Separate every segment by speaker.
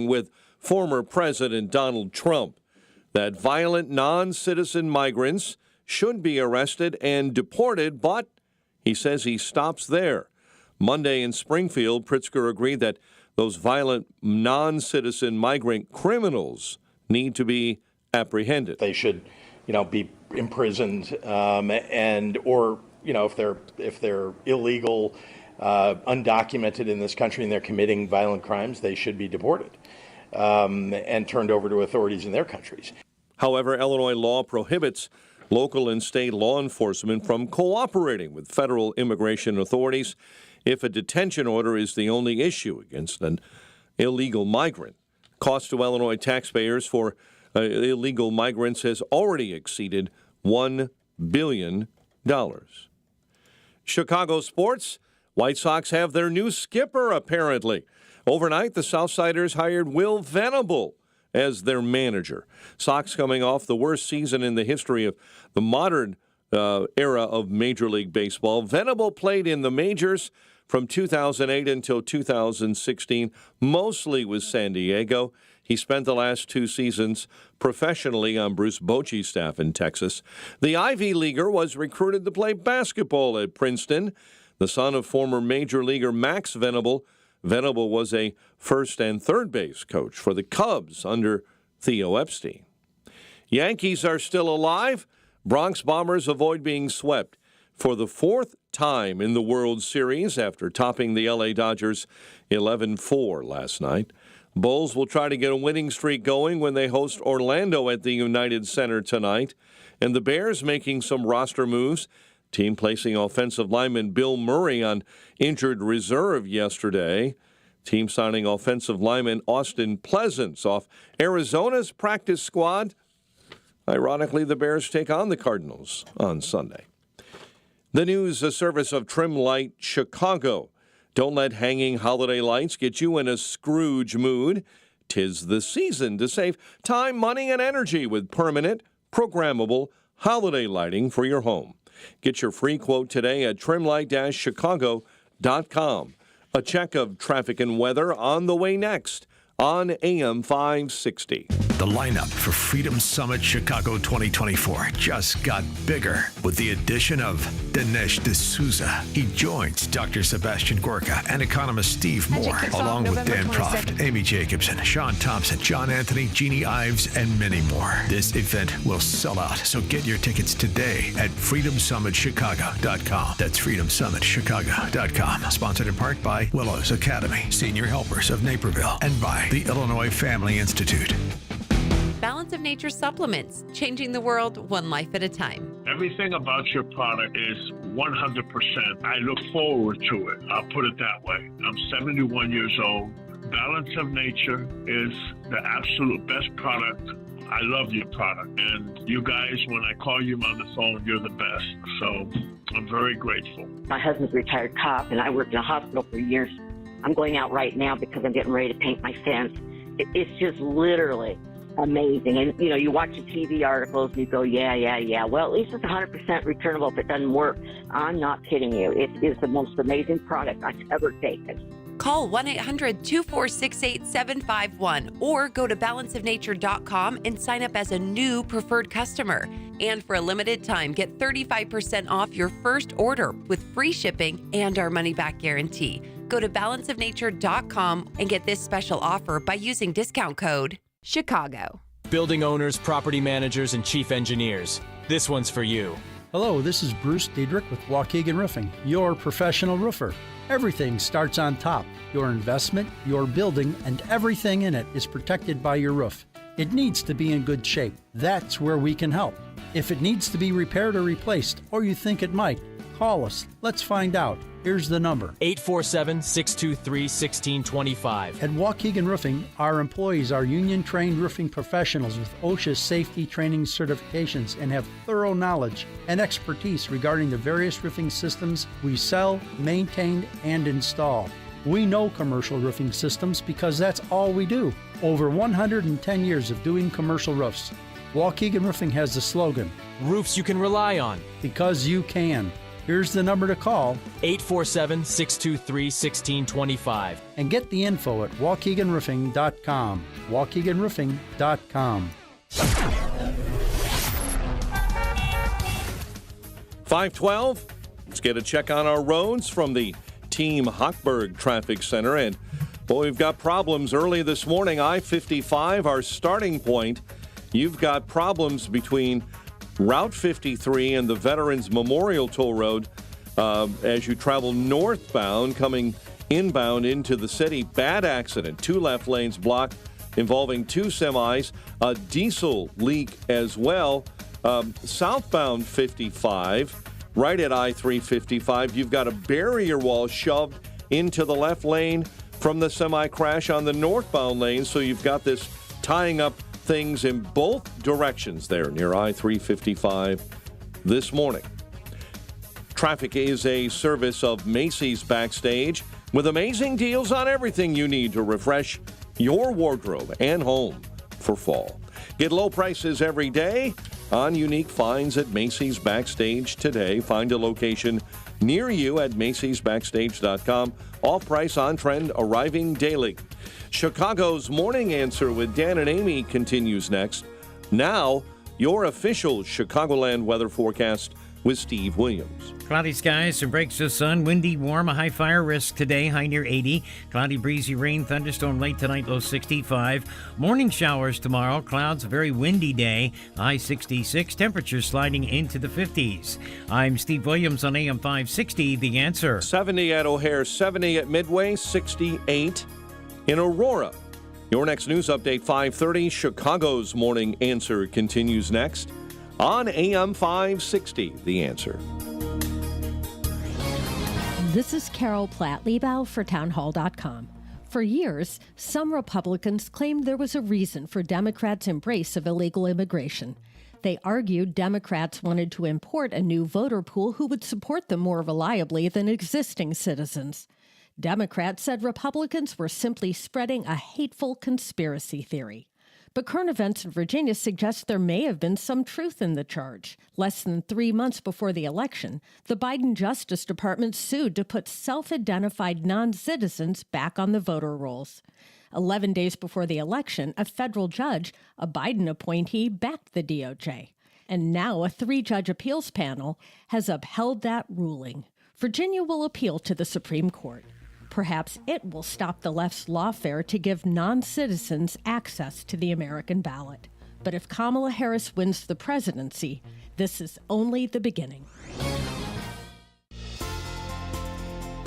Speaker 1: with former President Donald Trump that violent non-citizen migrants should be arrested and deported, but he says he stops there. Monday in Springfield, Pritzker agreed that those violent non-citizen migrant criminals need to be apprehended.
Speaker 2: They should, be imprisoned, or if they're illegal, undocumented in this country and they're committing violent crimes, they should be deported and turned over to authorities in their countries.
Speaker 1: However, Illinois law prohibits local and state law enforcement from cooperating with federal immigration authorities if a detention order is the only issue against an illegal migrant. Cost to Illinois taxpayers for illegal migrants has already exceeded $1 billion. Chicago sports. White Sox have their new skipper, apparently. Overnight, the Southsiders hired Will Venable as their manager. Sox coming off the worst season in the history of the modern era of Major League Baseball. Venable played in the majors from 2008 until 2016, mostly with San Diego. He spent the last 2 seasons professionally on Bruce Bochy's staff in Texas. The Ivy Leaguer was recruited to play basketball at Princeton. The son of former Major Leaguer Max Venable, Venable was a first and third base coach for the Cubs under Theo Epstein. Yankees are still alive. Bronx Bombers avoid being swept for the 4th time in the World Series after topping the LA Dodgers 11-4 last night. Bulls will try to get a winning streak going when they host Orlando at the United Center tonight. And the Bears making some roster moves. Team placing offensive lineman Bill Murray on injured reserve yesterday. Team signing offensive lineman Austin Pleasance off Arizona's practice squad. Ironically, the Bears take on the Cardinals on Sunday. The news service of Trim Light Chicago. Don't let hanging holiday lights get you in a Scrooge mood. 'Tis the season to save time, money, and energy with permanent, programmable holiday lighting for your home. Get your free quote today at trimlight-chicago.com. A check of traffic and weather on the way next on AM 560.
Speaker 3: The lineup for Freedom Summit Chicago 2024 just got bigger with the addition of Dinesh D'Souza. He joins Dr. Sebastian Gorka and economist Steve Moore, along with Dan Proft, Amy Jacobson, Sean Thompson, John Anthony, Jeannie Ives, and many more. This event will sell out, so get your tickets today at freedomsummitchicago.com. That's freedomsummitchicago.com. Sponsored in part by Willows Academy, Senior Helpers of Naperville, and by the Illinois Family Institute.
Speaker 4: Balance of Nature supplements, changing the world one life at a time.
Speaker 5: Everything about your product is 100%. I look forward to it. I'll put it that way. I'm 71 years old. Balance of Nature is the absolute best product. I love your product. And you guys, when I call you on the phone, you're the best. So I'm very grateful.
Speaker 6: My husband's a retired cop, and I worked in a hospital for years. I'm going out right now because I'm getting ready to paint my fence. It's just literally amazing. And, you watch the TV articles and you go, yeah. Well, at least it's 100% returnable if it doesn't work. I'm not kidding you. It is the most amazing product I've ever taken.
Speaker 4: Call 1-800-246-8751 or go to balanceofnature.com and sign up as a new preferred customer. And for a limited time, get 35% off your first order with free shipping and our money-back guarantee. Go to balanceofnature.com and get this special offer by using discount code Chicago.
Speaker 7: Building owners, property managers, and chief engineers. This one's for you.
Speaker 8: Hello, this is Bruce Diedrich with Waukegan Roofing, your professional roofer. Everything starts on top. Your investment, your building, and everything in it is protected by your roof. It needs to be in good shape. That's where we can help. If it needs to be repaired or replaced, or you think it might, call us. Let's find out. Here's the number.
Speaker 7: 847-623-1625.
Speaker 8: At Waukegan Roofing, our employees are union-trained roofing professionals with OSHA safety training certifications and have thorough knowledge and expertise regarding the various roofing systems we sell, maintain, and install. We know commercial roofing systems because that's all we do. Over 110 years of doing commercial roofs. Waukegan Roofing has the slogan,
Speaker 7: Roofs you can rely on.
Speaker 8: Because you can. Here's the number to call
Speaker 7: 847-623-1625.
Speaker 8: and get the info at waukeganroofing.com. waukeganroofing.com.
Speaker 1: 512. Let's get a check on our roads from the Team Hochberg Traffic Center. And, boy, we've got problems early this morning. I-55, our starting point. You've got problems between Route 53 and the Veterans Memorial Toll Road as you travel northbound, coming inbound into the city. Bad accident. 2 left lanes blocked involving 2 semis. A diesel leak as well. Southbound 55, right at I-355, you've got a barrier wall shoved into the left lane from the semi-crash on the northbound lane. So you've got this tying up things in both directions there near I-355 this morning. Traffic is a service of Macy's Backstage, with amazing deals on everything you need to refresh your wardrobe and home for fall. Get low prices every day on unique finds at Macy's Backstage today. Find a location near you at macysbackstage.com. Off price, on trend, arriving daily. Chicago's Morning Answer with Dan and Amy continues next. Now, your official Chicagoland weather forecast with Steve Williams.
Speaker 9: Cloudy skies, some breaks of sun, windy, warm, a high fire risk today, high near 80. Cloudy, breezy rain, thunderstorm late tonight, low 65. Morning showers tomorrow, clouds, a very windy day, high 66. Temperatures sliding into the 50s. I'm Steve Williams on AM 560, The Answer.
Speaker 1: 70 at O'Hare, 70 at Midway, 68 in Aurora. Your next news update, 5:30. Chicago's Morning Answer continues next on AM 560, The Answer.
Speaker 10: This is Carol Platt-Liebau for townhall.com. For years, some Republicans claimed there was a reason for Democrats' embrace of illegal immigration. They argued Democrats wanted to import a new voter pool who would support them more reliably than existing citizens. Democrats said Republicans were simply spreading a hateful conspiracy theory. But current events in Virginia suggest there may have been some truth in the charge. Less than 3 months before the election, the Biden Justice Department sued to put self-identified non-citizens back on the voter rolls. 11 days before the election, a federal judge, a Biden appointee, backed the DOJ. And now a 3-judge appeals panel has upheld that ruling. Virginia will appeal to the Supreme Court. Perhaps it will stop the left's lawfare to give non-citizens access to the American ballot. But if Kamala Harris wins the presidency, this is only the beginning.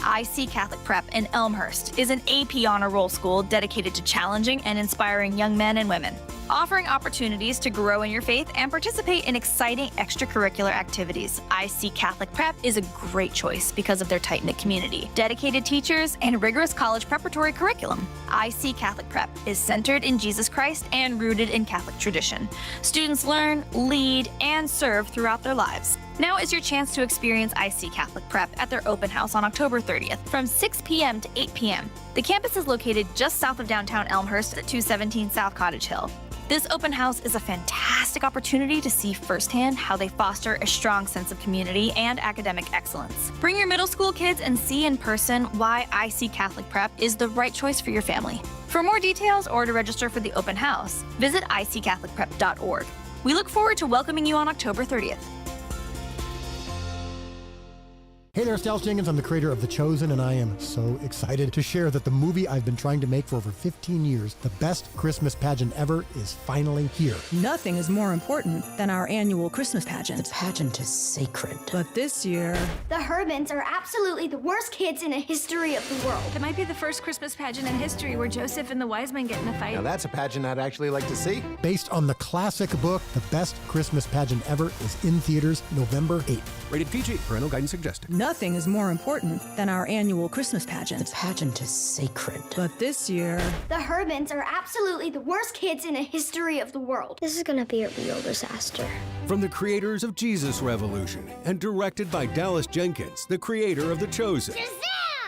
Speaker 11: IC Catholic Prep in Elmhurst is an AP honor roll school dedicated to challenging and inspiring young men and women, offering opportunities to grow in your faith and participate in exciting extracurricular activities. IC Catholic Prep is a great choice because of their tight-knit community, dedicated teachers, and rigorous college preparatory curriculum. IC Catholic Prep is centered in Jesus Christ and rooted in Catholic tradition. Students learn, lead, and serve throughout their lives. Now is your chance to experience IC Catholic Prep at their open house on October 30th from 6 p.m. to 8 p.m. The campus is located just south of downtown Elmhurst at 217 South Cottage Hill. This open house is a fantastic opportunity to see firsthand how they foster a strong sense of community and academic excellence. Bring your middle school kids and see in person why IC Catholic Prep is the right choice for your family. For more details or to register for the open house, visit iccatholicprep.org. We look forward to welcoming you on October 30th.
Speaker 12: Hey there, Styles Jenkins. I'm the creator of The Chosen, and I am so excited to share that the movie I've been trying to make for over 15 years, The Best Christmas Pageant Ever, is finally here.
Speaker 13: Nothing is more important than our annual Christmas pageant.
Speaker 14: The pageant is sacred.
Speaker 13: But this year...
Speaker 15: The Herdmans are absolutely the worst kids in the history of the world.
Speaker 16: It might be the first Christmas pageant in history where Joseph and the wise men get in a fight.
Speaker 12: Now that's a pageant I'd actually like to see. Based on the classic book, The Best Christmas Pageant Ever is in theaters November 8th.
Speaker 17: Rated PG. Parental guidance suggested.
Speaker 13: Nothing is more important than our annual Christmas pageant.
Speaker 14: The pageant is sacred.
Speaker 13: But this year...
Speaker 15: The Herdmans are absolutely the worst kids in the history of the world. This is gonna be a real disaster.
Speaker 17: From the creators of Jesus Revolution and directed by Dallas Jenkins, the creator of The Chosen,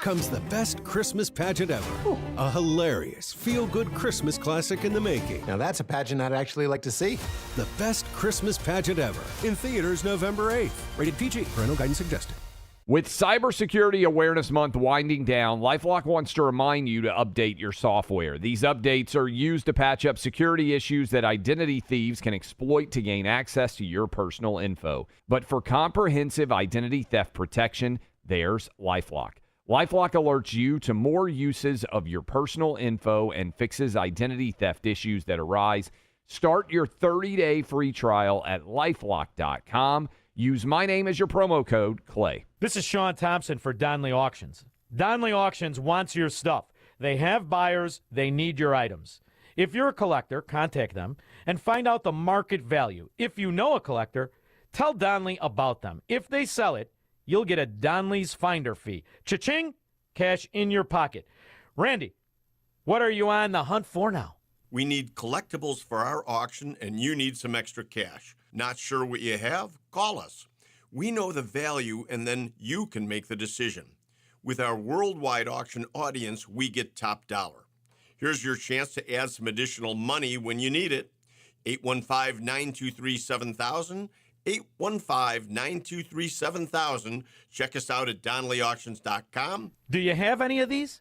Speaker 17: comes The Best Christmas Pageant Ever. Ooh. A hilarious, feel-good Christmas classic in the making.
Speaker 12: Now that's a pageant I'd actually like to see.
Speaker 17: The Best Christmas Pageant Ever. In theaters November 8th. Rated PG. Parental guidance suggested.
Speaker 18: With Cybersecurity Awareness Month winding down, LifeLock wants to remind you to update your software. These updates are used to patch up security issues that identity thieves can exploit to gain access to your personal info. But for comprehensive identity theft protection, there's LifeLock. LifeLock alerts you to more uses of your personal info and fixes identity theft issues that arise. Start your 30-day free trial at LifeLock.com. Use my name as your promo code, Clay.
Speaker 19: This is Sean Thompson for Donley Auctions. Donley Auctions wants your stuff. They have buyers. They need your items. If you're a collector, contact them and find out the market value. If you know a collector, tell Donley about them. If they sell it, you'll get a Donley's Finder fee. Cha-ching, cash in your pocket. Randy, what are you on the hunt for now?
Speaker 20: We need collectibles for our auction, and you need some extra cash. Not sure what you have? Call us. We know the value, and then you can make the decision. With our worldwide auction audience, we get top dollar. Here's your chance to add some additional money when you need it. 815-923-7000, 815-923-7000. Check us out at DonleyAuctions.com.
Speaker 19: Do you have any of these?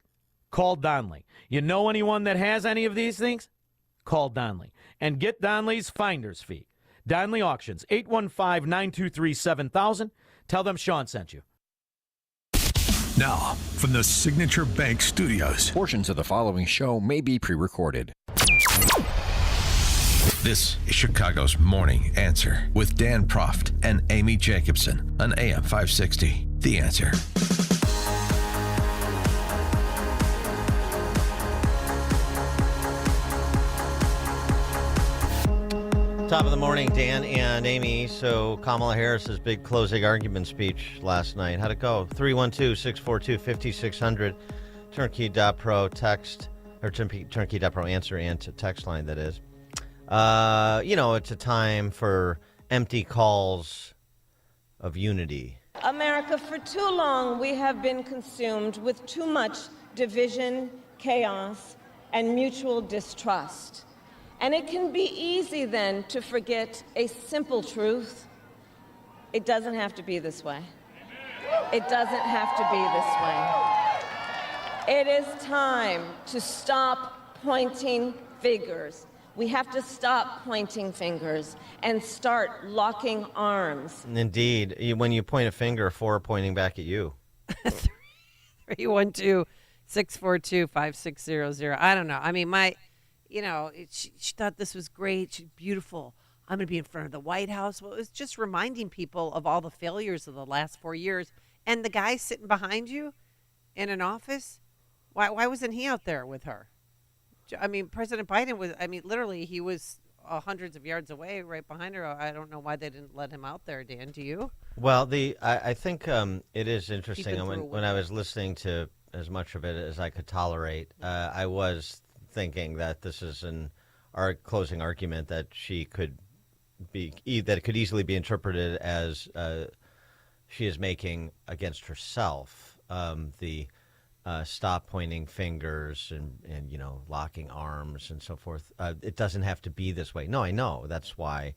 Speaker 19: Call Donley. You know anyone that has any of these things? Call Donley and get Donley's finder's fee. Donley Auctions, 815-923-7000. Tell them Sean sent you.
Speaker 3: Now, from the Signature Bank Studios.
Speaker 21: Portions of the following show may be pre-recorded.
Speaker 3: This is Chicago's Morning Answer with Dan Proft and Amy Jacobson on AM 560. The Answer.
Speaker 22: Top of the morning, Dan and Amy. So Kamala Harris's big closing argument speech last night. How'd it go? 312-642-5600. Turnkey.pro text, or Turnkey.pro answer and text line, that is. It's a time for empty calls of unity.
Speaker 23: America, for too long, we have been consumed with too much division, chaos, and mutual distrust. And it can be easy then to forget a simple truth. It doesn't have to be this way. It doesn't have to be this way. It is time to stop pointing fingers. We have to stop pointing fingers and start locking arms.
Speaker 22: Indeed. When you point a finger, four are pointing back at you.
Speaker 24: 312-642-5600. I don't know. I mean, she thought this was great. She's beautiful. I'm going to be in front of the White House. Well, it was just reminding people of all the failures of the last 4 years. And the guy sitting behind you in an office, why wasn't he out there with her? I mean, President Biden was, literally, he was hundreds of yards away right behind her. I don't know why they didn't let him out there, Dan. Do you?
Speaker 22: Well, I think it is interesting. When I was listening to as much of it as I could tolerate, I was thinking that this is our closing argument that she could be, that it could easily be interpreted as she is making against herself. Stop pointing fingers and locking arms and so forth. It doesn't have to be this way. No, I know. That's why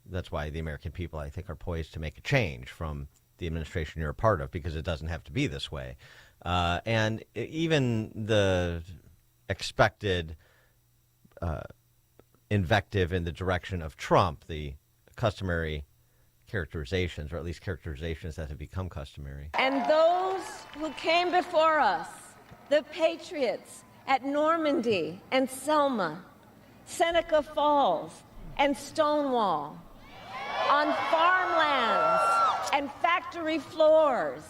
Speaker 22: the American people, I think, are poised to make a change from the administration you're a part of, because it doesn't have to be this way. And even the expected invective in the direction of Trump, the customary characterizations, or at least characterizations that have become customary.
Speaker 23: And those who came before us, the patriots at Normandy and Selma, Seneca Falls and Stonewall, on farmlands and factory floors,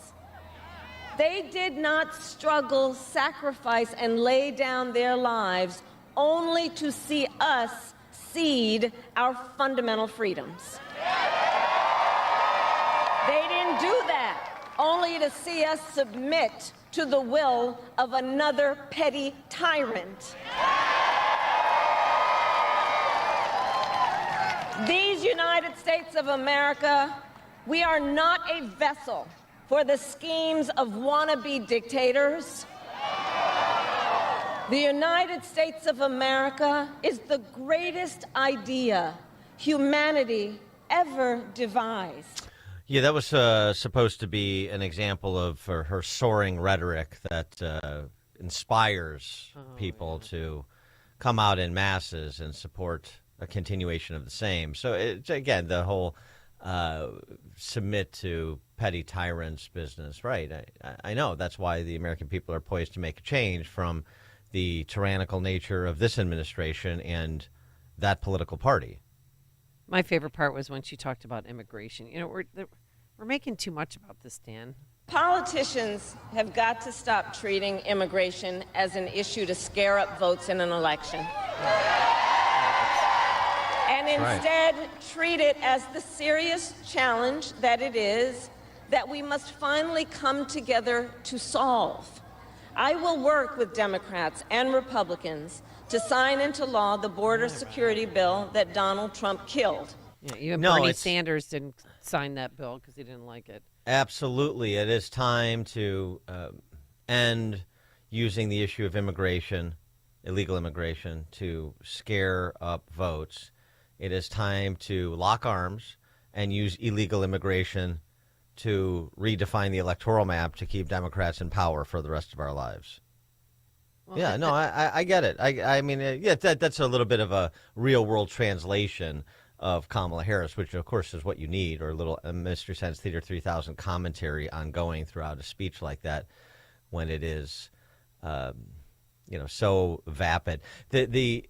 Speaker 23: they did not struggle, sacrifice, and lay down their lives only to see us cede our fundamental freedoms. They didn't do that only to see us submit to the will of another petty tyrant. These United States of America, we are not a vessel for the schemes of wannabe dictators. The United States of America is the greatest idea humanity ever devised.
Speaker 22: Yeah, that was supposed to be an example of her soaring rhetoric that inspires people to come out in masses and support a continuation of the same. So, again, the whole submit to petty tyrants business, right? I know that's why the American people are poised to make a change from the tyrannical nature of this administration and that political party.
Speaker 24: My favorite part was when she talked about immigration. You know, we're making too much about this, Dan.
Speaker 23: Politicians have got to stop treating immigration as an issue to scare up votes in an election. And instead treat it as the serious challenge that it is, that we must finally come together to solve. I will work with Democrats and Republicans to sign into law the border security bill that Donald Trump killed.
Speaker 24: Yeah, even Bernie Sanders didn't sign that bill because he didn't like it.
Speaker 22: Absolutely. It is time to end using the issue of immigration, illegal immigration, to scare up votes. It is time to lock arms and use illegal immigration to redefine the electoral map to keep Democrats in power for the rest of our lives. Well, yeah, no, I get it. I mean, yeah, that's a little bit of a real-world translation of Kamala Harris, which, of course, is what you need, or a little Mystery Science Theater 3000 commentary ongoing throughout a speech like that when it is, so vapid.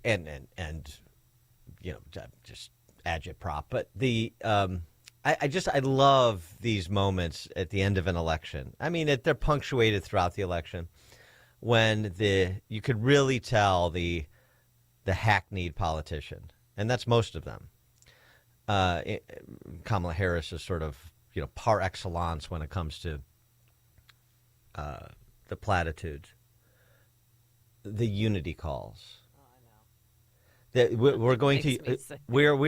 Speaker 22: And just agitprop. But I love these moments at the end of an election. I mean, they're punctuated throughout the election when you could really tell the hackneyed politician, and that's most of them. Kamala Harris is sort of, par excellence when it comes to the platitudes, the unity calls. That we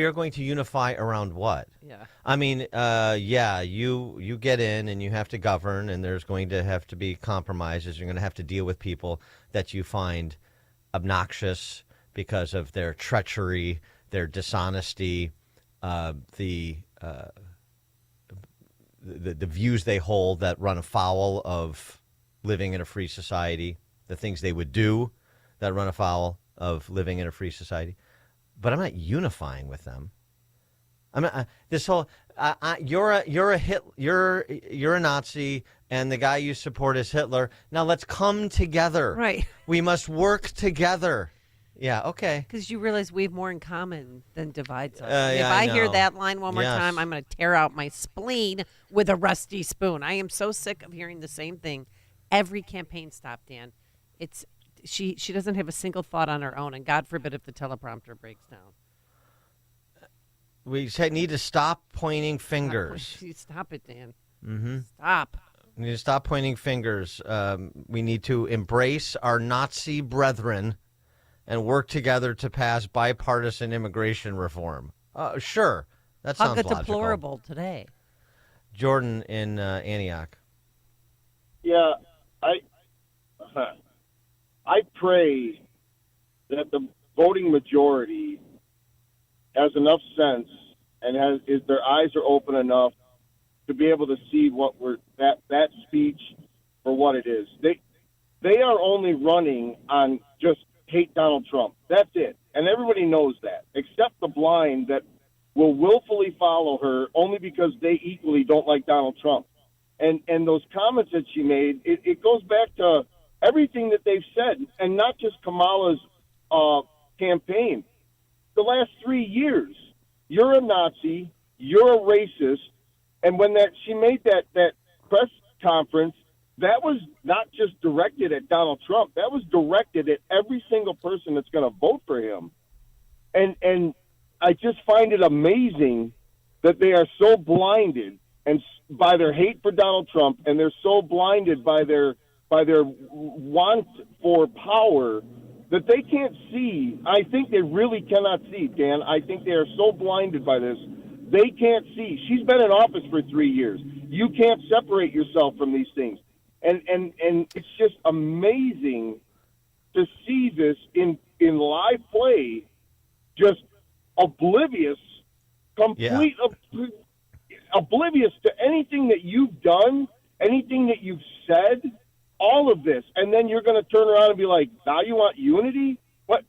Speaker 22: are going to unify around what?
Speaker 24: Yeah.
Speaker 22: I mean, you get in and you have to govern, and there's going to have to be compromises. You're going to have to deal with people that you find obnoxious because of their treachery, their dishonesty, the views they hold that run afoul of living in a free society, the things they would do that run afoul of living in a free society. But I'm not unifying with them. I'm not, this whole you're a Nazi and the guy you support is Hitler. Now let's come together.
Speaker 24: Right.
Speaker 22: We must work together. Yeah, okay.
Speaker 24: Because you realize we have more in common than divides us.
Speaker 22: Yeah,
Speaker 24: if I hear that line one more
Speaker 22: Yes.
Speaker 24: time, I'm going to tear out my spleen with a rusty spoon. I am so sick of hearing the same thing every campaign stop, Dan. She doesn't have a single thought on her own, and God forbid if the teleprompter breaks down.
Speaker 22: We need to stop pointing fingers.
Speaker 24: Stop it, Dan.
Speaker 22: Mm-hmm.
Speaker 24: Stop.
Speaker 22: We need to stop pointing fingers. We need to embrace our Nazi brethren and work together to pass bipartisan immigration reform. Sure. That sounds
Speaker 24: logical.
Speaker 22: logical.
Speaker 24: Deplorable today.
Speaker 22: Jordan in Antioch.
Speaker 2: Yeah, I pray that the voting majority has enough sense and their eyes are open enough to be able to see what that speech for what it is. They are only running on just hate Donald Trump. That's it. And everybody knows that, except the blind that will willfully follow her only because they equally don't like Donald Trump. And those comments that she made, it goes back to everything that they've said, and not just Kamala's campaign. The last 3 years, you're a Nazi, you're a racist, and when she made that press conference, that was not just directed at Donald Trump. That was directed at every single person that's going to vote for him. And I just find it amazing that they are so blinded and by their hate for Donald Trump, and they're so blinded by their want for power that they can't see. I think they really cannot see, Dan. I think they are so blinded by this. They can't see. She's been in office for 3 years. You can't separate yourself from these things. And it's just amazing to see this in live play, just oblivious, complete.
Speaker 22: Yeah.
Speaker 2: oblivious to anything that you've done, anything that you've said, all of this, and then you're going to turn around and be like, now you want unity? What?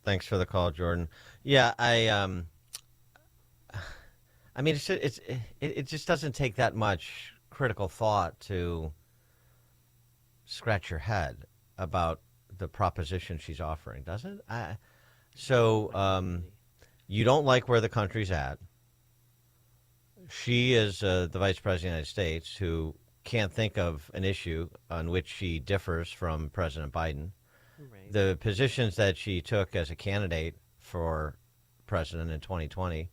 Speaker 22: Thanks for the call, Jordan. Yeah, I mean, it just doesn't take that much critical thought to scratch your head about the proposition she's offering, does it? You don't like where the country's at. She is the Vice President of the United States who can't think of an issue on which she differs from President Biden. Right. The positions that she took as a candidate for president in 2020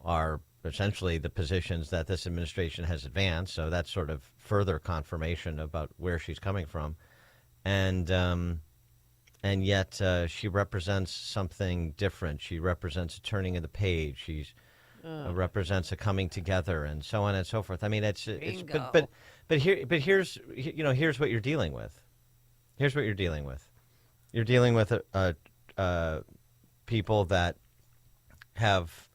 Speaker 22: are essentially the positions that this administration has advanced. So that's sort of further confirmation about where she's coming from. And yet she represents something different. She represents a turning of the page. She's represents a coming together, and so on and so forth. I mean, it's here's what you're dealing with. Here's what you're dealing with. You're dealing with people that have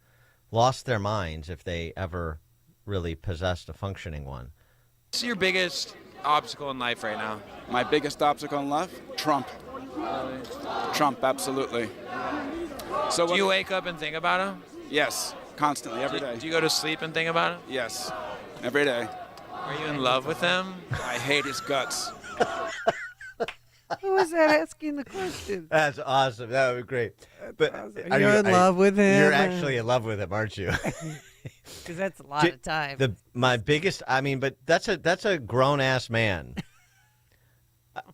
Speaker 22: lost their minds, if they ever really possessed a functioning one.
Speaker 4: What's your biggest obstacle in life right now? My biggest obstacle in life? Trump. Trump, absolutely. So
Speaker 5: do you wake up and think about him?
Speaker 4: Yes, constantly, every day.
Speaker 5: Do you go to sleep and think about him?
Speaker 4: Yes, every day.
Speaker 5: Are you in love with him?
Speaker 4: I hate his guts.
Speaker 24: Who was that asking the question?
Speaker 22: That's awesome. That would be great. But
Speaker 24: awesome. You're in love with him?
Speaker 22: You're actually in love with him, aren't you?
Speaker 24: Because that's a lot of time.
Speaker 22: But that's a grown-ass man.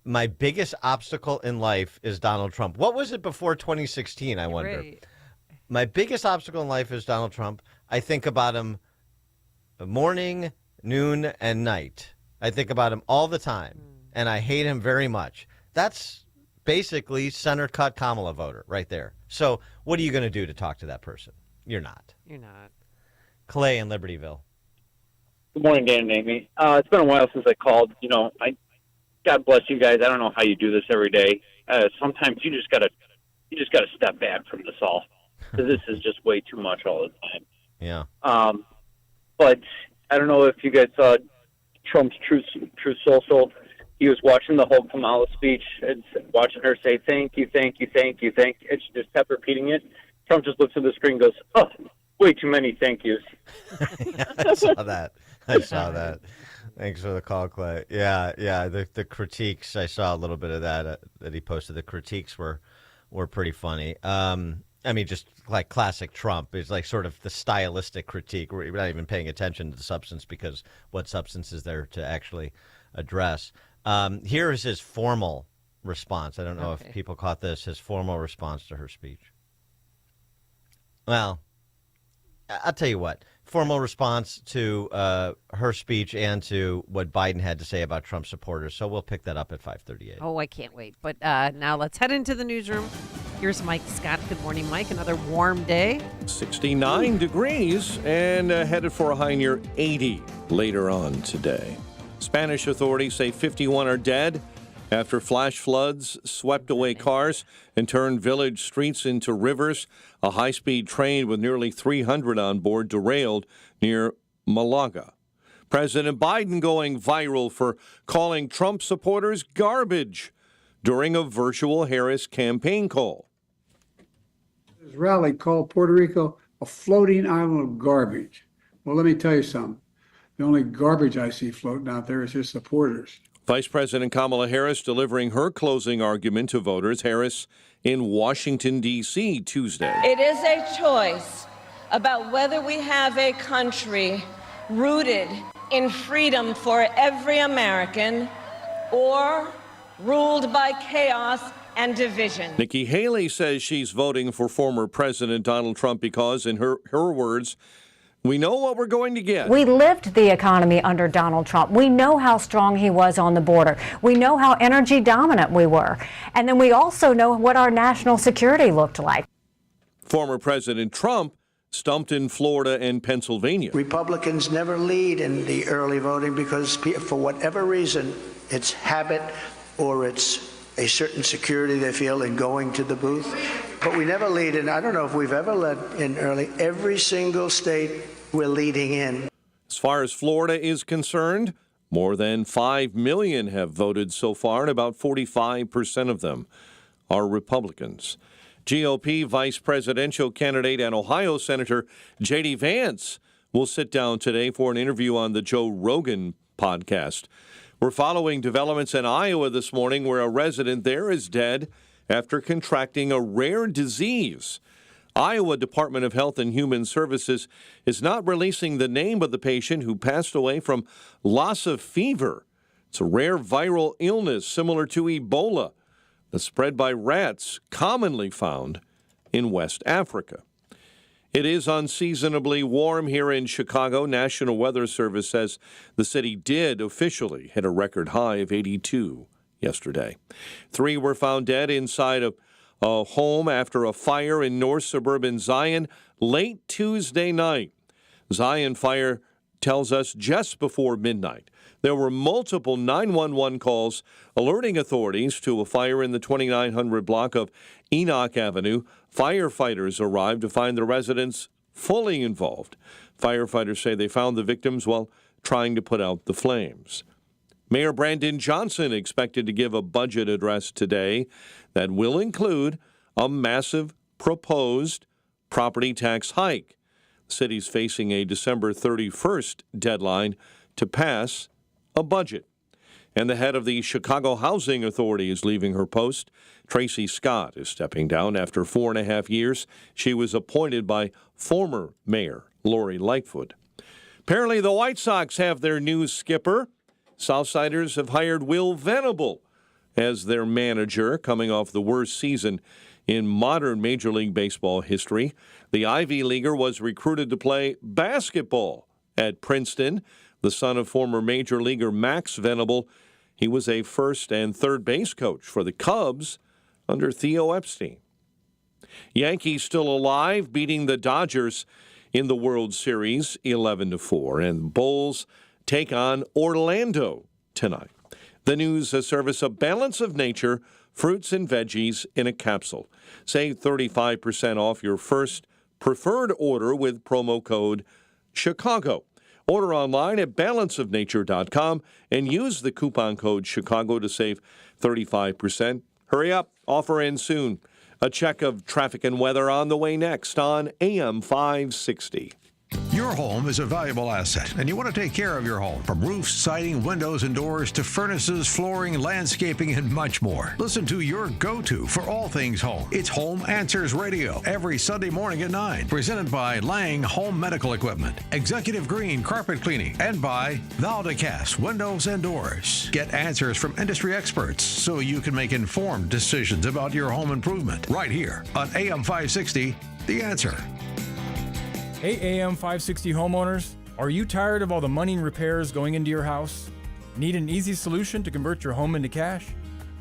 Speaker 22: My biggest obstacle in life is Donald Trump. What was it before 2016, I wonder? Right. My biggest obstacle in life is Donald Trump. I think about him morning, noon, and night. I think about him all the time, and I hate him very much. That's basically center-cut Kamala voter right there. So what are you going to do to talk to that person? You're not.
Speaker 24: You're not.
Speaker 22: Clay in Libertyville.
Speaker 6: Good morning, Dan and Amy. It's been a while since I called. God bless you guys. I don't know how you do this every day. Sometimes you just gotta step back from this all, because this is just way too much all the time.
Speaker 22: Yeah.
Speaker 6: But I don't know if you guys saw Trump's Truth Social. He was watching the whole Kamala speech and watching her say, thank you, thank you, thank you, thank you. And she just kept repeating it. Trump just looks at the screen and goes, oh, way too many thank yous.
Speaker 22: I saw that. Thanks for the call, Clay. Yeah. The critiques, I saw a little bit of that he posted. The critiques were pretty funny. Just like classic Trump. It's like sort of the stylistic critique. We're not even paying attention to the substance, because what substance is there to actually address? Here is his formal response. I don't know if people caught this. His formal response to her speech. Well, I'll tell you what. Formal response to her speech and to what Biden had to say about Trump supporters. So we'll pick that up at 5:38.
Speaker 24: Oh, I can't wait. But now let's head into the newsroom. Here's Mike Scott. Good morning, Mike. Another warm day.
Speaker 1: 69 degrees and headed for a high near 80 later on today. Spanish authorities say 51 are dead after flash floods swept away cars and turned village streets into rivers. A high-speed train with nearly 300 on board derailed near Malaga. President Biden going viral for calling Trump supporters garbage during a virtual Harris campaign call.
Speaker 7: This rally called Puerto Rico a floating island of garbage. Well, let me tell you something. The only garbage I see floating out there is his supporters.
Speaker 1: Vice President Kamala Harris delivering her closing argument to voters. Harris in Washington, D.C. Tuesday.
Speaker 23: It is a choice about whether we have a country rooted in freedom for every American or ruled by chaos and division.
Speaker 1: Nikki Haley says she's voting for former President Donald Trump because, in her words, we know what we're going to get.
Speaker 25: We lived the economy under Donald Trump. We know how strong he was on the border. We know how energy dominant we were. And then we also know what our national security looked like.
Speaker 1: Former President Trump stumped in Florida and Pennsylvania.
Speaker 26: Republicans never lead in the early voting because for whatever reason, it's habit or it's a certain security they feel in going to the booth. But we never lead in. I don't know if we've ever led in early. Every single state we're leading in.
Speaker 1: As far as Florida is concerned, more than 5 million have voted so far, and about 45% of them are Republicans. GOP vice presidential candidate and Ohio Senator J.D. Vance will sit down today for an interview on the Joe Rogan podcast. We're following developments in Iowa this morning where a resident there is dead after contracting a rare disease. Iowa Department of Health and Human Services is not releasing the name of the patient who passed away from loss of fever. It's a rare viral illness similar to Ebola that's spread by rats commonly found in West Africa. It is unseasonably warm here in Chicago. National Weather Service says the city did officially hit a record high of 82 yesterday. 3 were found dead inside a home after a fire in north suburban Zion late Tuesday night. Zion fire tells us just before midnight. There were multiple 911 calls alerting authorities to a fire in the 2900 block of Enoch Avenue. Firefighters arrived to find the residents fully involved. Firefighters say they found the victims while trying to put out the flames. Mayor Brandon Johnson expected to give a budget address today that will include a massive proposed property tax hike. The city's facing a December 31st deadline to pass a budget. And the head of the Chicago Housing Authority is leaving her post. Tracy Scott is stepping down after 4.5 years. She was appointed by former Mayor Lori Lightfoot. Apparently, the White Sox have their new skipper. Southsiders have hired Will Venable as their manager, coming off the worst season in modern Major League Baseball history. The Ivy Leaguer was recruited to play basketball at Princeton. The son of former Major Leaguer Max Venable, he was a first and third base coach for the Cubs under Theo Epstein. Yankees still alive, beating the Dodgers in the World Series 11-4, and Bulls take on Orlando tonight. The news service, a balance of nature, fruits and veggies in a capsule. Save 35% off your first preferred order with promo code Chicago. Order online at balanceofnature.com and use the coupon code Chicago to save 35%. Hurry up, offer ends soon. A check of traffic and weather on the way next on AM 560.
Speaker 3: Your home is a valuable asset, and you want to take care of your home. From roofs, siding, windows, and doors to furnaces, flooring, landscaping, and much more. Listen to your go-to for all things home. It's Home Answers Radio every Sunday morning at 9. Presented by Lang Home Medical Equipment, Executive Green Carpet Cleaning, and by Valdecast Windows and Doors. Get answers from industry experts so you can make informed decisions about your home improvement. Right here on AM 560, The Answer.
Speaker 8: Hey AM 560 homeowners, are you tired of all the money and repairs going into your house? Need an easy solution to convert your home into cash?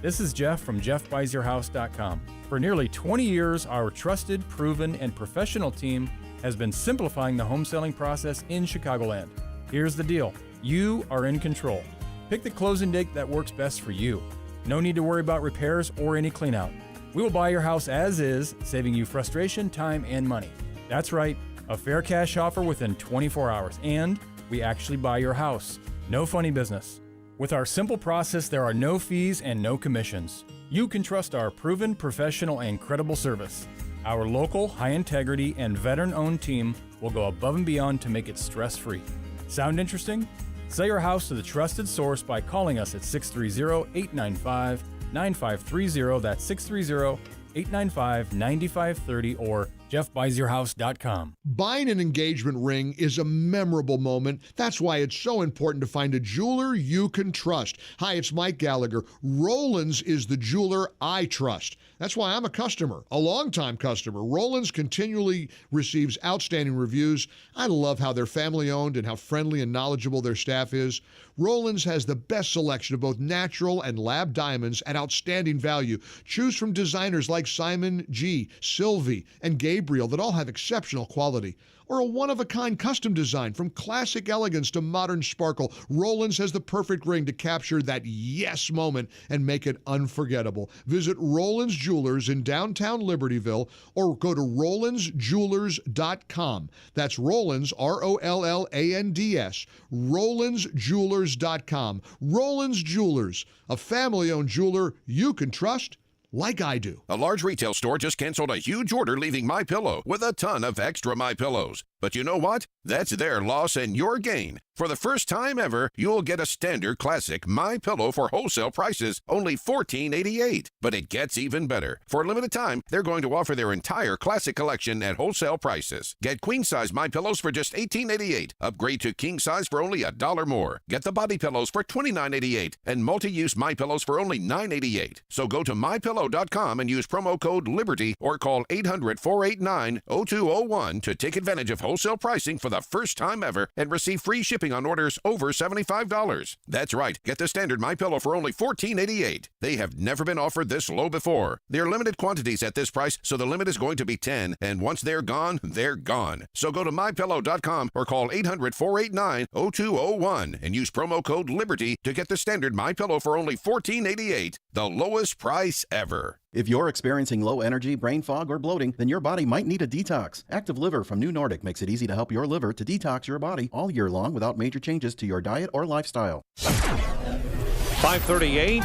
Speaker 8: This is Jeff from JeffBuysYourHouse.com. For nearly 20 years, our trusted, proven, and professional team has been simplifying the home selling process in Chicagoland. Here's the deal. You are in control. Pick the closing date that works best for you. No need to worry about repairs or any cleanout. We will buy your house as is, saving you frustration, time, and money. That's right. A fair cash offer within 24 hours, and we actually buy your house. No funny business. With our simple process, there are no fees and no commissions. You can trust our proven, professional, and credible service. Our local, high-integrity, and veteran-owned team will go above and beyond to make it stress-free. Sound interesting? Sell your house to the trusted source by calling us at 630-895-9530. That's 630-895-9530 or JeffBuysYourHouse.com.
Speaker 9: Buying an engagement ring is a memorable moment. That's why it's so important to find a jeweler you can trust. Hi, it's Mike Gallagher. Rollins is the jeweler I trust. That's why I'm a customer, a longtime customer. Rollins continually receives outstanding reviews. I love how they're family-owned and how friendly and knowledgeable their staff is. Rollins has the best selection of both natural and lab diamonds at outstanding value. Choose from designers like Simon G., Sylvie, and Gabriel Gabriel that all have exceptional quality. Or a one-of-a-kind custom design from classic elegance to modern sparkle, Roland's has the perfect ring to capture that yes moment and make it unforgettable. Visit Roland's Jewelers in downtown Libertyville or go to RolandsJewelers.com. That's Roland's, ROLLANDS, RolandsJewelers.com. Roland's Jewelers, a family-owned jeweler you can trust like I do.
Speaker 10: A large retail store just canceled a huge order leaving MyPillow with a ton of extra MyPillows. But you know what? That's their loss and your gain. For the first time ever, you'll get a standard classic MyPillow for wholesale prices, only $14.88. But it gets even better. For a limited time, they're going to offer their entire classic collection at wholesale prices. Get queen-size MyPillows for just $18.88. Upgrade to king-size for only $1 more. Get the body pillows for $29.88 and multi-use MyPillows for only $9.88. So go to MyPillow.com and use promo code LIBERTY or call 800-489-0201 to take advantage of wholesale pricing for the first time ever and receive free shipping on orders over $75. That's right. Get the standard MyPillow for only $14.88. They have never been offered this low before. They're limited quantities at this price, so the limit is going to be 10, and once they're gone, they're gone. So go to MyPillow.com or call 800-489-0201 and use promo code LIBERTY to get the standard MyPillow for only $14.88, the lowest price ever.
Speaker 11: If you're experiencing low energy, brain fog, or bloating, then your body might need a detox. Active Liver from New Nordic makes it easy to help your liver to detox your body all year long without major changes to your diet or lifestyle.
Speaker 1: 5:38.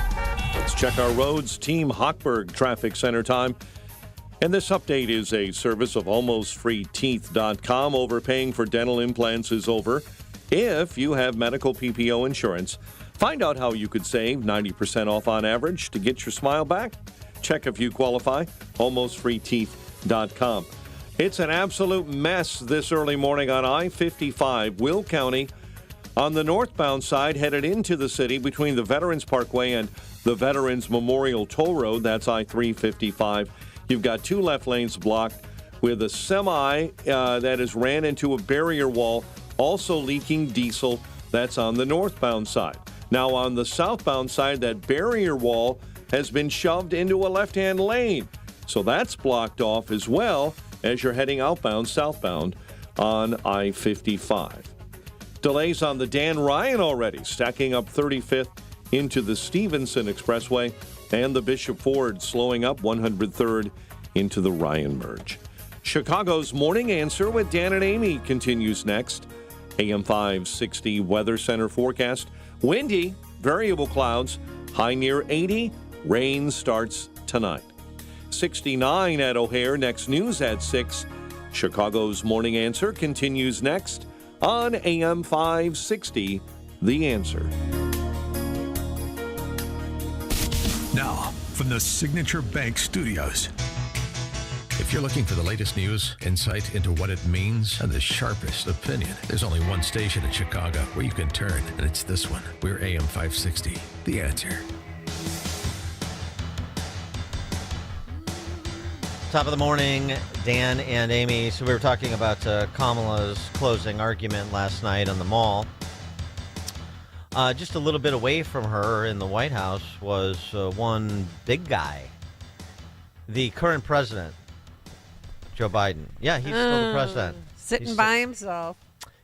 Speaker 1: Let's check our roads. Team Hochberg Traffic Center time. And this update is a service of almostfreeteeth.com. Overpaying for dental implants is over if you have medical PPO insurance. Find out how you could save 90% off on average to get your smile back. Check if you qualify, almostfreeteeth.com. It's an absolute mess this early morning on I-55, Will County. On the northbound side, headed into the city between the Veterans Parkway and the Veterans Memorial Toll Road, that's I-355. You've got two left lanes blocked with a semi that has ran into a barrier wall, also leaking diesel. That's on the northbound side. Now on the southbound side, that barrier wall has been shoved into a left-hand lane. So that's blocked off as well as you're heading outbound, southbound on I-55. Delays on the Dan Ryan already, stacking up 35th into the Stevenson Expressway, and the Bishop Ford slowing up 103rd into the Ryan Merge. Chicago's Morning Answer with Dan and Amy continues next. AM 560 Weather Center forecast. Windy, variable clouds, high near 80. Rain starts tonight. 69 at O'Hare. Next news at 6. Chicago's Morning Answer continues next on AM 560, The Answer.
Speaker 3: Now, from the Signature Bank Studios. If you're looking for the latest news, insight into what it means, and the sharpest opinion, there's only one station in Chicago where you can turn, and it's this one. We're AM 560, The Answer.
Speaker 22: Top of the morning, Dan and Amy. So we were talking about Kamala's closing argument last night on the Mall. Just a little bit away from her in the White House was one big guy, the current president, Joe Biden. Yeah, he's still the president.
Speaker 24: Sitting by himself.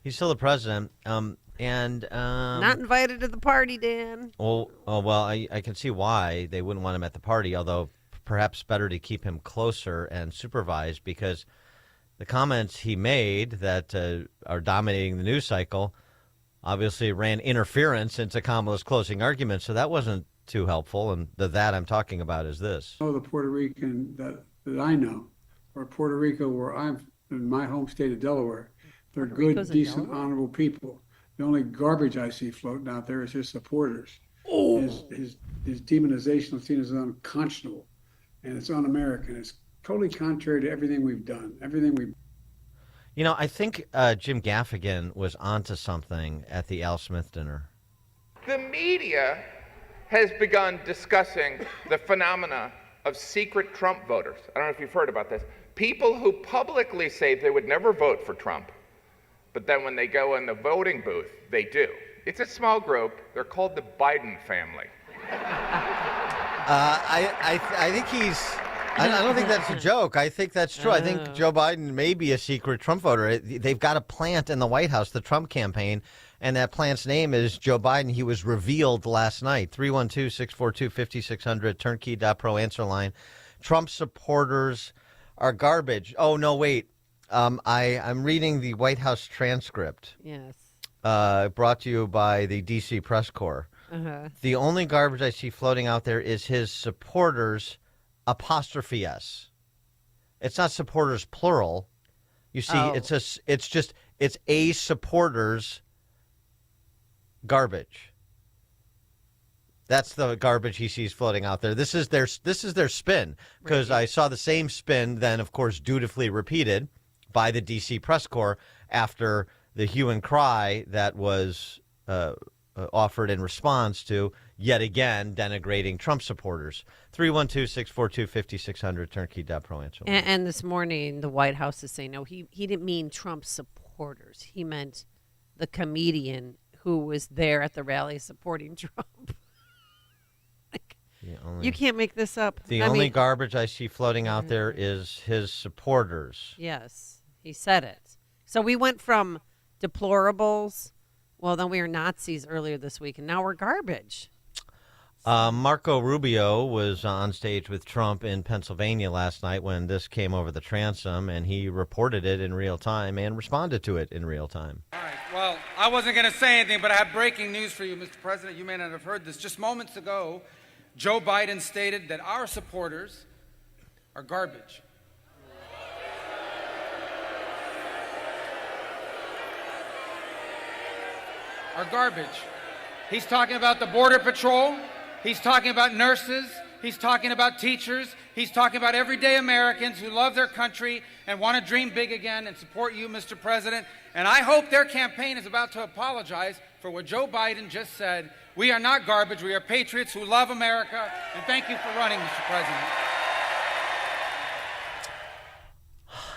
Speaker 22: He's still the president. Not
Speaker 24: invited to the party, Dan.
Speaker 22: Well, I can see why they wouldn't want him at the party, although perhaps better to keep him closer and supervised, because the comments he made that are dominating the news cycle obviously ran interference into Kamala's closing argument, so that wasn't too helpful. And that I'm talking about is this.
Speaker 7: Oh, the Puerto Rican that I know, or Puerto Rico, where I'm in my home state of Delaware, they're good, decent, honorable people. The only garbage I see floating out there is his supporters. Oh. His demonization of seen as unconscionable, and it's un-American. It's totally contrary to everything we've done,
Speaker 22: You know, I think Jim Gaffigan was onto something at the Al Smith dinner.
Speaker 13: The media has begun discussing the phenomena of secret Trump voters. I don't know if you've heard about this. People who publicly say they would never vote for Trump, but then when they go in the voting booth, they do. It's a small group. They're called the Biden family.
Speaker 22: I think I don't think that's a joke. I think that's true. I think Joe Biden may be a secret Trump voter. They've got a plant in the White House, the Trump campaign, and that plant's name is Joe Biden. He was revealed last night. 312-642-5600, turnkey.pro answer line. Trump supporters are garbage. Oh, no, wait. I'm reading the White House transcript.
Speaker 24: Yes.
Speaker 22: Brought to you by the D.C. Press Corps. The only garbage I see floating out there is his supporters, apostrophe S. It's not supporters plural. You see, it's a supporters garbage. That's the garbage he sees floating out there. This is their spin, because I saw the same spin then, of course, dutifully repeated by the D.C. Press Corps after the hue and cry that was offered in response to, yet again, denigrating Trump supporters. 312-642-5600, turnkey.pro answer.
Speaker 24: And this morning, the White House is saying, no, he didn't mean Trump supporters. He meant the comedian who was there at the rally supporting Trump. You can't make this up.
Speaker 22: The only garbage I see floating out there is his supporters.
Speaker 24: Yes, he said it. So we went from deplorables, well, then we were Nazis earlier this week, and now we're garbage.
Speaker 22: Marco Rubio was on stage with Trump in Pennsylvania last night when this came over the transom, and he reported it in real time and responded to it in real time.
Speaker 12: All right. Well, I wasn't going to say anything, but I have breaking news for you, Mr. President. You may not have heard this. Just moments ago, Joe Biden stated that our supporters are garbage. Are garbage. He's talking about the Border Patrol. He's talking about nurses. He's talking about teachers. He's talking about everyday Americans who love their country and want to dream big again and support you, Mr. President. And I hope their campaign is about to apologize for what Joe Biden just said. We are not garbage. We are patriots who love America. And thank you for running, Mr. President.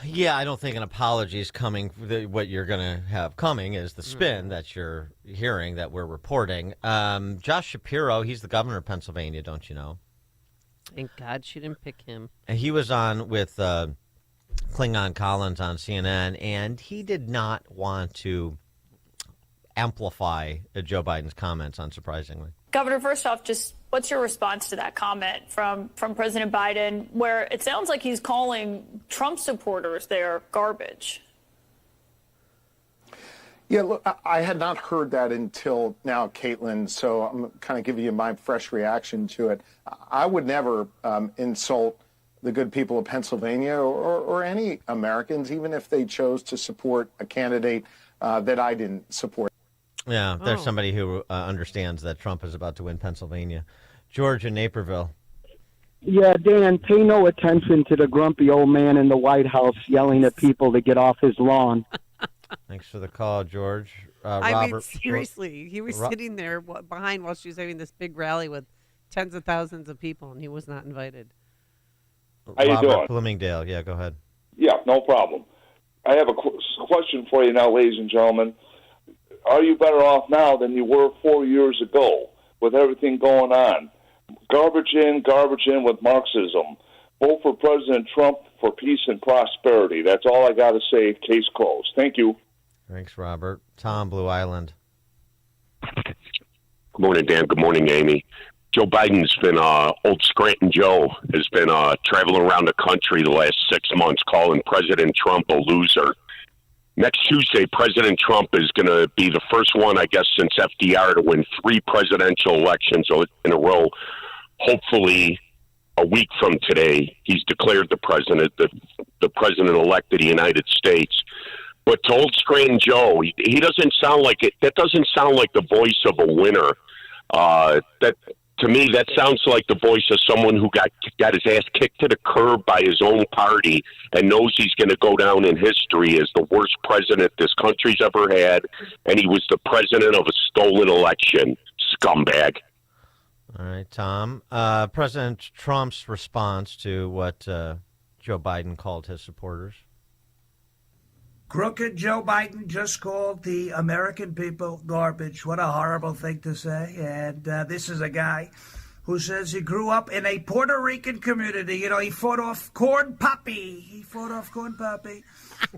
Speaker 22: Yeah, I don't think an apology is coming. What you're going to have coming is the spin that you're hearing, that we're reporting. Josh Shapiro, he's the governor of Pennsylvania, don't you know?
Speaker 24: Thank God she didn't pick him.
Speaker 22: And he was on with Klingon Collins on CNN, and he did not want to amplify Joe Biden's comments, unsurprisingly.
Speaker 14: Governor, first off, just what's your response to that comment from President Biden, where it sounds like he's calling Trump supporters there garbage?
Speaker 15: Yeah, look, I had not heard that until now, Caitlin, so I'm kind of giving you my fresh reaction to it. I would never insult the good people of Pennsylvania or any Americans, even if they chose to support a candidate that I didn't support.
Speaker 22: Yeah, there's somebody who understands that Trump is about to win Pennsylvania. George in Naperville.
Speaker 16: Yeah, Dan, pay no attention to the grumpy old man in the White House yelling at people to get off his lawn.
Speaker 22: Thanks for the call, George.
Speaker 24: I mean, seriously, he was sitting there behind while she was having this big rally with tens of thousands of people, and he was not invited.
Speaker 17: How you doing?
Speaker 22: Bloomingdale, yeah, go ahead.
Speaker 17: Yeah, no problem. I have a question for you now, ladies and gentlemen. Are you better off now than you were 4 years ago with everything going on? Garbage in with Marxism. Vote for President Trump for peace and prosperity. That's all I got to say. Case closed. Thank you.
Speaker 22: Thanks, Robert. Tom, Blue Island.
Speaker 18: Good morning, Dan. Good morning, Amy. Joe Biden's been, old Scranton Joe has been traveling around the country the last 6 months calling President Trump a loser. Next Tuesday, President Trump is going to be the first one, I guess, since FDR to win 3 presidential elections in a row. Hopefully, a week from today, he's declared the president, the president-elect of the United States. But to old Scranton Joe, he doesn't sound like it. That doesn't sound like the voice of a winner. To me, that sounds like the voice of someone who got his ass kicked to the curb by his own party and knows he's going to go down in history as the worst president this country's ever had, and he was the president of a stolen election. Scumbag.
Speaker 22: All right, Tom. President Trump's response to what Joe Biden called his supporters.
Speaker 27: Crooked Joe Biden just called the American people garbage. What a horrible thing to say. And this is a guy who says he grew up in a Puerto Rican community. You know, he fought off corn poppy.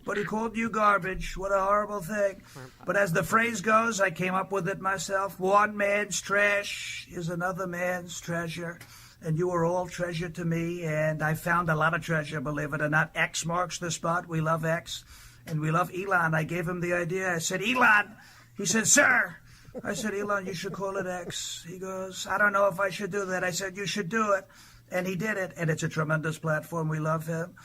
Speaker 27: But he called you garbage. What a horrible thing. But as the phrase goes, I came up with it myself. One man's trash is another man's treasure. And you are all treasure to me. And I found a lot of treasure, believe it or not. X marks the spot. We love X. And we love Elon. I gave him the idea. I said, Elon. He said, sir. I said, Elon, you should call it X. He goes, I don't know if I should do that. I said, you should do it. And he did it. And it's a tremendous platform. We love him.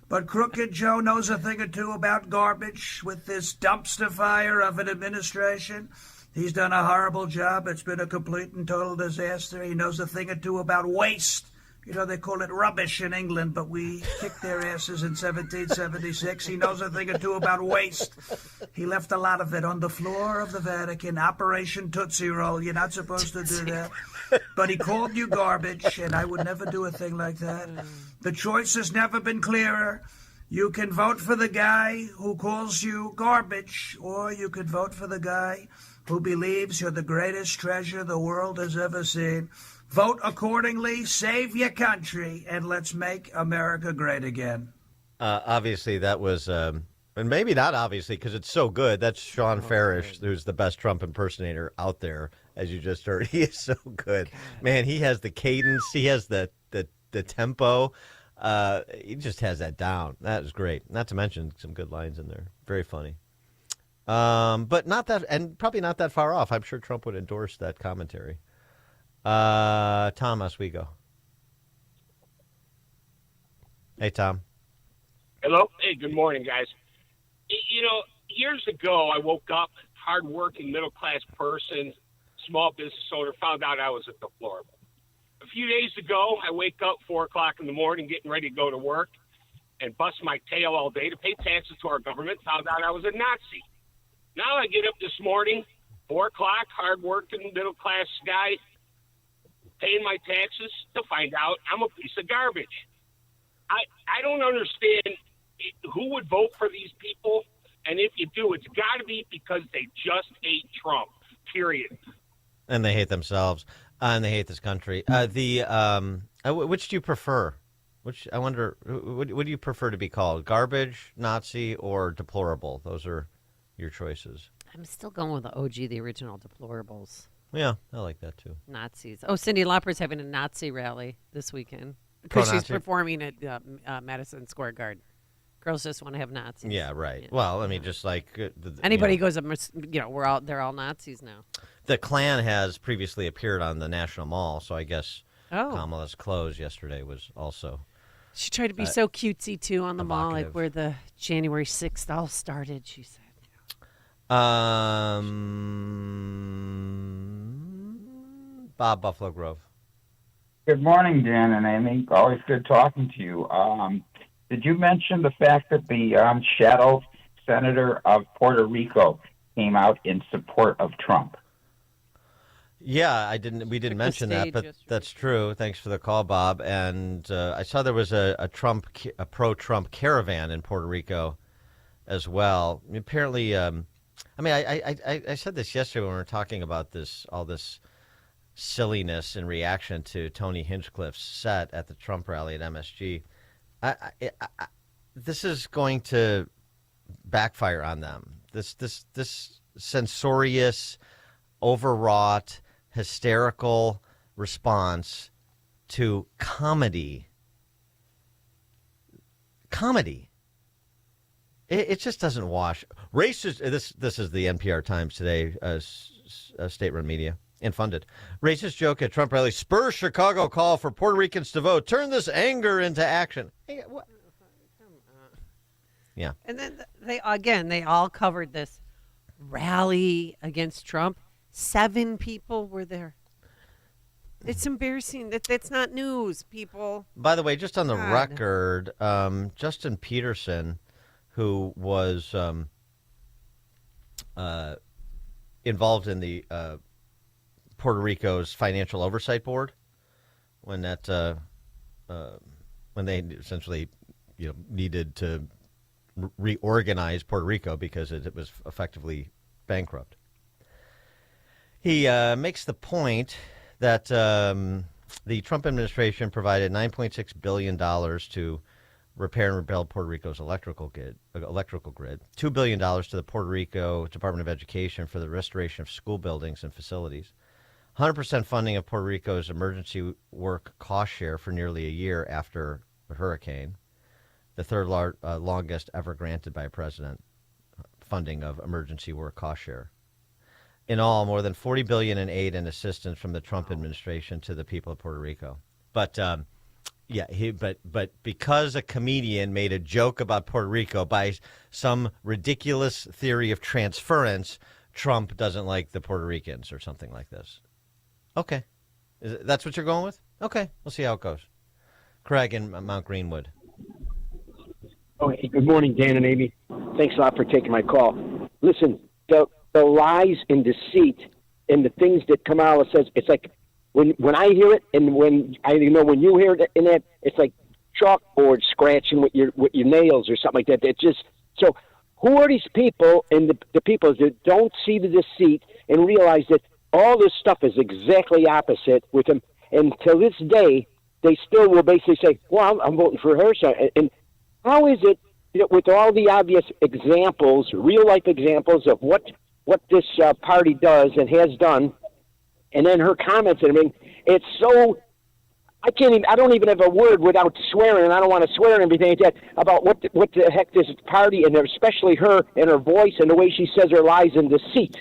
Speaker 27: But Crooked Joe knows a thing or two about garbage with this dumpster fire of an administration. He's done a horrible job. It's been a complete and total disaster. He knows a thing or two about waste. You know, they call it rubbish in England, but we kicked their asses in 1776. He knows a thing or two about waste. He left a lot of it on the floor of the Vatican. Operation Tootsie Roll. You're not supposed to do that. But he called you garbage, and I would never do a thing like that. The choice has never been clearer. You can vote for the guy who calls you garbage, or you could vote for the guy who believes you're the greatest treasure the world has ever seen. Vote accordingly, save your country, and let's make America great again.
Speaker 22: Obviously, that was, and maybe not obviously, because it's so good. That's Sean Farish, who's the best Trump impersonator out there, as you just heard. He is so good. Man, he has the cadence. He has the tempo. He just has that down. That is great. Not to mention some good lines in there. Very funny. But not that, and probably not that far off. I'm sure Trump would endorse that commentary. Tom Oswego. Hey, Tom.
Speaker 2: Hello. Hey, good morning, guys. You know, years ago, I woke up, hardworking, middle-class person, small business owner, found out I was a deplorable. A few days ago, I wake up 4 o'clock in the morning, getting ready to go to work, and bust my tail all day to pay taxes to our government, found out I was a Nazi. Now I get up this morning, 4 o'clock, hardworking, middle-class guy, paying my taxes to find out I'm a piece of garbage. I don't understand who would vote for these people, and if you do, it's got to be because they just hate Trump, period.
Speaker 22: And they hate themselves, and they hate this country. Which do you prefer? I wonder, what do you prefer to be called? Garbage, Nazi, or deplorable? Those are your choices.
Speaker 24: I'm still going with the OG, the original deplorables.
Speaker 22: Yeah, I like that too.
Speaker 24: Nazis. Oh, Cyndi Lauper's having a Nazi rally this weekend because she's
Speaker 22: Pro-Nazi?
Speaker 24: Performing at Madison Square Garden. Girls just want to have Nazis.
Speaker 22: Yeah, right. Yeah. Well, I mean, just like
Speaker 24: anybody goes up, they're all Nazis now.
Speaker 22: The Klan has previously appeared on the National Mall, so I guess Kamala's clothes yesterday was also.
Speaker 24: She tried to be so cutesy too on the mall, like where the January 6th all started. She said. Bob, Buffalo Grove.
Speaker 4: Good morning, Dan and Amy. Always good talking to you. Did you mention the fact that the shadow senator of Puerto Rico came out in support of Trump?
Speaker 22: Yeah, I didn't. We didn't mention that, but that's true. Thanks for the call, Bob. And I saw there was a pro-Trump caravan in Puerto Rico as well. Apparently, I said this yesterday when we were talking about all this silliness in reaction to Tony Hinchcliffe's set at the Trump rally at MSG. This is going to backfire on them. This censorious, overwrought, hysterical response to comedy. It just doesn't wash. Racist. This is the NPR Times today, state-run media and funded. Racist joke at Trump rally spurs Chicago call for Puerto Ricans to vote. Turn this anger into action. Hey, what? Yeah.
Speaker 24: And then they all covered this rally against Trump. 7 people were there. It's embarrassing. That's not news, people.
Speaker 22: By the way, just on the record, Justin Peterson, who was involved in the Puerto Rico's Financial Oversight Board, when they essentially needed to reorganize Puerto Rico because it was effectively bankrupt. He makes the point that The Trump administration provided $9.6 billion to repair and rebuild Puerto Rico's electrical grid, $2 billion to the Puerto Rico Department of Education for the restoration of school buildings and facilities, 100% funding of Puerto Rico's emergency work cost share for nearly a year after a hurricane, the third longest ever granted by a president, funding of emergency work cost share. In all, more than $40 billion in aid and assistance from the Trump administration to the people of Puerto Rico. But but because a comedian made a joke about Puerto Rico by some ridiculous theory of transference, Trump doesn't like the Puerto Ricans or something like this. Okay, that's what you're going with? Okay, we'll see how it goes. Craig in Mount Greenwood.
Speaker 5: Okay, good morning, Dan and Amy. Thanks a lot for taking my call. Listen, the lies and deceit and the things that Kamala says, it's like when I hear it and when you hear it in that, it's like chalkboard scratching with your nails or something like that. It just so who are these people and the people that don't see the deceit and realize that all this stuff is exactly opposite with them, and till this day they still will basically say, "Well, I'm voting for her." So, and how is it with all the obvious examples, real life examples of what this party does and has done, and then her comments and everything, it's so I don't even have a word without swearing, and I don't want to swear and everything like that about what the heck this party, and especially her and her voice and the way she says her lies and deceit.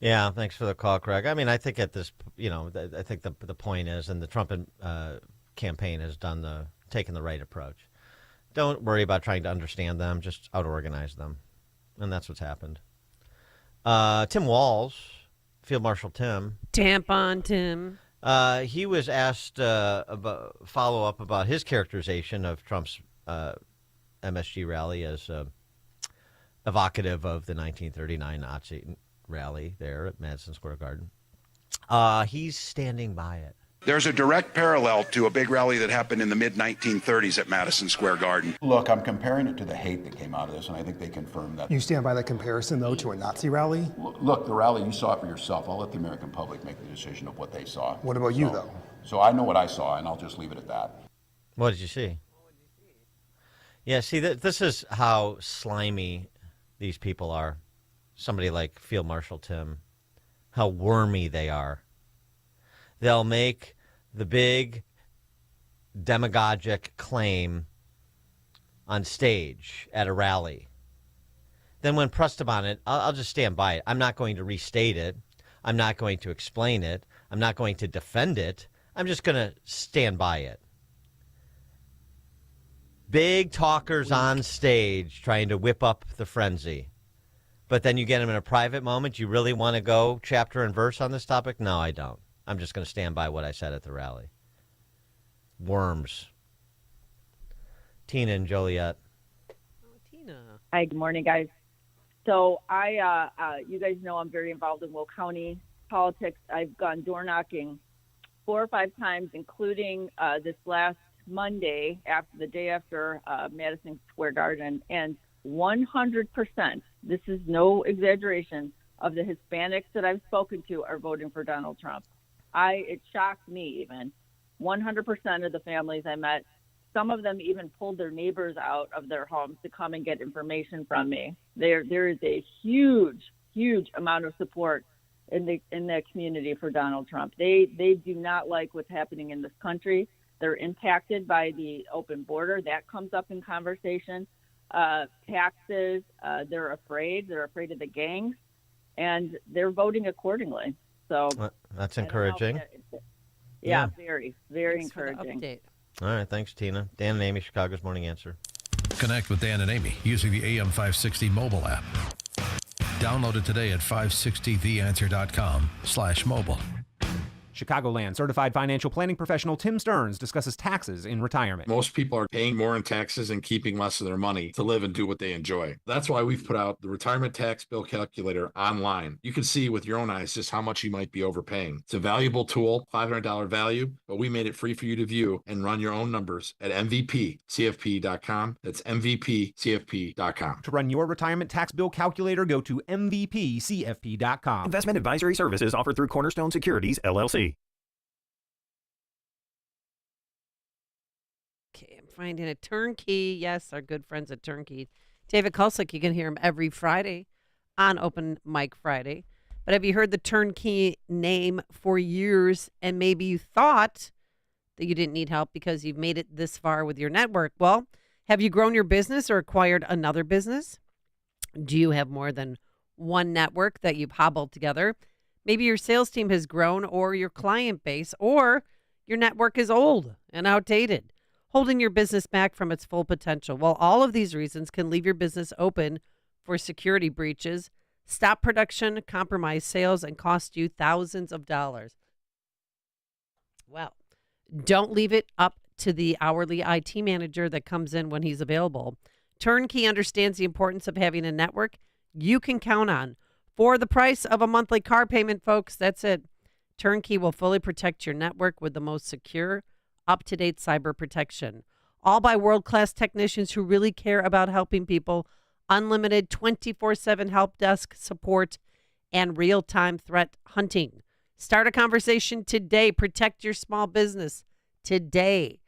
Speaker 22: Yeah, thanks for the call, Craig. I mean, I think at this, I think the point is, and the Trump campaign has taken the right approach. Don't worry about trying to understand them; just out-organize them, and that's what's happened. Tim Walz, Field Marshal Tim.
Speaker 24: Tampon Tim.
Speaker 22: He was asked about follow-up about his characterization of Trump's MSG rally as evocative of the 1939 Nazi rally there at Madison Square Garden. He's standing by it.
Speaker 6: There's a direct parallel to a big rally that happened in the mid-1930s at Madison Square Garden.
Speaker 19: Look, I'm comparing it to the hate that came out of this, and I think they confirmed that.
Speaker 20: You stand by that comparison, though, to a Nazi rally?
Speaker 19: Look, the rally, you saw it for yourself. I'll let the American public make the decision of what they saw.
Speaker 20: What about you, though?
Speaker 19: So I know what I saw, and I'll just leave it at that.
Speaker 22: What did you see? Yeah, see, this is how slimy these people are. Somebody like Field Marshal Tim, how wormy they are. They'll make the big demagogic claim on stage at a rally. Then when pressed upon it, I'll just stand by it. I'm not going to restate it. I'm not going to explain it. I'm not going to defend it. I'm just going to stand by it. Big talkers on stage trying to whip up the frenzy. But then you get them in a private moment. You really want to go chapter and verse on this topic? No, I don't. I'm just going to stand by what I said at the rally. Worms. Tina and Joliet.
Speaker 24: Tina.
Speaker 21: Hi, good morning, guys. So you guys know I'm very involved in Will County politics. I've gone door knocking 4 or 5 times, including this last Monday, the day after Madison Square Garden, and 100%, this is no exaggeration, of the Hispanics that I've spoken to are voting for Donald Trump. It shocked me even. 100% of the families I met, some of them even pulled their neighbors out of their homes to come and get information from me. There is a huge amount of support in the community for Donald Trump. They do not like what's happening in this country. They're impacted by the open border. That comes up in conversation. Taxes, they're afraid of the gangs, and they're voting accordingly. So
Speaker 22: that's encouraging.
Speaker 21: Yeah, very, very encouraging.
Speaker 22: All right, thanks, Tina. Dan and Amy, Chicago's Morning Answer.
Speaker 3: Connect with Dan and Amy using the AM 560 mobile app. Download it today at 560theanswer.com/mobile.
Speaker 23: Chicagoland certified financial planning professional Tim Stearns discusses taxes in retirement.
Speaker 25: Most people are paying more in taxes and keeping less of their money to live and do what they enjoy. That's why we've put out the retirement tax bill calculator online. You can see with your own eyes just how much you might be overpaying. It's a valuable tool, $500 value, but we made it free for you to view and run your own numbers at mvpcfp.com. That's mvpcfp.com.
Speaker 23: To run your retirement tax bill calculator, go to mvpcfp.com.
Speaker 28: Investment advisory services offered through Cornerstone Securities, LLC.
Speaker 24: finding a turnkey. Yes, our good friends at Turnkey. David Kulsick, you can hear him every Friday on Open Mic Friday. But have you heard the Turnkey name for years and maybe you thought that you didn't need help because you've made it this far with your network? Well, have you grown your business or acquired another business? Do you have more than one network that you've hobbled together? Maybe your sales team has grown or your client base or your network is old and outdated, holding your business back from its full potential. Well, all of these reasons can leave your business open for security breaches, stop production, compromise sales, and cost you thousands of dollars. Well, don't leave it up to the hourly IT manager that comes in when he's available. Turnkey understands the importance of having a network you can count on. For the price of a monthly car payment, folks, that's it. Turnkey will fully protect your network with the most secure, up-to-date cyber protection. All by world-class technicians who really care about helping people. Unlimited 24/7 help desk support and real-time threat hunting. Start a conversation today. Protect your small business today.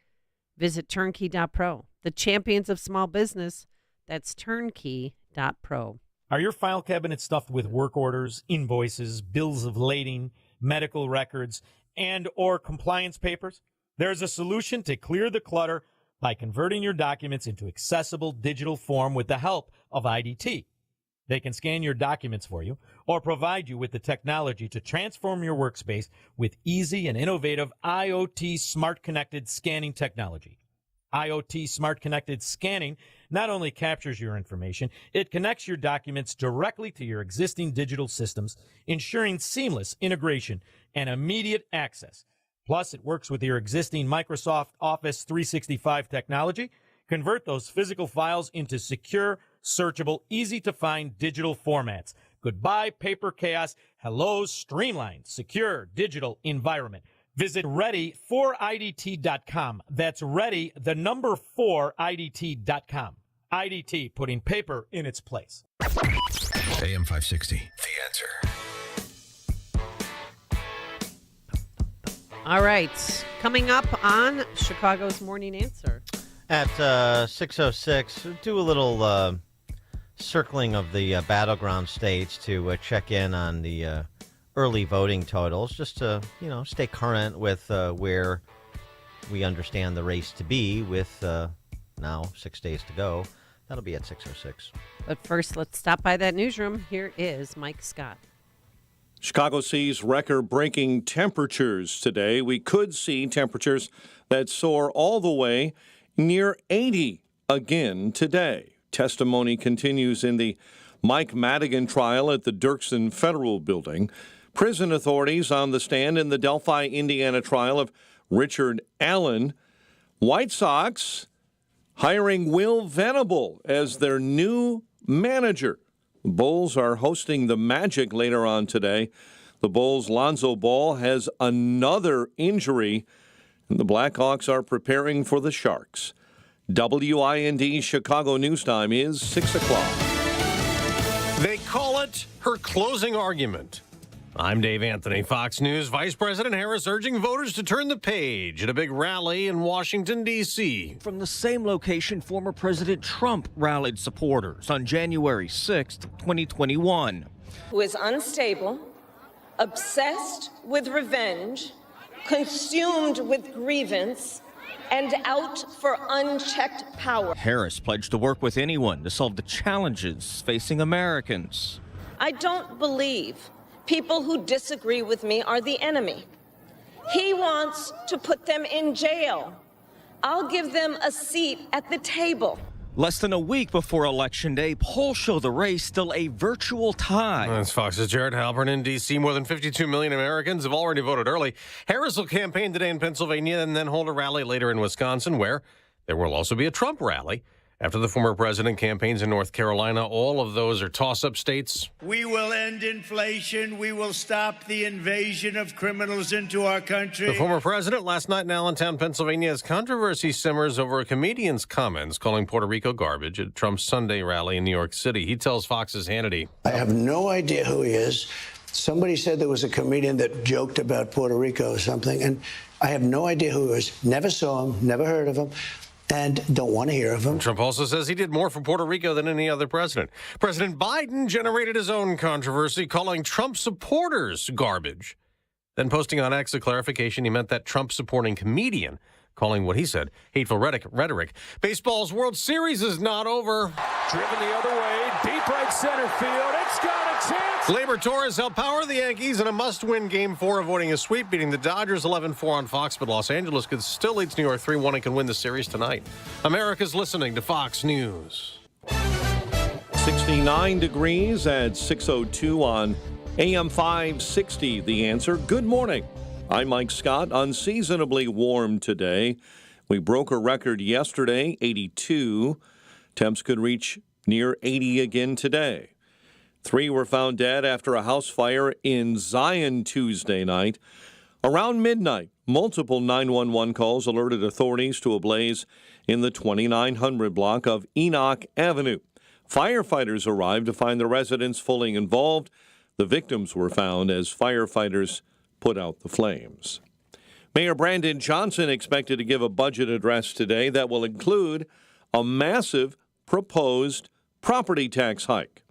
Speaker 24: Visit turnkey.pro. The champions of small business. That's turnkey.pro.
Speaker 1: Are your file cabinets stuffed with work orders, invoices, bills of lading, medical records, and or compliance papers? There's a solution to clear the clutter by converting your documents into accessible digital form with the help of IDT. They can scan your documents for you or provide you with the technology to transform your workspace with easy and innovative IoT smart connected scanning technology. IoT smart connected scanning not only captures your information, it connects your documents directly to your existing digital systems, ensuring seamless integration and immediate access. Plus, it works with your existing Microsoft Office 365 technology. Convert those physical files into secure, searchable, easy-to-find digital formats. Goodbye, paper chaos. Hello, streamlined, secure digital environment. Visit ready4idt.com. That's ready, the number 4idt.com. IDT, putting paper in its place.
Speaker 3: AM 560, The Answer.
Speaker 24: All right. Coming up on Chicago's Morning Answer.
Speaker 22: At 6:06, do a little circling of the battleground states to check in on the early voting totals, just to, stay current with where we understand the race to be with now 6 days to go. That'll be at 6:06.
Speaker 24: But first, let's stop by that newsroom. Here is Mike Scott.
Speaker 7: Chicago sees record-breaking temperatures today. We could see temperatures that soar all the way near 80 again today. Testimony continues in the Mike Madigan trial at the Dirksen Federal Building. Prison authorities on the stand in the Delphi, Indiana trial of Richard Allen. White Sox hiring Will Venable as their new manager. The Bulls are hosting the Magic later on today. The Bulls' Lonzo Ball has another injury, and the Blackhawks are preparing for the Sharks. WIND Chicago News Time is 6 o'clock.
Speaker 8: They call it her closing argument. I'm Dave Anthony, Fox News. Vice President Harris urging voters to turn the page at a big rally in Washington, D.C.
Speaker 9: From the same location former President Trump rallied supporters on January 6th, 2021.
Speaker 10: Who is unstable, obsessed with revenge, consumed with grievance, and out for unchecked power.
Speaker 9: Harris pledged to work with anyone to solve the challenges facing Americans.
Speaker 10: I don't believe people who disagree with me are the enemy. He wants to put them in jail. I'll give them a seat at the table.
Speaker 9: Less than a week before Election Day, polls show the race still a virtual tie.
Speaker 8: That's Fox's Jared Halpern in D.C. More than 52 million Americans have already voted early. Harris will campaign today in Pennsylvania and then hold a rally later in Wisconsin, where there will also be a Trump rally. After the former president campaigns in North Carolina, all of those are toss-up states.
Speaker 11: We will end inflation. We will stop the invasion of criminals into our country.
Speaker 8: The former president last night in Allentown, Pennsylvania, as controversy simmers over a comedian's comments calling Puerto Rico garbage at Trump's Sunday rally in New York City. He tells Fox's Hannity.
Speaker 26: I have no idea who he is. Somebody said there was a comedian that joked about Puerto Rico or something, and I have no idea who he is. Never saw him, never heard of him. and don't want to hear of him.
Speaker 8: Trump also says he did more for Puerto Rico than any other president. President Biden generated his own controversy, calling Trump supporters garbage. Then posting on X a clarification he meant that Trump-supporting comedian, calling what he said hateful rhetoric. Baseball's World Series is not over.
Speaker 12: Driven the other way, deep right center field. It's got a chance.
Speaker 8: Gleyber Torres helped power the Yankees in a must-win Game 4, avoiding a sweep, beating the Dodgers 11-4 on Fox, but Los Angeles still leads New York 3-1 and can win the series tonight. America's listening to Fox News.
Speaker 7: 69 degrees at 6:02 on AM 560. The Answer. Good morning. I'm Mike Scott. Unseasonably warm today. We broke a record yesterday, 82. Temps could reach near 80 again today. 3 were found dead after a house fire in Zion Tuesday night. Around midnight, multiple 911 calls alerted authorities to a blaze in the 2900 block of Enoch Avenue. Firefighters arrived to find the residents fully involved. The victims were found as firefighters put out the flames. Mayor Brandon Johnson expected to give a budget address today that will include a massive proposed property tax hike.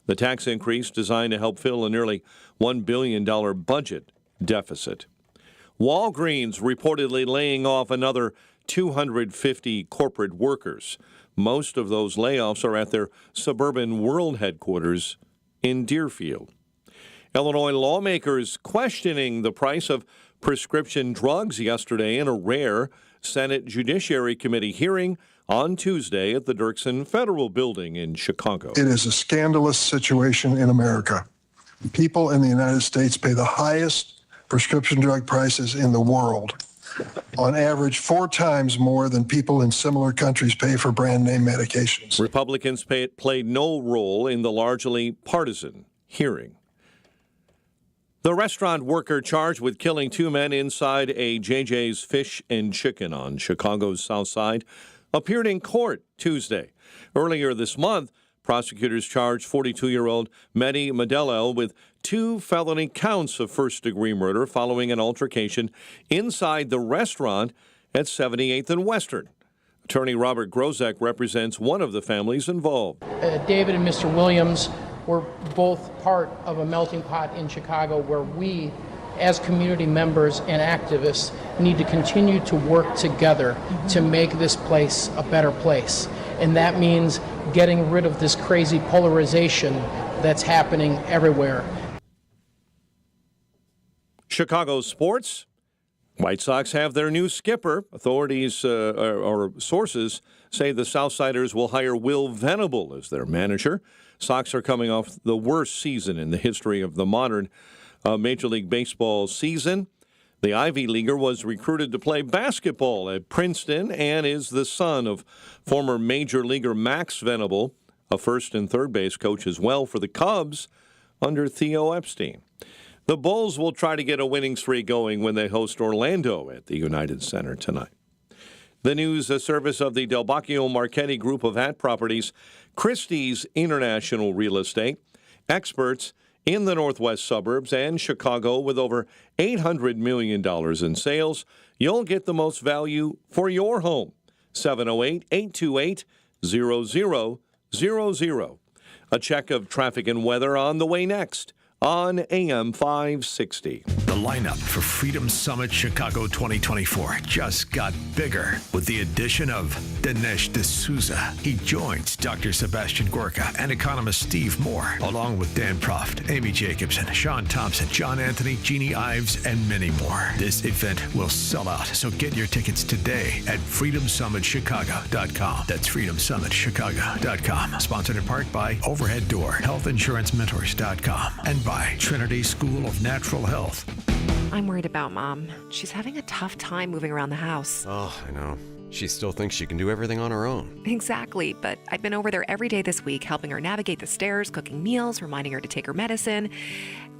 Speaker 7: The tax increase designed to help fill a nearly $1 billion budget deficit. Walgreens reportedly laying off another 250 corporate workers. Most of those layoffs are at their Suburban World headquarters in Deerfield. Illinois lawmakers questioning the price of prescription drugs yesterday in a rare Senate Judiciary Committee hearing on Tuesday at the Dirksen Federal Building in Chicago.
Speaker 13: It is a scandalous situation in America. People in the United States pay the highest prescription drug prices in the world, on average 4 times more than people in similar countries pay for brand name medications.
Speaker 7: Republicans played no role in the largely partisan hearing. The restaurant worker charged with killing 2 men inside a JJ's Fish and Chicken on Chicago's South Side appeared in court Tuesday. Earlier this month, prosecutors charged 42-year-old Mehdi Madelel with 2 felony counts of first-degree murder following an altercation inside the restaurant at 78th and Western. Attorney Robert Grozek represents one of the families involved.
Speaker 14: David and Mr. Williams were both part of a melting pot in Chicago where we, as community members and activists, need to continue to work together to make this place a better place. And that means getting rid of this crazy polarization that's happening everywhere.
Speaker 7: Chicago sports. White Sox have their new skipper. Authorities or sources say the Southsiders will hire Will Venable as their manager. Sox are coming off the worst season in the history of the modern Major League Baseball season. The Ivy Leaguer was recruited to play basketball at Princeton and is the son of former Major Leaguer Max Venable, a first and third base coach as well for the Cubs under Theo Epstein. The Bulls will try to get a winning streak going when they host Orlando at the United Center tonight. The news service of the Del Bacchio Marchetti Group of Hat Properties, Christie's International Real Estate, experts in the northwest suburbs and Chicago with over $800 million in sales. You'll get the most value for your home. 708-828-0000. A check of traffic and weather on the way next on AM 560.
Speaker 3: The lineup for Freedom Summit Chicago 2024 just got bigger with the addition of Dinesh D'Souza. He joins Dr. Sebastian Gorka and economist Steve Moore, along with Dan Proft, Amy Jacobson, Sean Thompson, John Anthony, Jeannie Ives, and many more. This event will sell out, so get your tickets today at freedomsummitchicago.com. That's freedomsummitchicago.com. Sponsored in part by Overhead Door, healthinsurancementors.com, and by Trinity School of Natural Health.
Speaker 15: I'm worried about Mom. She's having a tough time moving around the house.
Speaker 16: Oh, I know. She still thinks she can do everything on her own.
Speaker 15: Exactly, but I've been over there every day this week, helping her navigate the stairs, cooking meals, reminding her to take her medicine.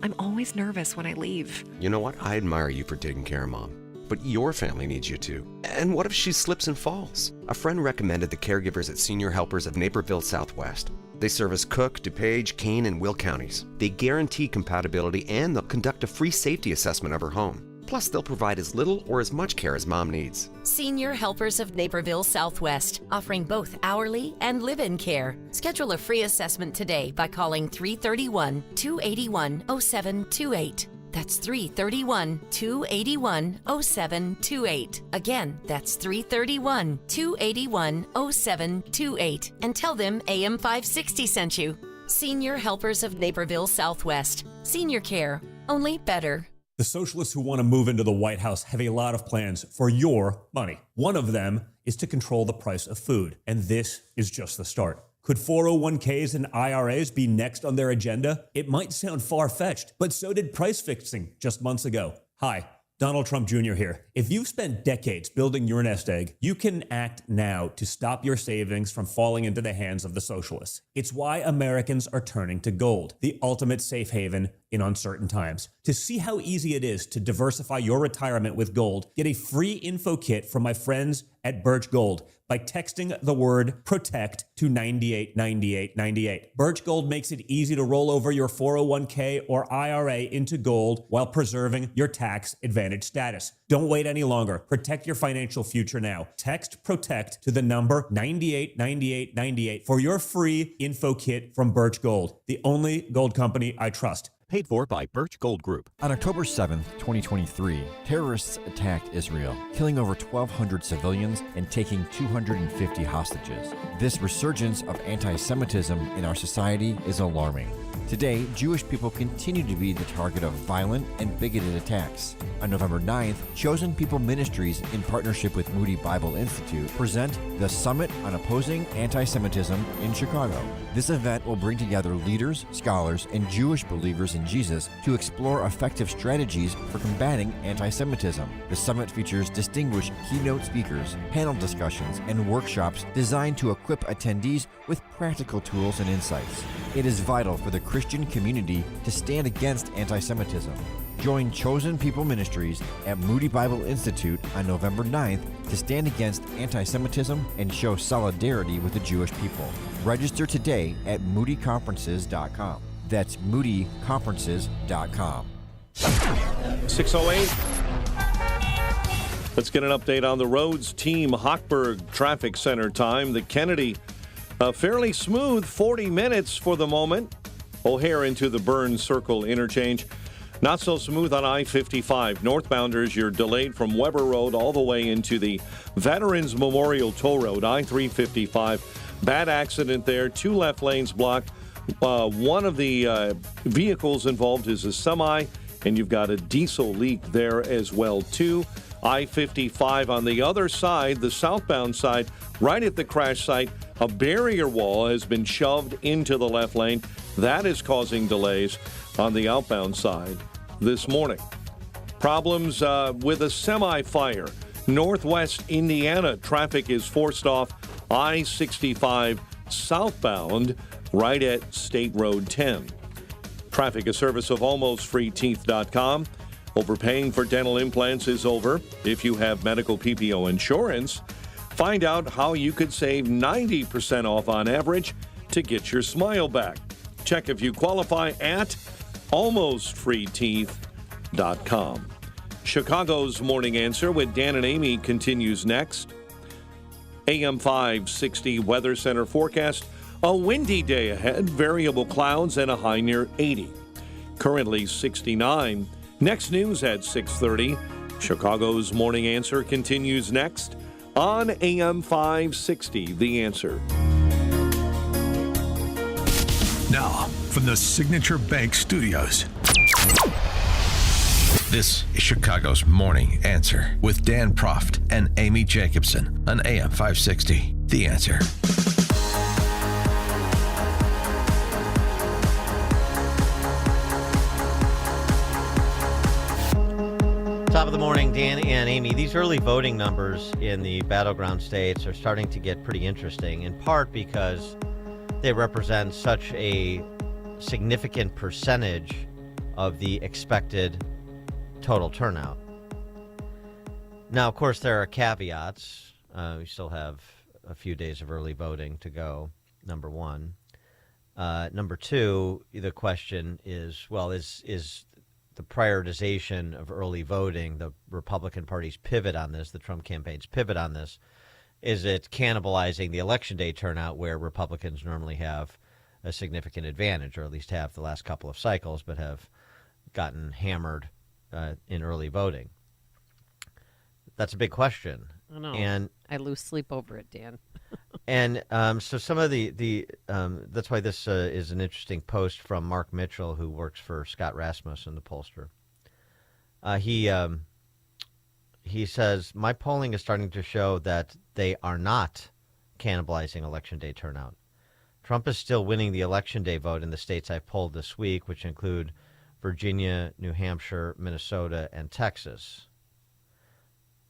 Speaker 15: I'm always nervous when I leave.
Speaker 16: You know what? I admire you for taking care of Mom. But your family needs you too. And what if she slips and falls? A friend recommended the caregivers at Senior Helpers of Naperville Southwest. They service Cook, DuPage, Kane, and Will counties. They guarantee compatibility and they'll conduct a free safety assessment of her home. Plus, they'll provide as little or as much care as Mom needs.
Speaker 2: Senior Helpers of Naperville Southwest, offering both hourly and live-in care. Schedule a free assessment today by calling 331-281-0728. That's 331-281-0728. Again, that's 331-281-0728. And tell them AM 560 sent you. Senior Helpers of Naperville Southwest. Senior care, only better.
Speaker 4: The socialists who want to move into the White House have a lot of plans for your money. One of them is to control the price of food, and this is just the start. Could 401ks and IRAs be next on their agenda? It might sound far-fetched, but so did price fixing just months ago. Hi, Donald Trump Jr. here. If you've spent decades building your nest egg, you can act now to stop your savings from falling into the hands of the socialists. It's why Americans are turning to gold, the ultimate safe haven in uncertain times. To see how easy it is to diversify your retirement with gold, get a free info kit from my friends at Birch Gold by texting the word PROTECT to 989898. Birch Gold makes it easy to roll over your 401k or IRA into gold while preserving your tax advantage status. Don't wait any longer. Protect your financial future now. Text PROTECT to the number 989898 for your free info kit from Birch Gold, the only gold company I trust.
Speaker 5: Paid for by Birch Gold Group. On October 7th, 2023, terrorists attacked Israel, killing over 1,200 civilians and taking 250 hostages. This resurgence of anti-Semitism in our society is alarming. Today, Jewish people continue to be the target of violent and bigoted attacks. On November 9th, Chosen People Ministries, in partnership with Moody Bible Institute, present the Summit on Opposing Anti-Semitism in Chicago. This event will bring together leaders, scholars, and Jewish believers in Jesus to explore effective strategies for combating anti-Semitism. The summit features distinguished keynote speakers, panel discussions, and workshops designed to equip attendees with practical tools and insights. It is vital for the Christian community to stand against anti-Semitism. Join Chosen People Ministries at Moody Bible Institute on November 9th to stand against anti-Semitism and show solidarity with the Jewish people. Register today at moodyconferences.com. That's moodyconferences.com.
Speaker 7: 6:08. Let's get an update on the roads. Team Hochberg Traffic Center time. The Kennedy, fairly smooth 40 minutes for the moment. O'Hare into the Burns Circle interchange. Not so smooth on I-55. Northbounders, you're delayed from Weber Road all the way into the Veterans Memorial Toll Road, I-355. Bad accident there. 2 left lanes blocked. One of the vehicles involved is a semi, and you've got a diesel leak there as well, too. I-55 on the other side, the southbound side, right at the crash site, a barrier wall has been shoved into the left lane. That is causing delays on the outbound side this morning. Problems with a semi-fire. Northwest Indiana, traffic is forced off I-65 southbound right at State Road 10. Traffic, a service of almostfreeteeth.com. Overpaying for dental implants is over. If you have medical PPO insurance, find out how you could save 90% off on average to get your smile back. Check if you qualify at almostfreeteeth.com. Chicago's Morning Answer with Dan and Amy continues next. AM 560 Weather Center forecast. A windy day ahead, variable clouds and a high near 80. Currently 69. Next news at 6:30. Chicago's Morning Answer continues next on AM 560, The Answer.
Speaker 3: Now, from the Signature Bank Studios, this is Chicago's Morning Answer with Dan Proft and Amy Jacobson on AM 560, The Answer.
Speaker 22: Top of the morning, Dan and Amy. These early voting numbers in the battleground states are starting to get pretty interesting, in part because they represent such a significant percentage of the expected total turnout. Now, of course, there are caveats. We still have a few days of early voting to go, number one. Number two, the question is, well, is the prioritization of early voting, the Republican Party's pivot on this, the Trump campaign's pivot on this, is it's cannibalizing the election day turnout where Republicans normally have a significant advantage, or at least have the last couple of cycles, but have gotten hammered in early voting. That's a big question.
Speaker 24: I know.
Speaker 22: And
Speaker 24: I lose sleep over it, Dan.
Speaker 22: And so some of the that's why this is an interesting post from Mark Mitchell, who works for Scott Rasmussen, the pollster. He says, my polling is starting to show that they are not cannibalizing Election Day turnout. Trump is still winning the Election Day vote in the states I've polled this week, which include Virginia, New Hampshire, Minnesota, and Texas.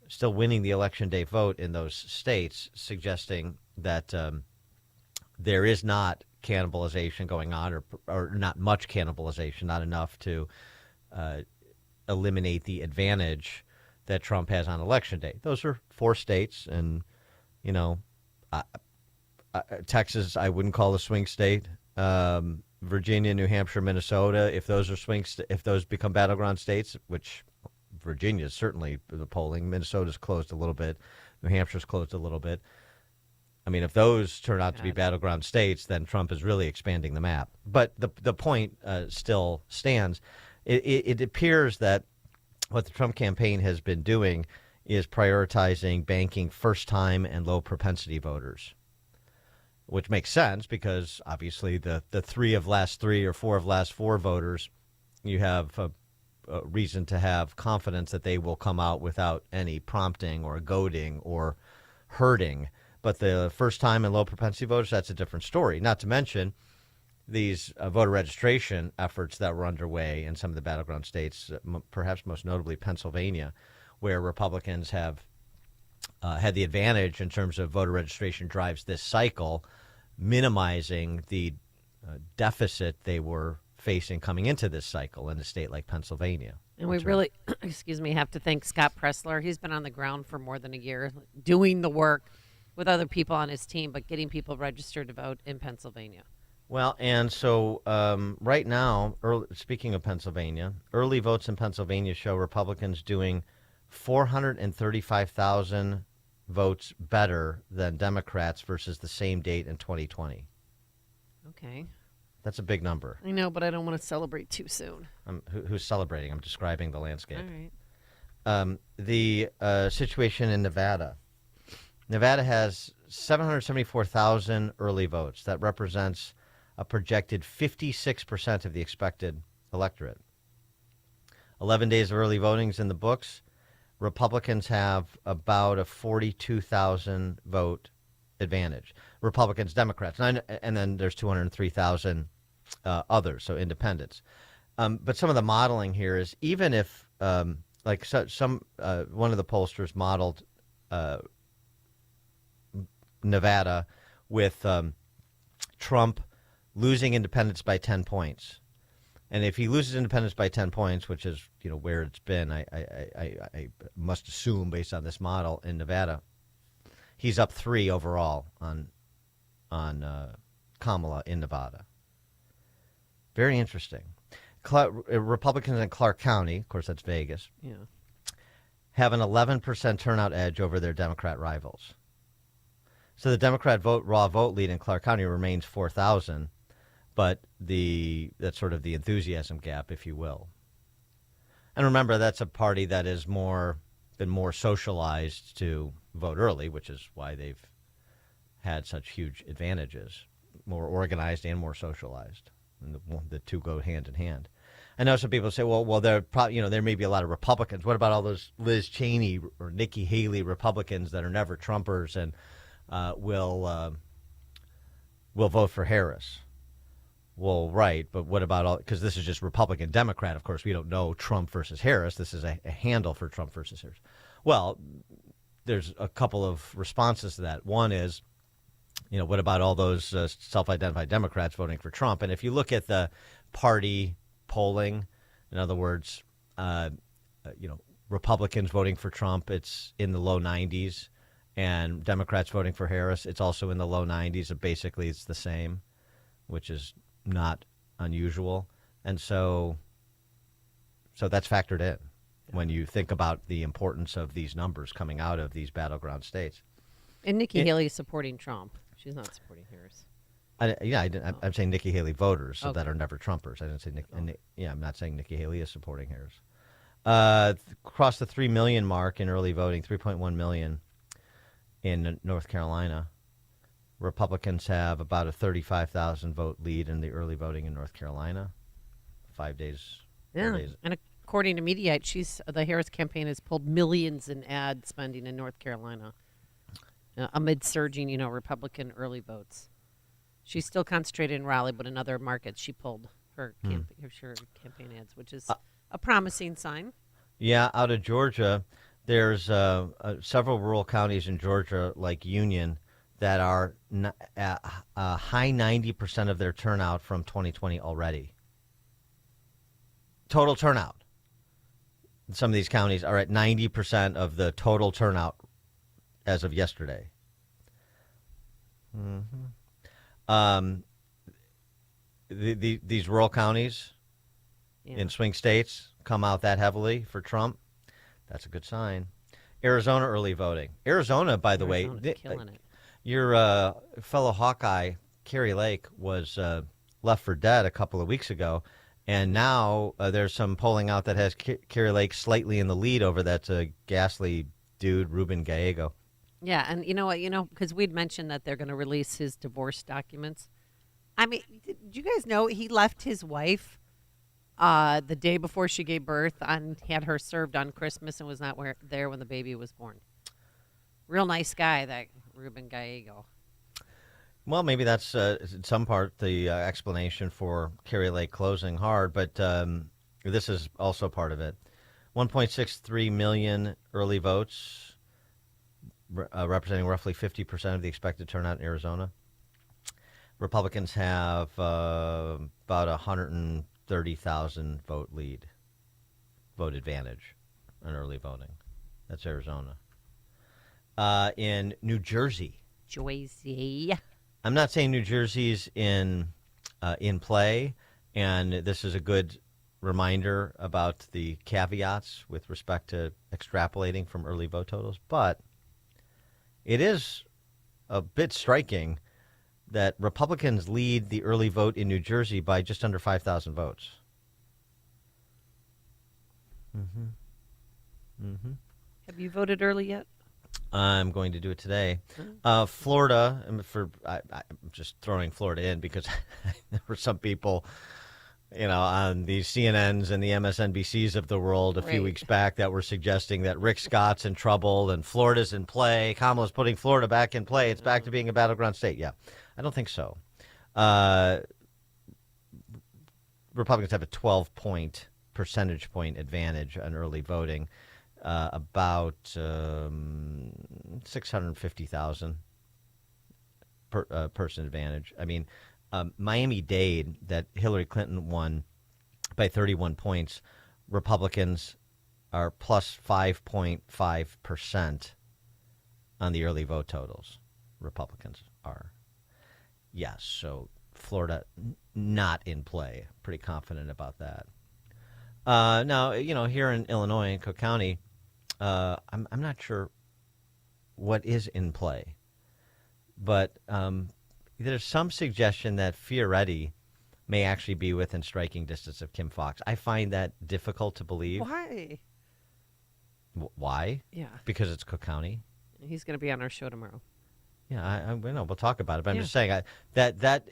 Speaker 22: Still winning the Election Day vote in those states, suggesting that there is not cannibalization going on, or not much cannibalization, not enough to eliminate the advantage that Trump has on Election Day. Those are 4 states, and, you know, Texas I wouldn't call a swing state. Virginia, New Hampshire, Minnesota, if those are if those become battleground states, which Virginia is certainly the polling. Minnesota's closed a little bit. New Hampshire's closed a little bit. I mean, if those turn out to be battleground states, then Trump is really expanding the map. But the point still stands. It appears that what the Trump campaign has been doing is prioritizing banking first-time and low-propensity voters, which makes sense because, obviously, the 3 of last 3 or 4 of last 4 voters, you have a reason to have confidence that they will come out without any prompting or goading or hurting. But the first-time and low-propensity voters, that's a different story. Not to mention these voter registration efforts that were underway in some of the battleground states, perhaps most notably Pennsylvania, where Republicans have had the advantage in terms of voter registration drives this cycle, minimizing the deficit they were facing coming into this cycle in a state like Pennsylvania.
Speaker 24: And we really, have to thank Scott Pressler. He's been on the ground for more than a year doing the work with other people on his team, but getting people registered to vote in Pennsylvania.
Speaker 22: Well, and so right now, speaking of Pennsylvania, early votes in Pennsylvania show Republicans doing 435,000 votes better than Democrats versus the same date in 2020.
Speaker 24: Okay.
Speaker 22: That's a big number.
Speaker 24: I know, but I don't want to celebrate too soon.
Speaker 22: Who's celebrating? I'm describing the landscape.
Speaker 24: All right.
Speaker 22: The situation in Nevada. Nevada has 774,000 early votes. That represents a projected 56% of the expected electorate. 11 days of early voting's in the books. Republicans have about a 42,000 vote advantage. Republicans, Democrats, and then there's 203,000 others, so independents. But some of the modeling here is even if, one of the pollsters modeled Nevada with Trump losing independents by 10 points. And if he loses independents by 10 points, which is where it's been, I must assume based on this model in Nevada, he's up 3 overall on Kamala in Nevada. Very interesting. Republicans in Clark County, of course that's Vegas, have an 11% turnout edge over their Democrat rivals. So the Democrat raw vote lead in Clark County remains 4,000, but that's sort of the enthusiasm gap, if you will. And remember, that's a party that is been more socialized to vote early, which is why they've had such huge advantages, more organized and more socialized. And the two go hand in hand. I know some people say, well, there may be a lot of Republicans. What about all those Liz Cheney or Nikki Haley Republicans that are never Trumpers and will vote for Harris? Well, right, but what about because this is just Republican Democrat, of course, we don't know Trump versus Harris. This is a handle for Trump versus Harris. Well, there's a couple of responses to that. One is, what about all those self-identified Democrats voting for Trump? And if you look at the party polling, in other words, Republicans voting for Trump, it's in the low 90s, and Democrats voting for Harris, it's also in the low 90s. Basically, it's the same, which is not unusual. And so So that's factored in when you think about the importance of these numbers coming out of these battleground states.
Speaker 24: And Nikki Haley is supporting Trump. She's not supporting Harris.
Speaker 22: I'm saying Nikki Haley voters
Speaker 24: Okay.
Speaker 22: that are never Trumpers. I didn't say I'm not saying Nikki Haley is supporting Harris. Crossed the 3 million mark in early voting, 3.1 million in North Carolina. Republicans have about a 35,000 vote lead in the early voting in North Carolina. 5 days.
Speaker 24: Yeah,
Speaker 22: 4 days.
Speaker 24: and according to Mediaite, the Harris campaign has pulled millions in ad spending in North Carolina amid surging, Republican early votes. She's still concentrated in Raleigh, but in other markets she pulled her campaign ads, which is a promising sign.
Speaker 22: Yeah, out of Georgia, there's several rural counties in Georgia, like Union, that are high 90% of their turnout from 2020 already. Total turnout. Some of these counties are at 90% of the total turnout as of yesterday. These rural counties in swing states come out that heavily for Trump. That's a good sign. Arizona early voting. Arizona, by the way,
Speaker 24: killing it.
Speaker 22: Your fellow Hawkeye, Carrie Lake, was left for dead a couple of weeks ago. And now there's some polling out that has Carrie Lake slightly in the lead over that ghastly dude, Ruben Gallego.
Speaker 24: Yeah, and you know what? Because we'd mentioned that they're going to release his divorce documents. I mean, did you guys know he left his wife the day before she gave birth and had her served on Christmas and was not there when the baby was born? Real nice guy, that Ruben Gallego.
Speaker 22: Well, maybe that's in some part the explanation for Carrie Lake closing hard, but this is also part of it. 1.63 million early votes, representing roughly 50% of the expected turnout in Arizona. Republicans have about 130,000 vote advantage on early voting. That's Arizona. In New Jersey. I'm not saying New Jersey's in play, and this is a good reminder about the caveats with respect to extrapolating from early vote totals, but it is a bit striking that Republicans lead the early vote in New Jersey by just under 5,000 votes.
Speaker 24: Have you voted early yet?
Speaker 22: I'm going to do it today. Florida, I'm just throwing Florida in because there were some people, on the CNNs and the MSNBCs of the world a few weeks back that were suggesting that Rick Scott's in trouble and Florida's in play. Kamala's putting Florida back in play. It's back to being a battleground state. Yeah, I don't think so. Republicans have a 12-point percentage point advantage on early voting. About 650,000 person advantage. I mean, Miami-Dade, that Hillary Clinton won by 31 points, Republicans are plus 5.5% on the early vote totals. Republicans are. Yes, so Florida not in play. Pretty confident about that. Now, here in Illinois, in Cook County, I'm not sure what is in play, but there's some suggestion that Fioretti may actually be within striking distance of Kim Foxx. I find that difficult to believe.
Speaker 24: Why?
Speaker 22: Why?
Speaker 24: Yeah.
Speaker 22: Because it's Cook County.
Speaker 24: He's going to be on our show tomorrow.
Speaker 22: Yeah, I know. We'll talk about it, but I'm just saying that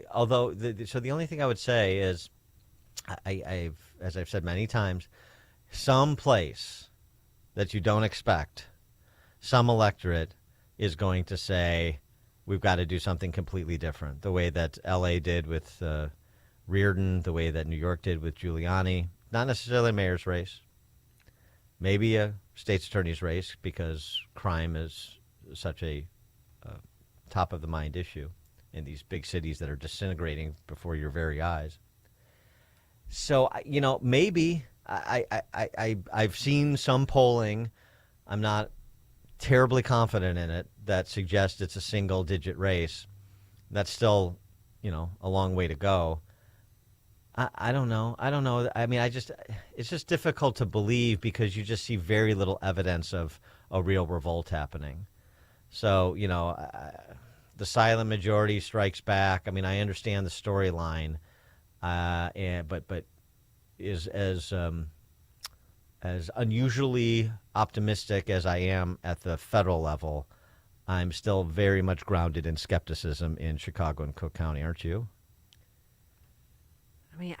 Speaker 22: although the only thing I would say is, as I've said many times, some place that you don't expect, some electorate is going to say, we've got to do something completely different. The way that L.A. did with Reardon, the way that New York did with Giuliani, not necessarily a mayor's race, maybe a state's attorney's race because crime is such a top-of-the-mind issue in these big cities that are disintegrating before your very eyes. So, maybe I've seen some polling. I'm not terribly confident in it that suggests it's a single-digit race. That's still, a long way to go. I don't know. I mean, it's just difficult to believe because you just see very little evidence of a real revolt happening. So, the silent majority strikes back. I mean, I understand the storyline, but is as unusually optimistic as I am at the federal level, I'm still very much grounded in skepticism in Chicago and Cook County. Aren't you?
Speaker 24: I mean,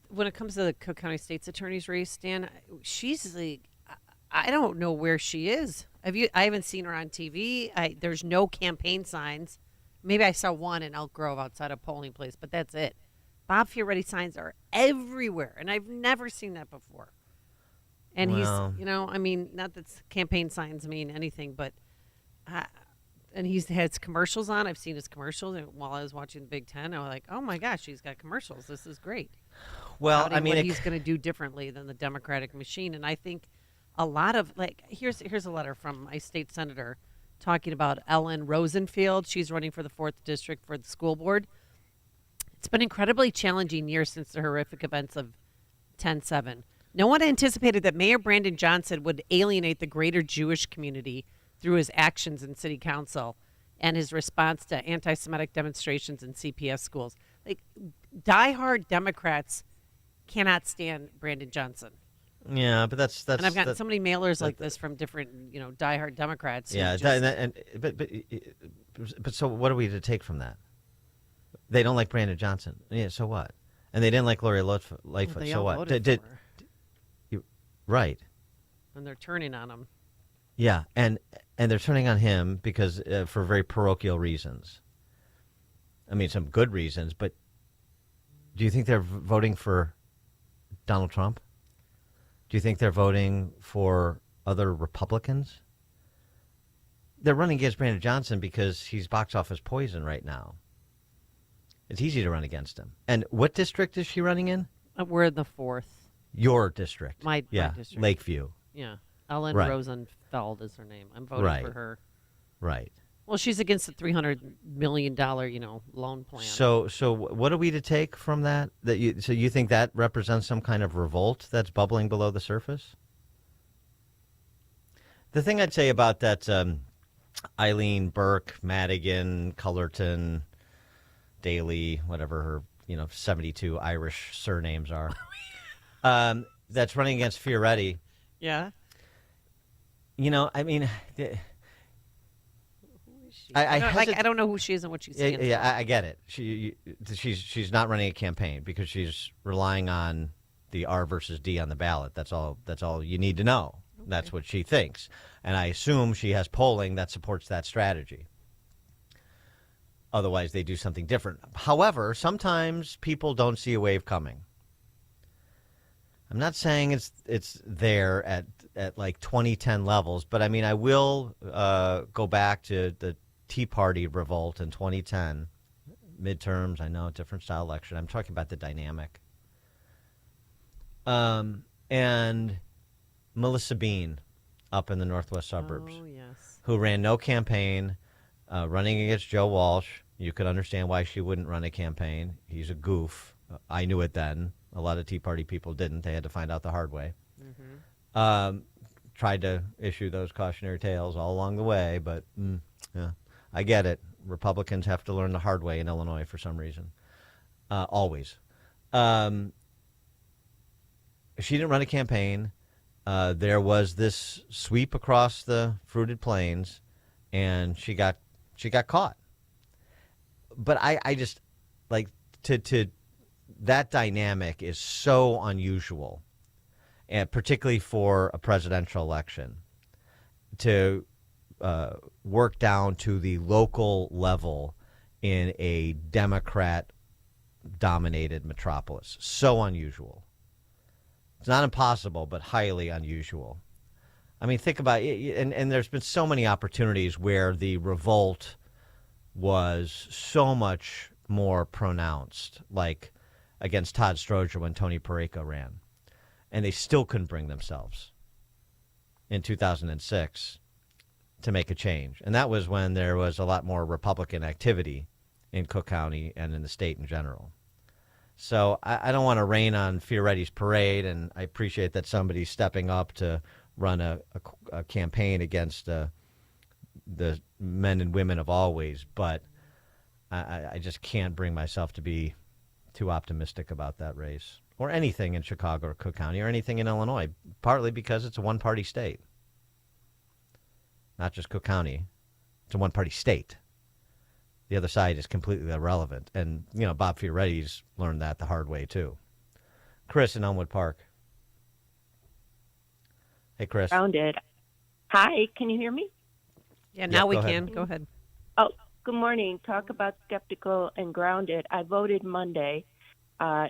Speaker 24: when it comes to the Cook County State's Attorney's race, Dan, she's like, I don't know where she is. I haven't seen her on TV. There's no campaign signs. Maybe I saw one in Elk Grove outside a polling place, but that's it. Bob Fioretti signs are everywhere, and I've never seen that before. And he's, I mean, not that campaign signs mean anything, but and he's had commercials on. I've seen his commercials, and while I was watching the Big Ten, I was like, "Oh my gosh, he's got commercials! This is great."
Speaker 22: Well, I mean,
Speaker 24: what he's going to do differently than the Democratic machine, and I think a lot of here's a letter from my state senator talking about Ellen Rosenfield. She's running for the 4th district for the school board. It's been an incredibly challenging year since the horrific events of 10/7. No one anticipated that Mayor Brandon Johnson would alienate the greater Jewish community through his actions in city council and his response to anti-Semitic demonstrations in CPS schools. Like, diehard Democrats cannot stand Brandon Johnson.
Speaker 22: Yeah, but that's
Speaker 24: and I've gotten so many mailers like this from different, diehard Democrats.
Speaker 22: Yeah, but so what are we to take from that? They don't like Brandon Johnson. Yeah, so what? And they didn't like Lori Lightfoot. So what? Right.
Speaker 24: And they're turning on him.
Speaker 22: Yeah, and they're turning on him because for very parochial reasons. I mean, some good reasons, but do you think they're voting for Donald Trump? Do you think they're voting for other Republicans? They're running against Brandon Johnson because he's box office poison right now. It's easy to run against him. And what district is she running in?
Speaker 24: We're in the 4th.
Speaker 22: Your district.
Speaker 24: My district.
Speaker 22: Lakeview.
Speaker 24: Yeah. Ellen Rosenfeld is her name. I'm voting for her.
Speaker 22: Right.
Speaker 24: Well, she's against the $300 million, loan plan.
Speaker 22: So what are we to take from that? So you think that represents some kind of revolt that's bubbling below the surface? The thing I'd say about that Eileen Burke, Madigan, Cullerton, Daly, whatever her 72 Irish surnames are, that's running against Fioretti.
Speaker 24: Yeah.
Speaker 22: I mean,
Speaker 24: I don't know who she is and what she's saying.
Speaker 22: Yeah, I get it. She's not running a campaign because she's relying on the R versus D on the ballot. That's all you need to know. Okay. That's what she thinks. And I assume she has polling that supports that strategy. Otherwise, they do something different. However, sometimes people don't see a wave coming. I'm not saying it's there at like 2010 levels, but I mean, I will go back to the Tea Party revolt in 2010, midterms. I know, different style election. I'm talking about the dynamic. And Melissa Bean up in the northwest suburbs, who ran no campaign, running against Joe Walsh. You could understand why she wouldn't run a campaign. He's a goof. I knew it then. A lot of Tea Party people didn't. They had to find out the hard way. Mm-hmm. Tried to issue those cautionary tales all along the way, but yeah, I get it. Republicans have to learn the hard way in Illinois for some reason. Always. She didn't run a campaign. There was this sweep across the fruited plains, and she got caught. But I just like to that dynamic is so unusual, and particularly for a presidential election, to work down to the local level in a Democrat-dominated metropolis. So unusual. It's not impossible, but highly unusual. I mean, think about it, and there's been so many opportunities where the revolt was so much more pronounced, like against Todd Stroger when Tony Perico ran. And they still couldn't bring themselves in 2006 to make a change. And that was when there was a lot more Republican activity in Cook County and in the state in general. So I don't want to rain on Fioretti's parade, and I appreciate that somebody's stepping up to run a campaign against the men and women of always, but I just can't bring myself to be too optimistic about that race or anything in Chicago or Cook County or anything in Illinois, partly because it's a one-party state. Not just Cook County. It's a one-party state. The other side is completely irrelevant. And, Bob Fioretti's learned that the hard way, too. Chris in Elmwood Park. Hey, Chris.
Speaker 6: Grounded. Hi, can you hear me?
Speaker 24: Yeah, now we
Speaker 22: go
Speaker 24: can.
Speaker 22: ahead.
Speaker 24: Go ahead.
Speaker 6: Oh, good morning. Talk about skeptical and grounded. I voted Monday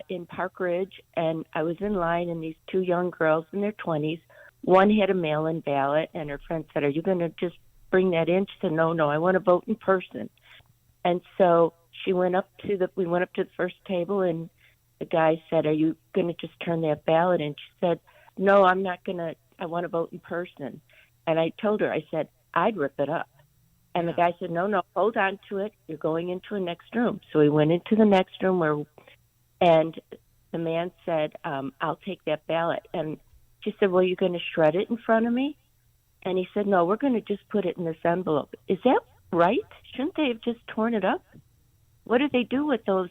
Speaker 6: in Park Ridge, and I was in line, and these two young girls in their 20s, one had a mail-in ballot, and her friend said, "Are you going to just bring that in?" She said, no, I want to vote in person. And so we went up to the first table, and the guy said, "Are you going to just turn that ballot in?" She said, "No, I'm not going to. I want to vote in person." And I told her, I said, "I'd rip it up." And the guy said, no, hold on to it. You're going into a next room. So we went into the next room and the man said, "I'll take that ballot." And she said, "Well, you're going to shred it in front of me?" And he said, "No, we're going to just put it in this envelope." Is that right? Shouldn't they have just torn it up? What do they do with those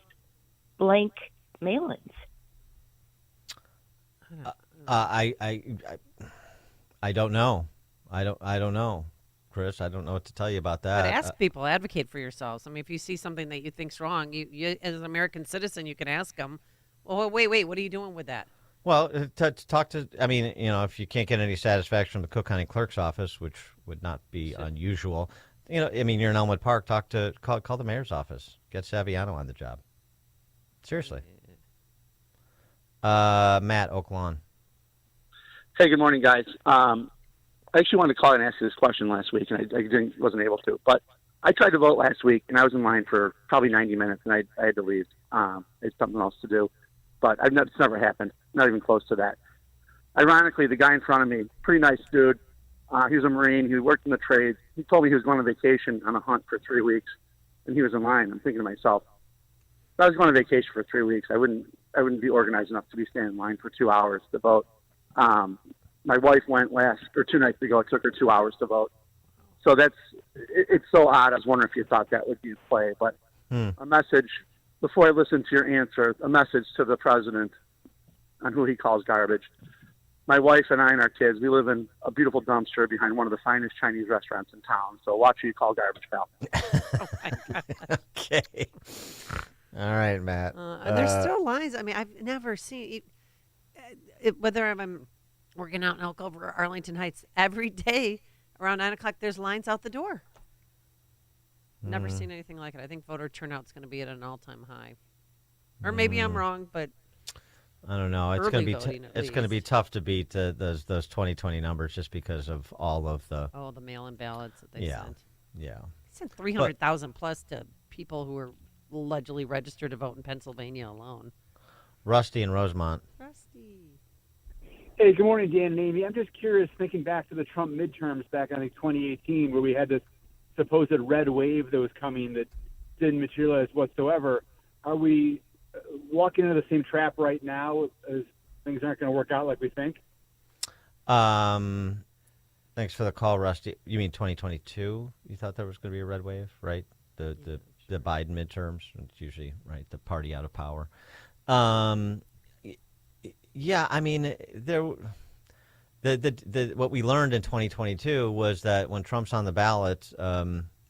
Speaker 6: blank mail-ins?
Speaker 22: I don't know. I don't know, Chris. I don't know what to tell you about that.
Speaker 24: But ask people. Advocate for yourselves. I mean, if you see something that you think's wrong, you as an American citizen, you can ask them, "Well, wait, what are you doing with that?"
Speaker 22: Well, talk to, if you can't get any satisfaction from the Cook County Clerk's office, which would not be unusual, you're in Elmwood Park, call the mayor's office. Get Saviano on the job. Seriously. Matt, Oak Lawn.
Speaker 17: Hey, good morning, guys. I actually wanted to call and ask you this question last week, and I wasn't able to. But I tried to vote last week, and I was in line for probably 90 minutes, and I had to leave. I had something else to do. But it's never happened, not even close to that. Ironically, the guy in front of me, pretty nice dude. He was a Marine. He worked in the trades. He told me he was going on vacation on a hunt for 3 weeks, and he was in line. I'm thinking to myself, if I was going on vacation for 3 weeks, I wouldn't be organized enough to be standing in line for 2 hours to vote. My wife went 2 nights ago. It took her 2 hours to vote. So it's so odd. I was wondering if you thought that would be in play. But a message, before I listen to your answer, a message to the president on who he calls garbage. My wife and I and our kids, we live in a beautiful dumpster behind one of the finest Chinese restaurants in town. So watch who you call garbage, pal.
Speaker 24: Oh, my God.
Speaker 22: Okay. All right, Matt.
Speaker 24: There's still lines. I mean, I've never seen whether I'm working out in Elk Grove or Arlington Heights, every day around 9 o'clock, there's lines out the door. Never seen anything like it. I think voter turnout's going to be at an all-time high. Or maybe I'm wrong, but
Speaker 22: I don't know. It's going to be tough to beat those 2020 numbers just because of all of the
Speaker 24: the mail-in ballots that they sent.
Speaker 22: Yeah.
Speaker 24: They sent 300,000 plus to people who were allegedly registered to vote in Pennsylvania alone.
Speaker 22: Rusty in Rosemont.
Speaker 24: Rusty.
Speaker 18: Hey, good morning, Dan and Amy. I'm just curious, thinking back to the Trump midterms back in 2018, where we had this supposed red wave that was coming that didn't materialize whatsoever. Are we walking into the same trap right now as things aren't going to work out like we think?
Speaker 22: Thanks for the call, Rusty. You mean 2022? You thought there was going to be a red wave, right? The Biden midterms. It's usually, right, the party out of power. Yeah, I mean, what we learned in 2022 was that when Trump's on the ballot,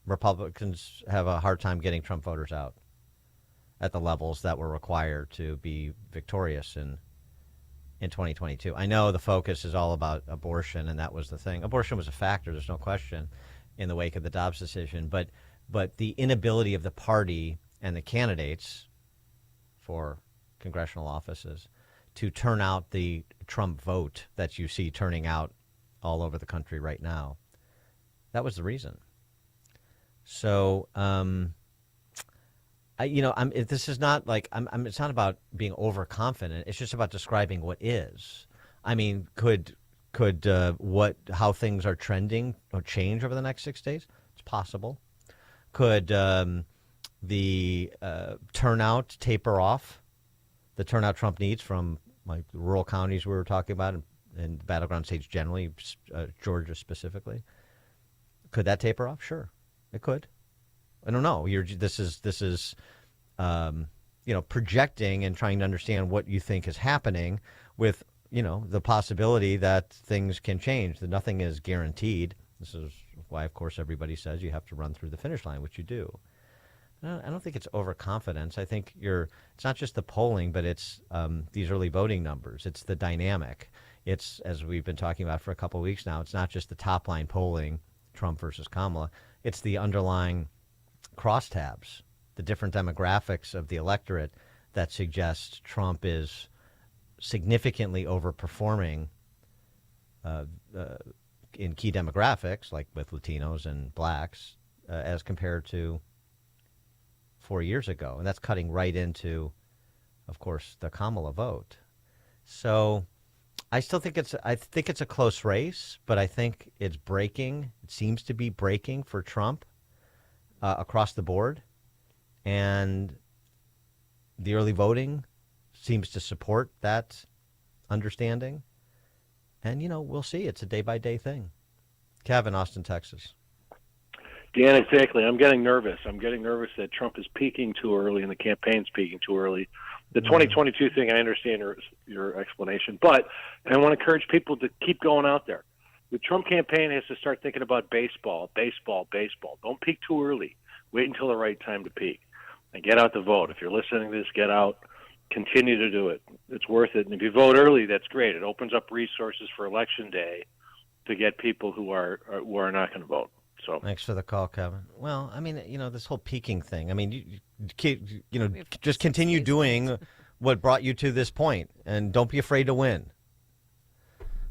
Speaker 22: Republicans have a hard time getting Trump voters out at the levels that were required to be victorious in 2022. I know the focus is all about abortion, and that was the thing. Abortion was a factor, there's no question, in the wake of the Dobbs decision. But the inability of the party and the candidates for congressional offices to turn out the Trump vote that you see turning out all over the country right now, that was the reason. So, this is not like it's not about being overconfident. It's just about describing what is. I mean, could how things are trending or change over the next 6 days? It's possible. Could the turnout taper off the turnout Trump needs from like the rural counties we were talking about and battleground states generally, Georgia specifically. Could that taper off? Sure, it could. I don't know. This is projecting and trying to understand what you think is happening with, the possibility that things can change, that nothing is guaranteed. This is why, of course, everybody says you have to run through the finish line, which you do. I don't think it's overconfidence. I think it's not just the polling, but it's these early voting numbers. It's the dynamic. It's, as we've been talking about for a couple of weeks now, it's not just the top line polling, Trump versus Kamala. It's the underlying crosstabs, the different demographics of the electorate that suggest Trump is significantly overperforming in key demographics, like with Latinos and blacks, as compared to 4 years ago. And that's cutting right into, of course, the Kamala vote. So I still think it's a close race, but I think it's breaking. It seems to be breaking for Trump across the board. And the early voting seems to support that understanding. And, we'll see. It's a day-by-day thing. Kevin, Austin, Texas.
Speaker 1: Dan, exactly. I'm getting nervous. I'm getting nervous that Trump is peaking too early and the campaign's peaking too early. The 2022 thing, I understand your explanation, but I want to encourage people to keep going out there. The Trump campaign has to start thinking about baseball. Don't peak too early. Wait until the right time to peak. And get out to vote. If you're listening to this, get out. Continue to do it. It's worth it. And if you vote early, that's great. It opens up resources for Election Day to get people who are not going to vote. So
Speaker 22: thanks for the call, Kevin. Well, I mean, this whole peaking thing. I mean, just continue doing what brought you to this point, and don't be afraid to win.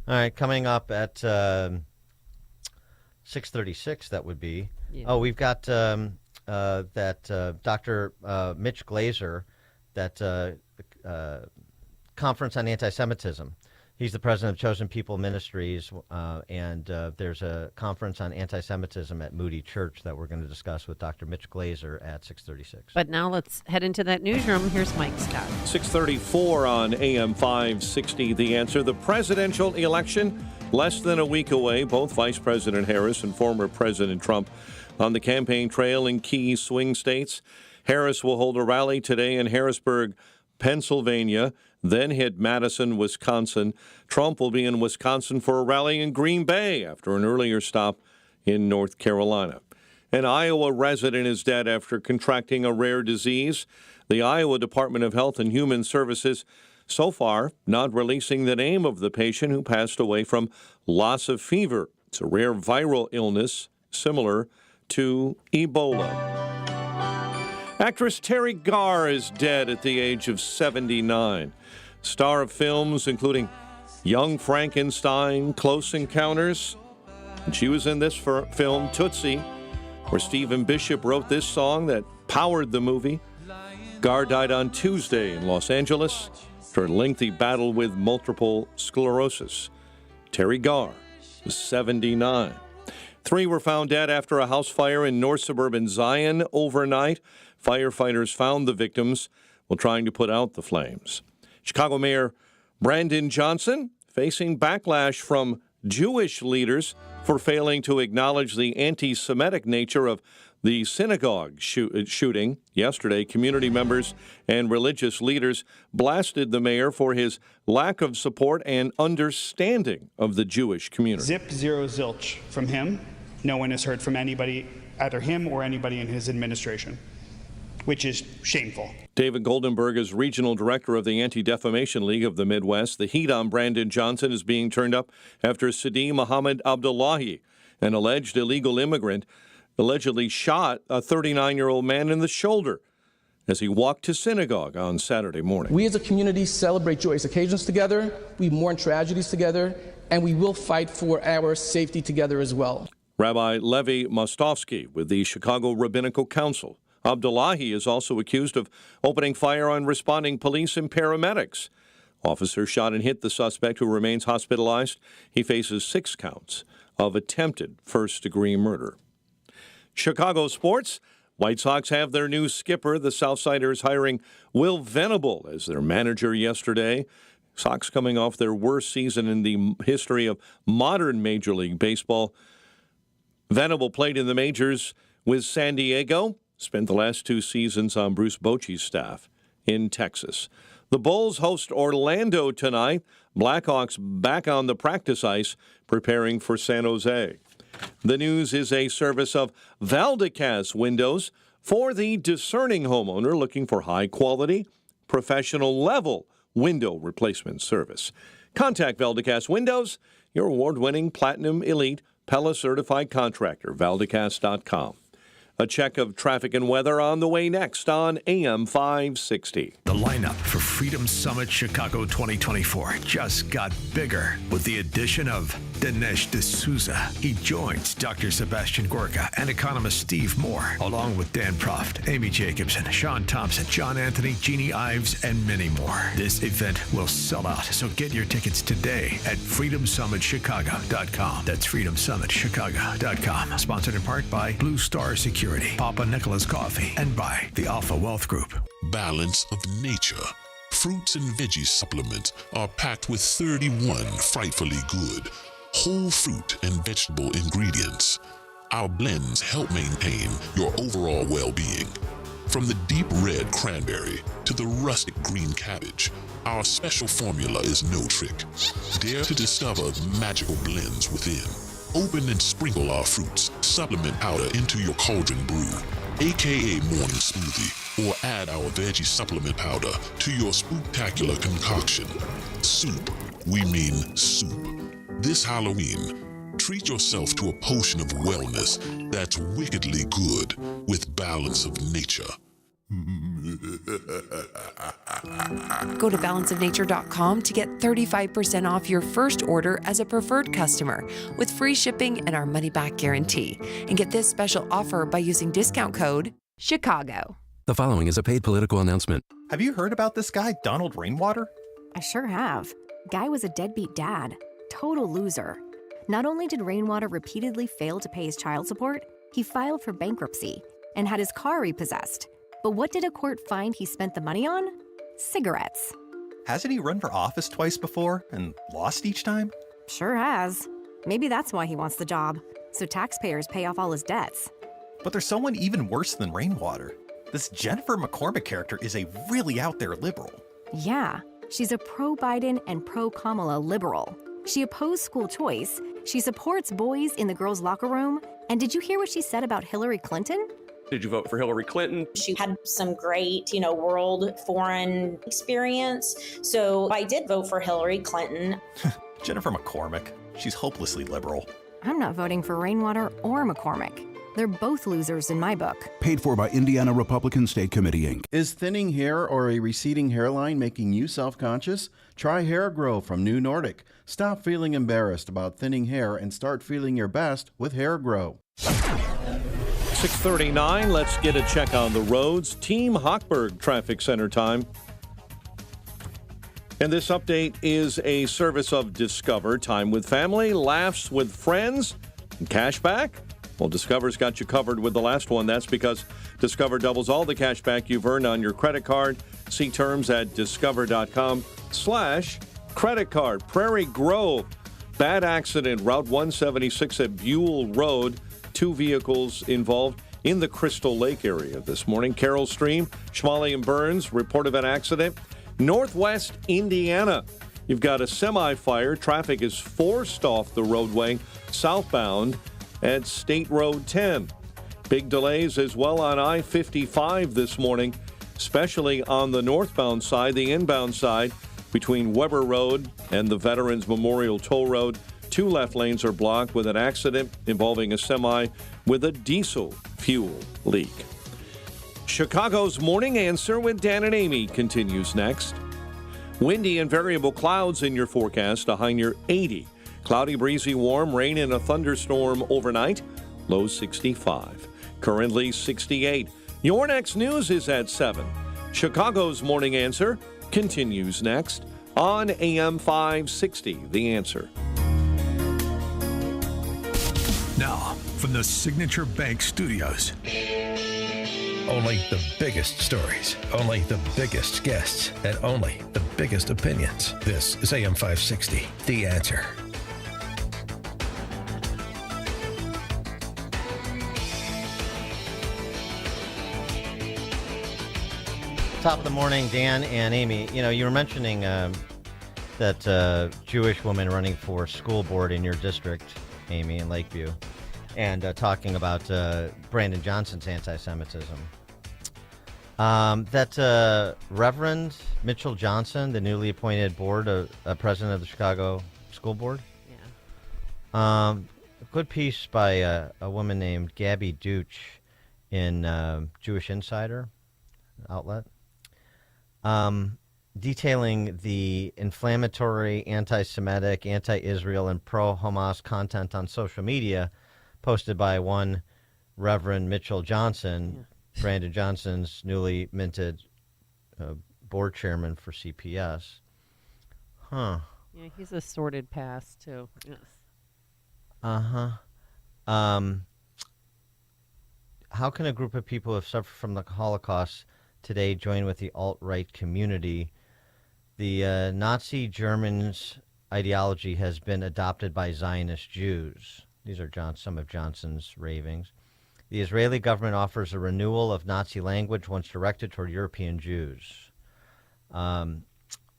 Speaker 22: All right, coming up at 6:36, that would be. Yeah. Oh, we've got that Dr. Mitch Glaser, that conference on anti-Semitism. He's the president of Chosen People Ministries, and there's a conference on anti-Semitism at Moody Church that we're going to discuss with Dr. Mitch Glaser at 6:36.
Speaker 24: But now let's head into that newsroom. Here's Mike Scott.
Speaker 7: 6:34 on AM 560. The Answer. The presidential election less than a week away. Both Vice President Harris and former President Trump on the campaign trail in key swing states. Harris will hold a rally today in Harrisburg, Pennsylvania, then hit Madison, Wisconsin. Trump will be in Wisconsin for a rally in Green Bay after an earlier stop in North Carolina. An Iowa resident is dead after contracting a rare disease. The Iowa Department of Health and Human Services so far not releasing the name of the patient who passed away from loss of fever. It's a rare viral illness similar to Ebola. Actress Terry Garr is dead at the age of 79. Star of films including Young Frankenstein, Close Encounters. And she was in this film, Tootsie, where Stephen Bishop wrote this song that powered the movie. Garr died on Tuesday in Los Angeles after a lengthy battle with multiple sclerosis. Terry Garr was 79. 3 were found dead after a house fire in north suburban Zion overnight. Firefighters found the victims while trying to put out the flames. Chicago Mayor Brandon Johnson facing backlash from Jewish leaders for failing to acknowledge the anti-Semitic nature of the synagogue shooting. Yesterday, community members and religious leaders blasted the mayor for his lack of support and understanding of the Jewish community.
Speaker 19: Zip, zero, zilch from him. No one has heard from anybody, either him or anybody in his administration, which is shameful.
Speaker 7: David Goldenberg is regional director of the Anti-Defamation League of the Midwest. The heat on Brandon Johnson is being turned up after Sadim Mohammed Abdullahi, an alleged illegal immigrant, allegedly shot a 39-year-old man in the shoulder as he walked to synagogue on Saturday morning.
Speaker 20: We as a community celebrate joyous occasions together, we mourn tragedies together, and we will fight for our safety together as well.
Speaker 7: Rabbi Levi Mostovsky with the Chicago Rabbinical Council. Abdullahi is also accused of opening fire on responding police and paramedics. Officers shot and hit the suspect, who remains hospitalized. He faces 6 counts of attempted first-degree murder. Chicago sports. White Sox have their new skipper. The Southsiders hiring Will Venable as their manager yesterday. Sox coming off their worst season in the history of modern Major League Baseball. Venable played in the majors with San Diego, spent the last 2 seasons on Bruce Bochy's staff in Texas. The Bulls host Orlando tonight. Blackhawks back on the practice ice, preparing for San Jose. The news is a service of Valdecas Windows for the discerning homeowner looking for high-quality, professional-level window replacement service. Contact Valdecas Windows, your award-winning Platinum Elite Pella-certified contractor, Valdecas.com. A check of traffic and weather on the way next on AM 560.
Speaker 3: The lineup for Freedom Summit Chicago 2024 just got bigger with the addition of Dinesh D'Souza. He joins Dr. Sebastian Gorka and economist Steve Moore, along with Dan Proft, Amy Jacobson, Sean Thompson, John Anthony, Jeannie Ives, and many more. This event will sell out, so get your tickets today at freedomsummitchicago.com. That's freedomsummitchicago.com. Sponsored in part by Blue Star Security, Papa Nicholas Coffee, and by the Alpha Wealth Group.
Speaker 9: Balance of nature. Fruits and veggie supplements are packed with 31 frightfully good whole fruit and vegetable ingredients. Our blends help maintain your overall well-being. From the deep red cranberry to the rustic green cabbage, our special formula is no trick. Dare to discover the magical blends within. Open and sprinkle our fruits supplement powder into your cauldron brew, aka morning smoothie, or add our veggie supplement powder to your spooktacular concoction. Soup, we mean soup. This Halloween, treat yourself to a potion of wellness that's wickedly good with balance of nature.
Speaker 10: Go to balanceofnature.com to get 35% off your first order as a preferred customer with free shipping and our money-back guarantee. And get this special offer by using discount code CHICAGO.
Speaker 11: The following is a paid political announcement.
Speaker 21: Have you heard about this guy, Donald Rainwater?
Speaker 23: I sure have. Guy was a deadbeat dad. Total loser. Not only did Rainwater repeatedly fail to pay his child support, he filed for bankruptcy and had his car repossessed. But what did a court find he spent the money on? Cigarettes.
Speaker 21: Hasn't he run for office twice before and lost each time?
Speaker 23: Sure has. Maybe that's why he wants the job, so taxpayers pay off all his debts.
Speaker 21: But there's someone even worse than Rainwater. This Jennifer McCormick character is a really out there liberal.
Speaker 23: Yeah, she's a pro-Biden and pro-Kamala liberal. She opposed school choice, she supports boys in the girls' locker room, and did you hear what she said about Hillary Clinton?
Speaker 25: Did you vote for Hillary Clinton?
Speaker 27: She had some great, world foreign experience. So I did vote for Hillary Clinton.
Speaker 21: Jennifer McCormick, she's hopelessly liberal.
Speaker 23: I'm not voting for Rainwater or McCormick. They're both losers in my book.
Speaker 28: Paid for by Indiana Republican State Committee, Inc.
Speaker 29: Is thinning hair or a receding hairline making you self-conscious? Try Hair Grow from New Nordic. Stop feeling embarrassed about thinning hair and start feeling your best with Hair Grow.
Speaker 7: 6:39, let's get a check on the roads. Team Hochberg Traffic Center time. And this update is a service of Discover. Time with family, laughs with friends, and cash back. Well, Discover's got you covered with the last one. That's because Discover doubles all the cash back you've earned on your credit card. See terms at discover.com/credit card. Prairie Grove, bad accident, Route 176 at Buell Road. 2 vehicles involved in the Crystal Lake area this morning. Carroll Stream, Schmalley and Burns report of an accident. Northwest Indiana, you've got a semi-fire. Traffic is forced off the roadway southbound at State Road 10. Big delays as well on I-55 this morning, especially on the northbound side, the inbound side between Weber Road and the Veterans Memorial Toll Road. 2 left lanes are blocked with an accident involving a semi with a diesel fuel leak. Chicago's Morning Answer with Dan and Amy continues next. Windy and variable clouds in your forecast, a high near 80. Cloudy, breezy, warm, rain and a thunderstorm overnight, low 65. Currently 68. Your next news is at 7. Chicago's Morning Answer continues next on AM 560, The Answer.
Speaker 3: Now, from the Signature Bank Studios, Only the biggest stories, only the biggest guests, and only the biggest opinions. This is AM 560, The Answer.
Speaker 22: Top of the morning, Dan and Amy. You know, you were mentioning that Jewish woman running for school board in your district, Amy, in Lakeview, and talking about Brandon Johnson's anti-Semitism. That Reverend Mitchell Johnson, the newly appointed president of the Chicago School Board. Yeah. A good piece by a woman named Gabby Deutsch in Jewish Insider outlet, detailing the inflammatory, anti-Semitic, anti-Israel, and pro-Hamas content on social media posted by one Reverend Mitchell Johnson, Brandon Johnson's newly minted board chairman for CPS. Huh.
Speaker 24: Yeah, he's a sordid past, too. Yes.
Speaker 22: Uh-huh. How can a group of people who have suffered from the Holocaust today join with the alt-right community? The Nazi Germans' ideology has been adopted by Zionist Jews. These are some of Johnson's ravings. The Israeli government offers a renewal of Nazi language once directed toward European Jews. I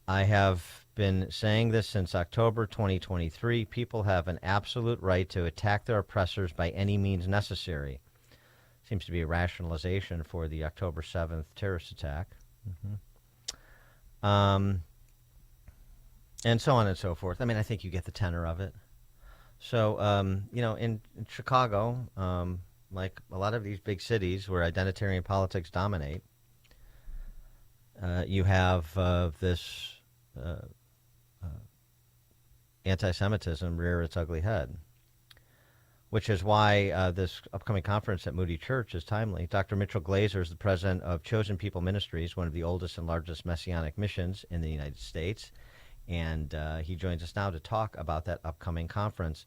Speaker 22: have been saying this since October 2023. People have an absolute right to attack their oppressors by any means necessary. Seems to be a rationalization for the October 7th terrorist attack. And so on and so forth. I mean, I think you get the tenor of it. So, in Chicago, like a lot of these big cities where identitarian politics dominate, you have this anti-Semitism rear its ugly head, which is why this upcoming conference at Moody Church is timely. Dr. Mitchell Glaser is the president of Chosen People Ministries, one of the oldest and largest Messianic missions in the United States, and he joins us now to talk about that upcoming conference.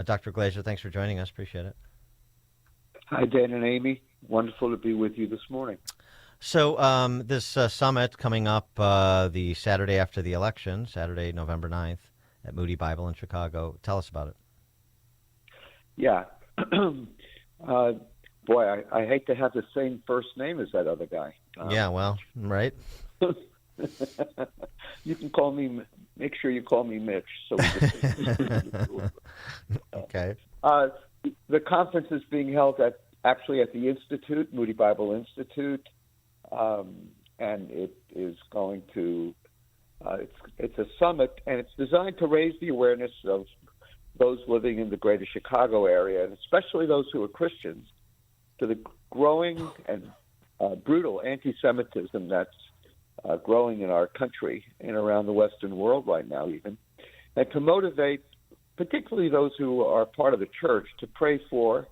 Speaker 22: Dr. Glaser, thanks for joining us. Appreciate it.
Speaker 2: Hi, Dan and Amy. Wonderful to be with you this morning.
Speaker 22: So this summit coming up the Saturday after the election, Saturday, November 9th, at Moody Bible in Chicago. Tell us about it.
Speaker 2: Yeah. Boy, I hate to have the same first name as that other guy.
Speaker 22: Yeah, well, right.
Speaker 2: You can call me, make sure you call me Mitch. So we can
Speaker 22: okay.
Speaker 2: The conference is being held at the Institute, Moody Bible Institute, and it is going to, it's a summit, and it's designed to raise the awareness of those living in the greater Chicago area, and especially those who are Christians, to the growing and brutal anti-Semitism that's growing in our country and around the Western world right now even, and to motivate particularly those who are part of the church to pray for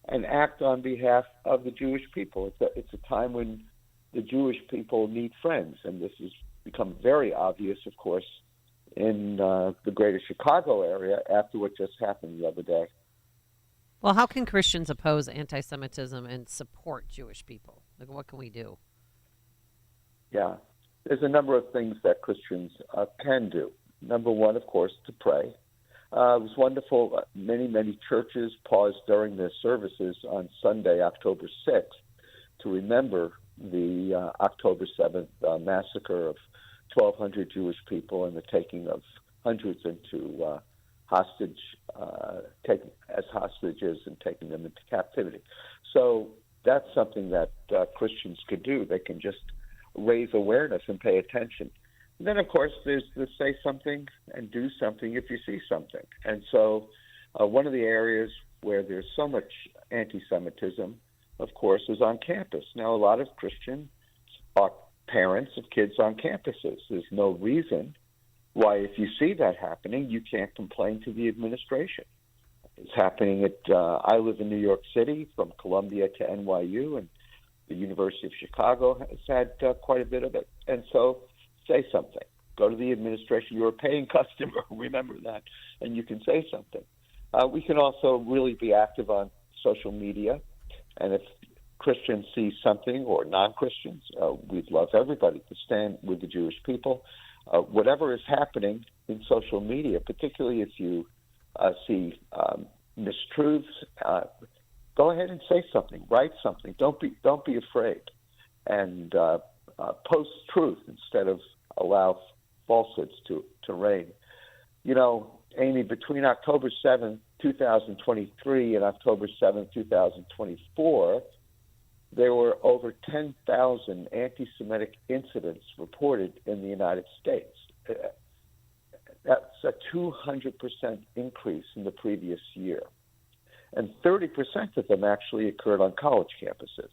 Speaker 2: and act on behalf of the Jewish people. It's a time when the Jewish people need friends, and this has become very obvious, of course, in the greater Chicago area after what just happened the other day.
Speaker 24: Well, how can Christians oppose anti-Semitism and support Jewish people? Like, what can we do?
Speaker 2: Yeah, there's a number of things that Christians can do. Number one, of course, to pray. It was wonderful. Many churches paused during their services on Sunday, October 6th, to remember the October 7th massacre of 1,200 Jewish people and the taking of hundreds into taken as hostages and taking them into captivity. So that's something that Christians could do. They can just raise awareness and pay attention. And then, of course, there's the say something and do something if you see something. And so one of the areas where there's so much anti-Semitism, of course, is on campus. Now, a lot of Christians are parents of kids on campuses. There's no reason why, if you see that happening, you can't complain to the administration. It's happening at, I live in New York City, from Columbia to NYU, and the University of Chicago has had quite a bit of it. And so say something. Go to the administration. You're a paying customer. Remember that. And you can say something. We can also really be active on social media. And if Christians see something, or non-Christians, we'd love everybody to stand with the Jewish people. Whatever is happening in social media, particularly if you see mistruths, go ahead and say something, write something. Don't be afraid, and post truth instead of allow falsehoods to reign. You know, Amy, between October 7th, 2023 and October 7th, 2024, there were over 10,000 anti-Semitic incidents reported in the United States. That's a 200% increase in the previous year. And 30% of them actually occurred on college campuses.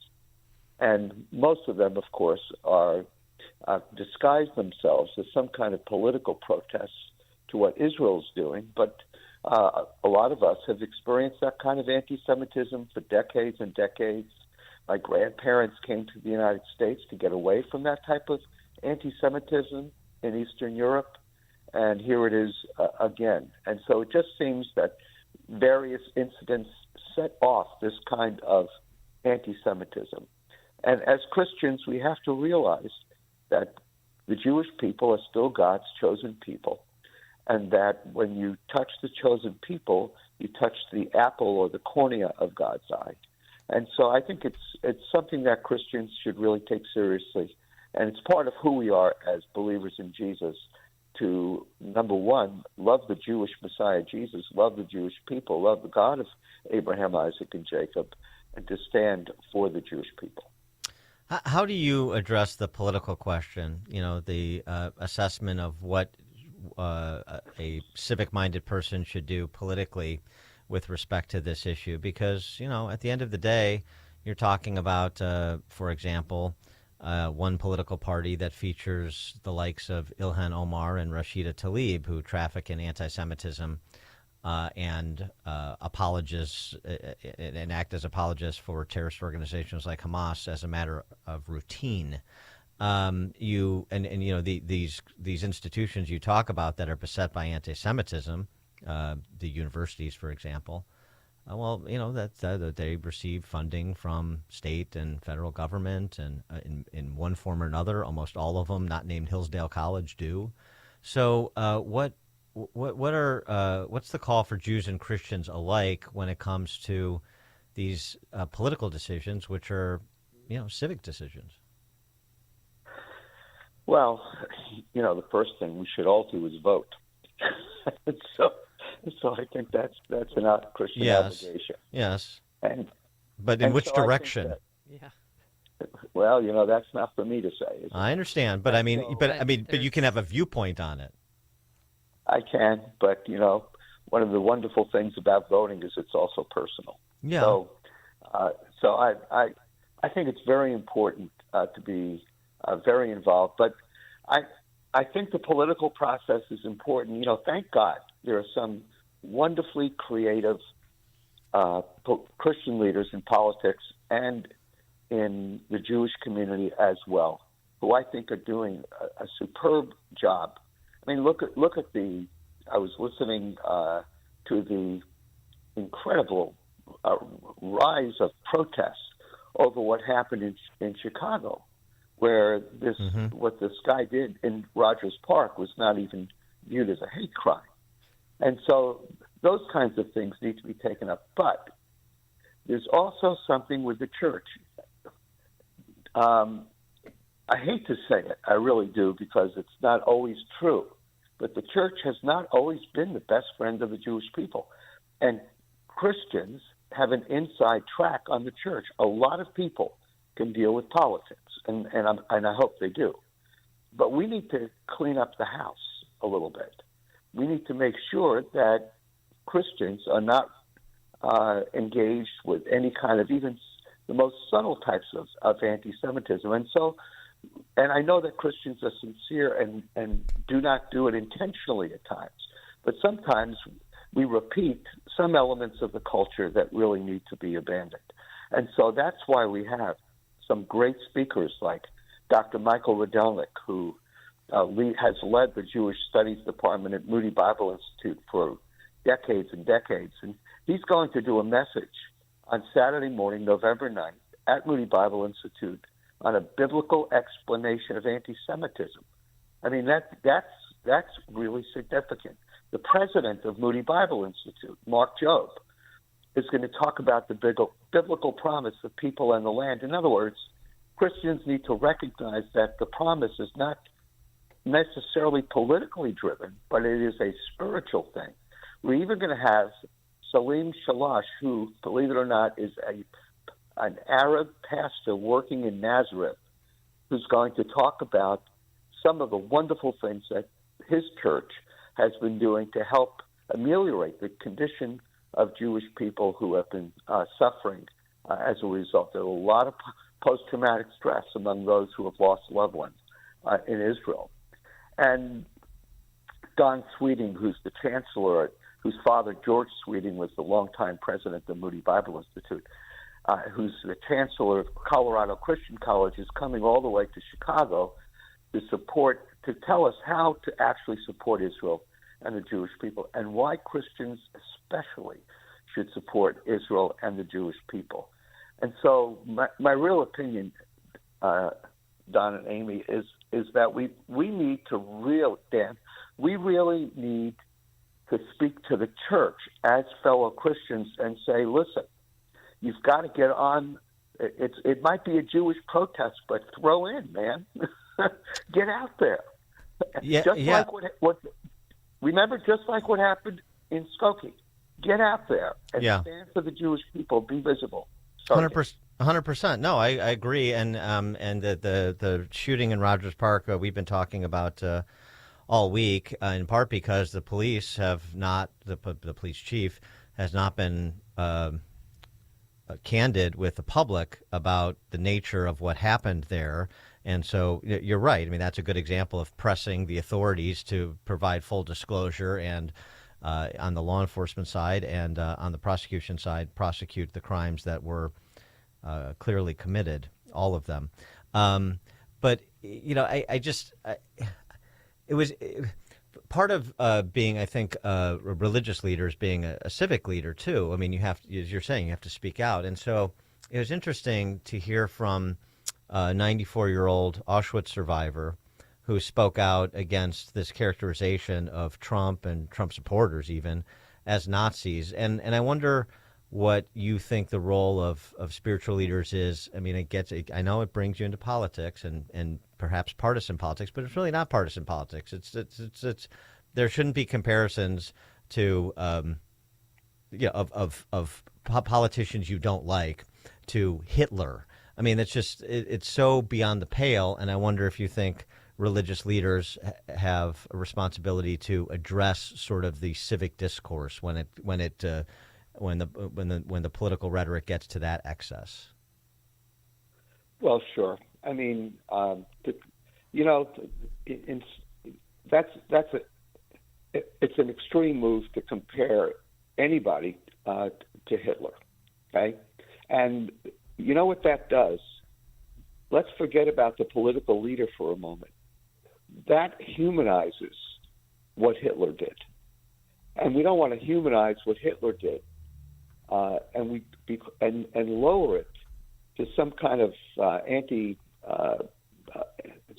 Speaker 2: And most of them, of course, are disguise themselves as some kind of political protests to what Israel's doing. But a lot of us have experienced that kind of anti-Semitism for decades and decades. My grandparents came to the United States to get away from that type of anti-Semitism in Eastern Europe, and here it is again. And so it just seems that various incidents set off this kind of anti-Semitism. And as Christians, we have to realize that the Jewish people are still God's chosen people, and that when you touch the chosen people, you touch the apple or the cornea of God's eye. And so I think it's something that Christians should really take seriously. And it's part of who we are as believers in Jesus to, number one, love the Jewish Messiah Jesus, love the Jewish people, love the God of Abraham, Isaac, and Jacob, and to stand for the Jewish people.
Speaker 22: How do you address the political question, you know, the assessment of what a civic-minded person should do politically with respect to this issue? Because, you know, at the end of the day, you're talking about, for example, one political party that features the likes of Ilhan Omar and Rashida Tlaib, who traffic in anti-Semitism and apologists and act as apologists for terrorist organizations like Hamas as a matter of routine. You know, these institutions you talk about that are beset by anti-Semitism, the universities, for example, well, you know, that they receive funding from state and federal government, and in one form or another, almost all of them, not named Hillsdale College, do. So, what's the call for Jews and Christians alike when it comes to these political decisions, which are, you know, civic decisions?
Speaker 2: Well, you know, the first thing we should all do is vote. So I think that's an Christian obligation.
Speaker 22: Yes.
Speaker 2: But
Speaker 22: in which direction?
Speaker 2: Well, you know, that's not for me to say.
Speaker 22: I understand, but but you can have a viewpoint on it.
Speaker 2: I can, but you know, one of the wonderful things about voting is it's also personal.
Speaker 22: Yeah.
Speaker 2: So I think it's very important to be very involved, but I think the political process is important. You know, thank God there are some wonderfully creative Christian leaders in politics and in the Jewish community as well, who I think are doing a superb job. I mean, look at I was listening to the incredible rise of protests over what happened in Chicago, where what this guy did in Rogers Park was not even viewed as a hate crime. And so those kinds of things need to be taken up. But there's also something with the church. I hate to say it, I really do, because it's not always true. But the church has not always been the best friend of the Jewish people. And Christians have an inside track on the church. A lot of people can deal with politics, and I hope they do. But we need to clean up the house a little bit. We need to make sure that Christians are not engaged with any kind of even the most subtle types of anti-Semitism. And I know that Christians are sincere and do not do it intentionally at times, but sometimes we repeat some elements of the culture that really need to be abandoned. And so that's why we have some great speakers like Dr. Michael Radelnik, who has led the Jewish Studies Department at Moody Bible Institute for decades and decades. And he's going to do a message on Saturday morning, November 9th at Moody Bible Institute on a biblical explanation of anti-Semitism. I mean, that's really significant. The president of Moody Bible Institute, Mark Jobe, is going to talk about the biblical promise of people and the land. In other words, Christians need to recognize that the promise is not necessarily politically driven, but it is a spiritual thing. We're even going to have Salim Shalash, who, believe it or not, is an Arab pastor working in Nazareth, who's going to talk about some of the wonderful things that his church has been doing to help ameliorate the condition of Jewish people who have been suffering as a result. There are a lot of post-traumatic stress among those who have lost loved ones in Israel. And Don Sweeting, who's the chancellor, whose father, George Sweeting, was the longtime president of Moody Bible Institute, who's the chancellor of Colorado Christian College, is coming all the way to Chicago to tell us how to actually support Israel and the Jewish people, and why Christians especially should support Israel and the Jewish people. And so my real opinion, Don and Amy, is that we need to we really need to speak to the church as fellow Christians and say, listen, you've got to get on. It might be a Jewish protest, but throw in, man. Get out there. Like what remember, just like what happened in Skokie. Get out there and stand for the Jewish people. Be visible.
Speaker 22: 100%. No, I agree. And the shooting in Rogers Park we've been talking about all week, in part because the police have not, the police chief has not been candid with the public about the nature of what happened there. And so you're right. I mean, that's a good example of pressing the authorities to provide full disclosure and on the law enforcement side and on the prosecution side, prosecute the crimes that were clearly committed, all of them. But, you know, it was part of being, I think, religious leaders being a civic leader, too. I mean, you have to, as you're saying, you have to speak out. And so it was interesting to hear from a 94-year-old Auschwitz survivor who spoke out against this characterization of Trump and Trump supporters even as Nazis. And I wonder what you think the role of spiritual leaders is. I mean, I know it brings you into politics and perhaps partisan politics, but it's really not partisan politics. It's there shouldn't be comparisons to of politicians you don't like to Hitler. I mean, it's so beyond the pale, and I wonder if you think religious leaders have a responsibility to address sort of the civic discourse when the political rhetoric gets to that excess.
Speaker 2: Well, sure. I mean, it's an extreme move to compare anybody to Hitler, okay? And you know what that does? Let's forget about the political leader for a moment. That humanizes what Hitler did. And we don't want to humanize what Hitler did and lower it to some kind of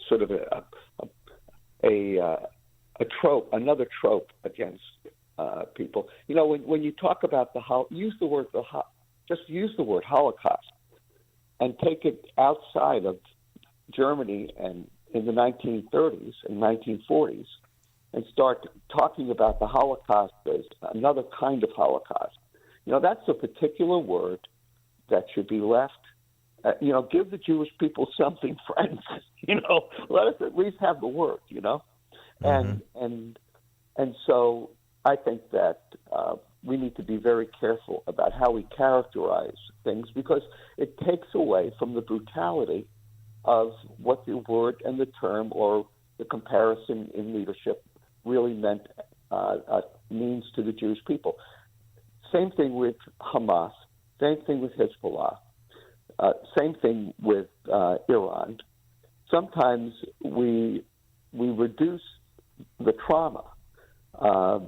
Speaker 2: sort of a trope, another trope against people. You know, when you talk about use the word Holocaust and take it outside of Germany and in the 1930s and 1940s and start talking about the Holocaust as another kind of Holocaust. You know, that's a particular word that should be left. Give the Jewish people something, friends. Let us at least have the word, And so I think that we need to be very careful about how we characterize things because it takes away from the brutality of what the word and the term or the comparison in leadership really means to the Jewish people. Same thing with Hamas, same thing with Hezbollah, same thing with Iran. Sometimes we reduce the trauma by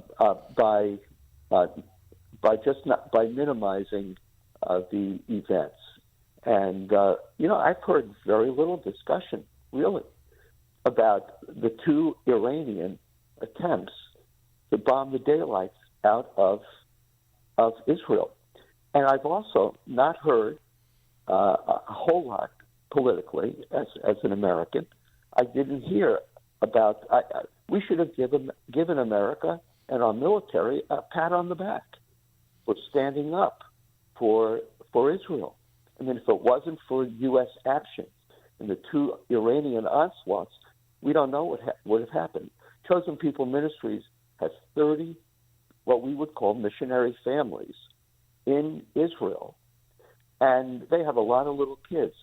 Speaker 2: minimizing the events, And, I've heard very little discussion, really, about the two Iranian attempts to bomb the daylights out of Israel. And I've also not heard a whole lot politically, as an American. I didn't hear about. We should have given America and our military a pat on the back for standing up for Israel. I mean, if it wasn't for U.S. action and the two Iranian onslaughts, we don't know what would have happened. Chosen People Ministries has 30 what we would call missionary families in Israel, and they have a lot of little kids.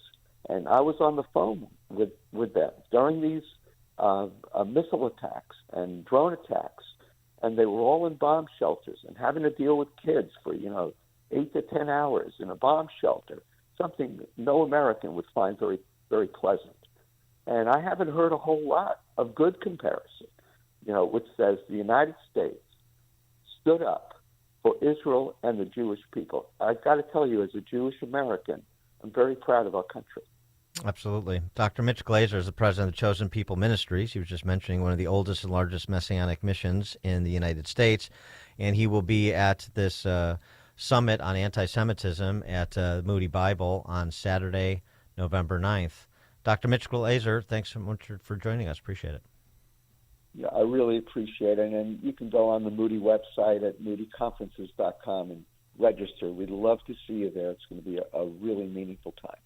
Speaker 2: And I was on the phone with them during these missile attacks and drone attacks, and they were all in bomb shelters and having to deal with kids for 8 to 10 hours in a bomb shelter, something no American would find very, very pleasant. And I haven't heard a whole lot of good comparison, which says the United States stood up for Israel and the Jewish people. I've got to tell you, as a Jewish American, I'm very proud of our country.
Speaker 22: Absolutely. Dr. Mitch Glazer is the president of the Chosen People Ministries. He was just mentioning one of the oldest and largest Messianic missions in the United States, and he will be at this summit on anti-Semitism at Moody Bible on Saturday, November 9th. Dr. Mitch Glazer, thanks so much for joining us. Appreciate it.
Speaker 2: Yeah, I really appreciate it. And you can go on the Moody website at moodyconferences.com and register. We'd love to see you there. It's going to be a really meaningful time.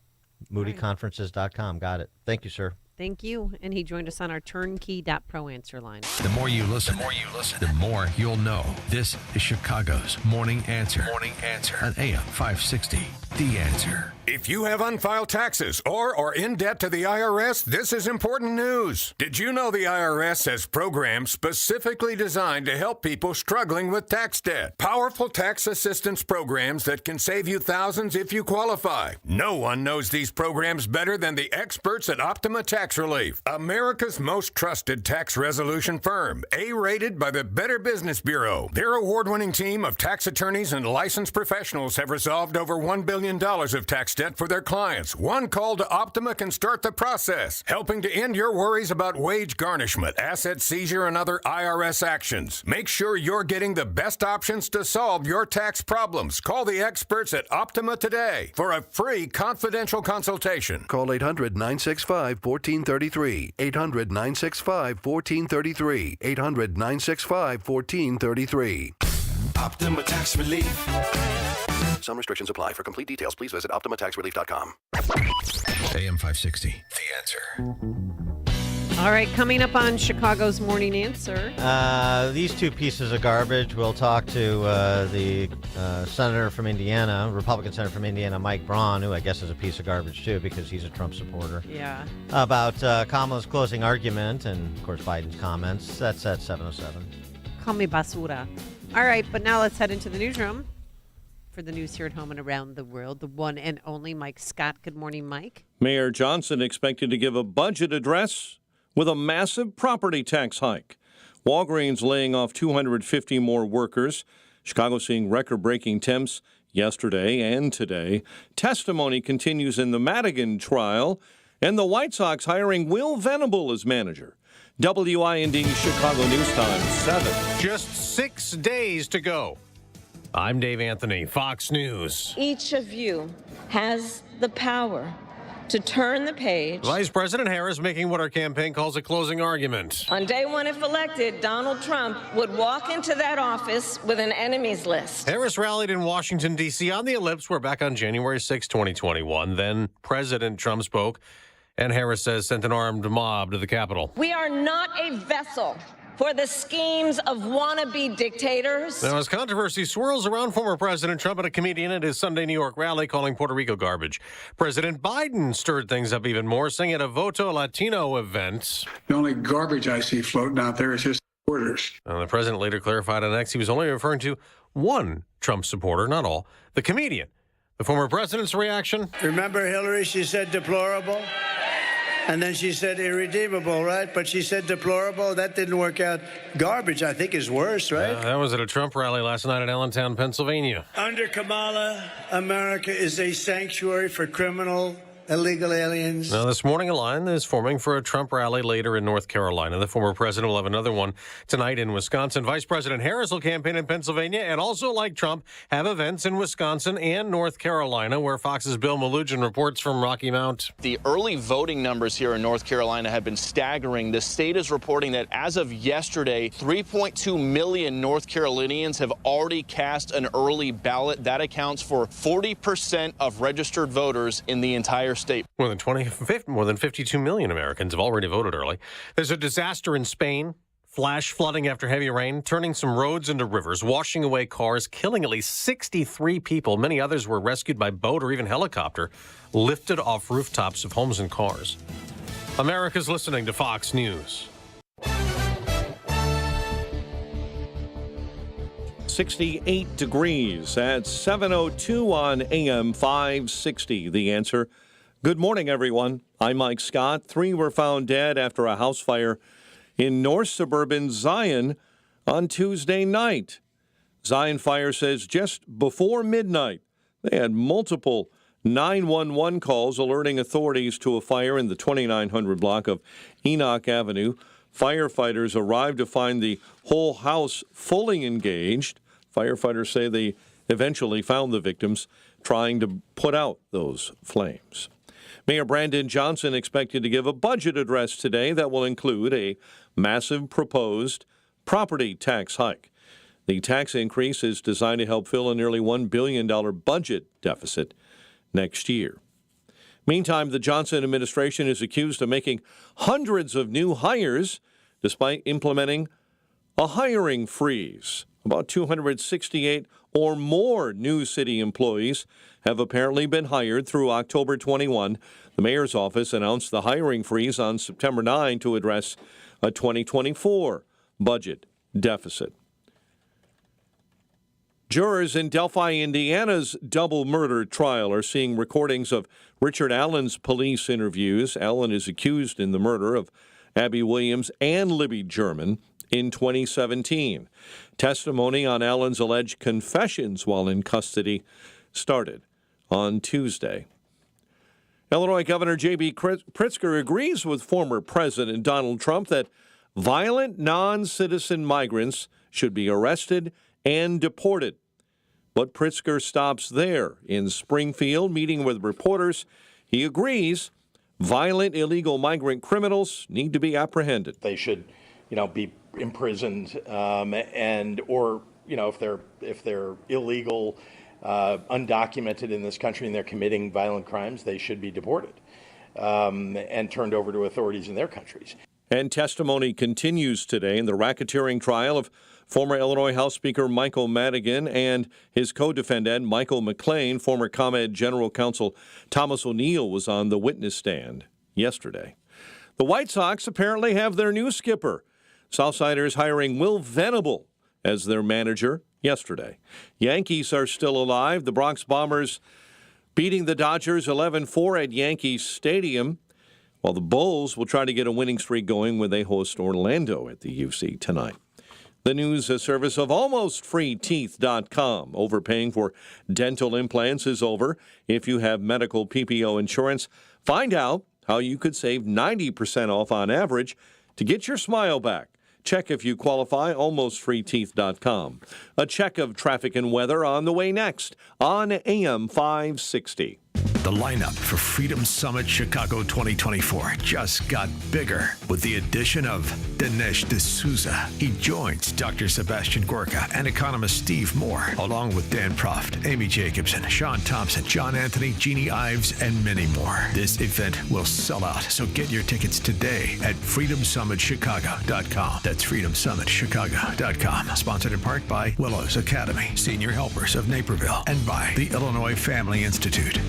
Speaker 22: moodyconferences.com. Got it. Thank you, sir.
Speaker 24: Thank you. And he joined us on our turnkey.pro answer line.
Speaker 3: The more you listen, the more you'll know. This is Chicago's Morning Answer. Morning Answer on AM 560. The Answer.
Speaker 4: If you have unfiled taxes or are in debt to the IRS, this is important news. Did you know the IRS has programs specifically designed to help people struggling with tax debt? Powerful tax assistance programs that can save you thousands if you qualify. No one knows these programs better than the experts at Optima Tax Relief, America's most trusted tax resolution firm, A-rated by the Better Business Bureau. Their award-winning team of tax attorneys and licensed professionals have resolved over $1 billion of tax debt for their clients. One call to Optima can start the process, helping to end your worries about wage garnishment, asset seizure, and other IRS actions. Make sure you're getting the best options to solve your tax problems. Call the experts at Optima today for a free confidential consultation.
Speaker 28: Call 800-965-1433. 800-965-1433. 800-965-1433.
Speaker 5: Optima Tax Relief.
Speaker 28: Some restrictions apply. For complete details, please visit OptimaTaxRelief.com.
Speaker 3: AM 560. The Answer.
Speaker 24: All right, coming up on Chicago's Morning Answer.
Speaker 22: These two pieces of garbage. We'll talk to the senator from Indiana, Republican senator from Indiana, Mike Braun, who I guess is a piece of garbage too because he's a Trump supporter.
Speaker 24: Yeah.
Speaker 22: About Kamala's closing argument and, of course, Biden's comments. That's at 7:07.
Speaker 24: Call me basura. All right, but now let's head into the newsroom for the news here at home and around the world. The one and only Mike Scott. Good morning, Mike.
Speaker 7: Mayor Johnson expected to give a budget address with a massive property tax hike. Walgreens laying off 250 more workers. Chicago seeing record-breaking temps yesterday and today. Testimony continues in the Madigan trial. And the White Sox hiring Will Venable as manager. WIND Chicago News Time, 7.
Speaker 8: Just 6 days to go. I'm Dave Anthony, Fox News.
Speaker 12: Each of you has the power to turn the page.
Speaker 8: Vice President Harris making what her campaign calls a closing argument.
Speaker 12: On day one, if elected, Donald Trump would walk into that office with an enemies list.
Speaker 8: Harris rallied in Washington, D.C. on the ellipse. We're back on January 6, 2021. Then President Trump spoke, and Harris says sent an armed mob to the Capitol.
Speaker 12: We are not a vessel for the schemes of wannabe dictators.
Speaker 8: Now, as controversy swirls around former President Trump and a comedian at his Sunday New York rally calling Puerto Rico garbage, President Biden stirred things up even more, saying at a Voto Latino event,
Speaker 13: "The only garbage I see floating out there is his supporters."
Speaker 8: The president later clarified on X he was only referring to one Trump supporter, not all, the comedian. The former president's reaction?
Speaker 13: Remember Hillary? She said deplorable.
Speaker 1: And then she said irredeemable, right? But she said deplorable. That didn't work out. Garbage, I think, is worse, right?
Speaker 8: That was at a Trump rally last night in Allentown, Pennsylvania.
Speaker 1: Under Kamala, America is a sanctuary for criminal, illegal aliens.
Speaker 8: Now, this morning, a line is forming for a Trump rally later in North Carolina. The former president will have another one tonight in Wisconsin. Vice President Harris will campaign in Pennsylvania and also, like Trump, have events in Wisconsin and North Carolina, where Fox's Bill Malugin reports from Rocky Mount.
Speaker 6: The early voting numbers here in North Carolina have been staggering. The state is reporting that as of yesterday, 3.2 million North Carolinians have already cast an early ballot. That accounts for 40% of registered voters in the entire state.
Speaker 8: More than 52 million Americans have already voted early. There's a disaster in Spain. Flash flooding after heavy rain, turning some roads into rivers, washing away cars, killing at least 63 people. Many others were rescued by boat or even helicopter, lifted off rooftops of homes and cars. America's listening to Fox News.
Speaker 7: 68 degrees at 7:02 on AM 560. The Answer. Good morning, everyone. I'm Mike Scott. 3 were found dead after a house fire in North suburban Zion on Tuesday night. Zion Fire says just before midnight, they had multiple 911 calls alerting authorities to a fire in the 2900 block of Enoch Avenue. Firefighters arrived to find the whole house fully engaged. Firefighters say they eventually found the victims trying to put out those flames. Mayor Brandon Johnson expected to give a budget address today that will include a massive proposed property tax hike. The tax increase is designed to help fill a nearly $1 billion budget deficit next year. Meantime, the Johnson administration is accused of making hundreds of new hires despite implementing a hiring freeze. About 268 or more new city employees have apparently been hired through October 21. The mayor's office announced the hiring freeze on September 9 to address a 2024 budget deficit. Jurors in Delphi, Indiana's double murder trial are seeing recordings of Richard Allen's police interviews. Allen is accused in the murder of Abby Williams and Libby German in 2017. Testimony on Allen's alleged confessions while in custody started on Tuesday. Illinois Governor J.B. Pritzker agrees with former President Donald Trump that violent non-citizen migrants should be arrested and deported. But Pritzker stops there. In Springfield, meeting with reporters, he agrees violent illegal migrant criminals need to be apprehended.
Speaker 14: They should, be imprisoned, or if they're illegal, undocumented in this country and they're committing violent crimes, they should be deported and turned over to authorities in their countries.
Speaker 7: And testimony continues today in the racketeering trial of former Illinois House Speaker Michael Madigan and his co-defendant Michael McLean. Former ComEd General Counsel Thomas O'Neill was on the witness stand yesterday. The White Sox apparently have their new skipper. Southsiders hiring Will Venable as their manager yesterday. Yankees are still alive. The Bronx Bombers beating the Dodgers 11-4 at Yankee Stadium, while the Bulls will try to get a winning streak going when they host Orlando at the UC tonight. The news service of AlmostFreeTeeth.com. Overpaying for dental implants is over. If you have medical PPO insurance, find out how you could save 90% off on average to get your smile back. Check if you qualify, AlmostFreeTeeth.com. A check of traffic and weather on the way next on AM 560.
Speaker 3: The lineup for Freedom Summit Chicago 2024 just got bigger with the addition of Dinesh D'Souza. He joins Dr. Sebastian Gorka and economist Steve Moore, along with Dan Proft, Amy Jacobson, Sean Thompson, John Anthony, Jeannie Ives, and many more. This event will sell out, so get your tickets today at freedomsummitchicago.com. That's freedomsummitchicago.com. Sponsored in part by Willows Academy, Senior Helpers of Naperville, and by the Illinois Family Institute.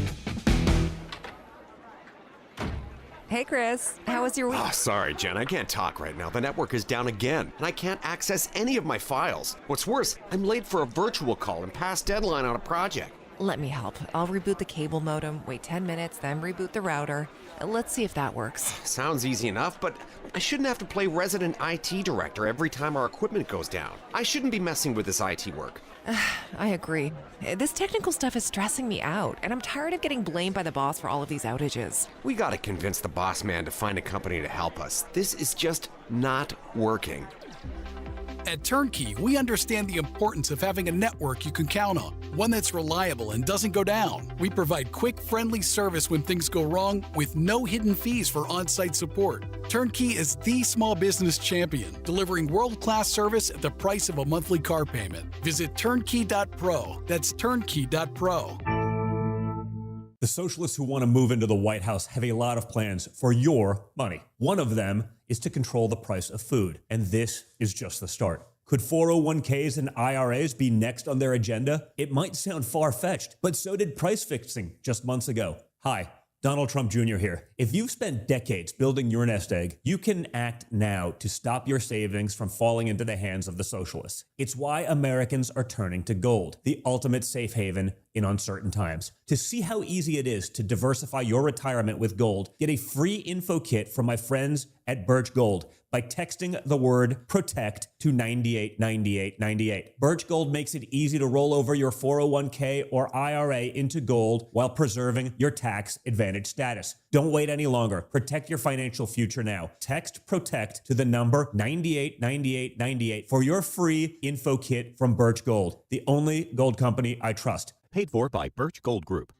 Speaker 15: Hey, Chris. How was your week?
Speaker 16: Oh, sorry, Jen. I can't talk right now. The network is down again, and I can't access any of my files. What's worse, I'm late for a virtual call and past deadline on a project.
Speaker 15: Let me help. I'll reboot the cable modem, wait 10 minutes, then reboot the router. Let's see if that works.
Speaker 16: Sounds easy enough, but I shouldn't have to play resident IT director every time our equipment goes down. I shouldn't be messing with this IT work.
Speaker 15: I agree. This technical stuff is stressing me out, and I'm tired of getting blamed by the boss for all of these outages.
Speaker 16: We gotta convince the boss man to find a company to help us. This is just not working.
Speaker 9: At Turnkey, we understand the importance of having a network you can count on, one that's reliable and doesn't go down. We provide quick, friendly service when things go wrong with no hidden fees for on-site support. Turnkey is the small business champion, delivering world-class service at the price of a monthly car payment. Visit turnkey.pro. That's turnkey.pro.
Speaker 10: The socialists who want to move into the White House have a lot of plans for your money. One of them is to control the price of food, and this is just the start. Could 401ks and IRAs be next on their agenda? It might sound far-fetched, but so did price fixing just months ago. Hi, Donald Trump Jr. here. If you've spent decades building your nest egg, you can act now to stop your savings from falling into the hands of the socialists. It's why Americans are turning to gold, the ultimate safe haven in uncertain times. To see how easy it is to diversify your retirement with gold, get a free info kit from my friends at Birch Gold by texting the word PROTECT to 989898. Birch Gold makes it easy to roll over your 401k or IRA into gold while preserving your tax advantage status. Don't wait any longer. Protect your financial future now. Text PROTECT to the number 989898 for your free info kit from Birch Gold, the only gold company I trust.
Speaker 21: Paid for by Birch Gold Group.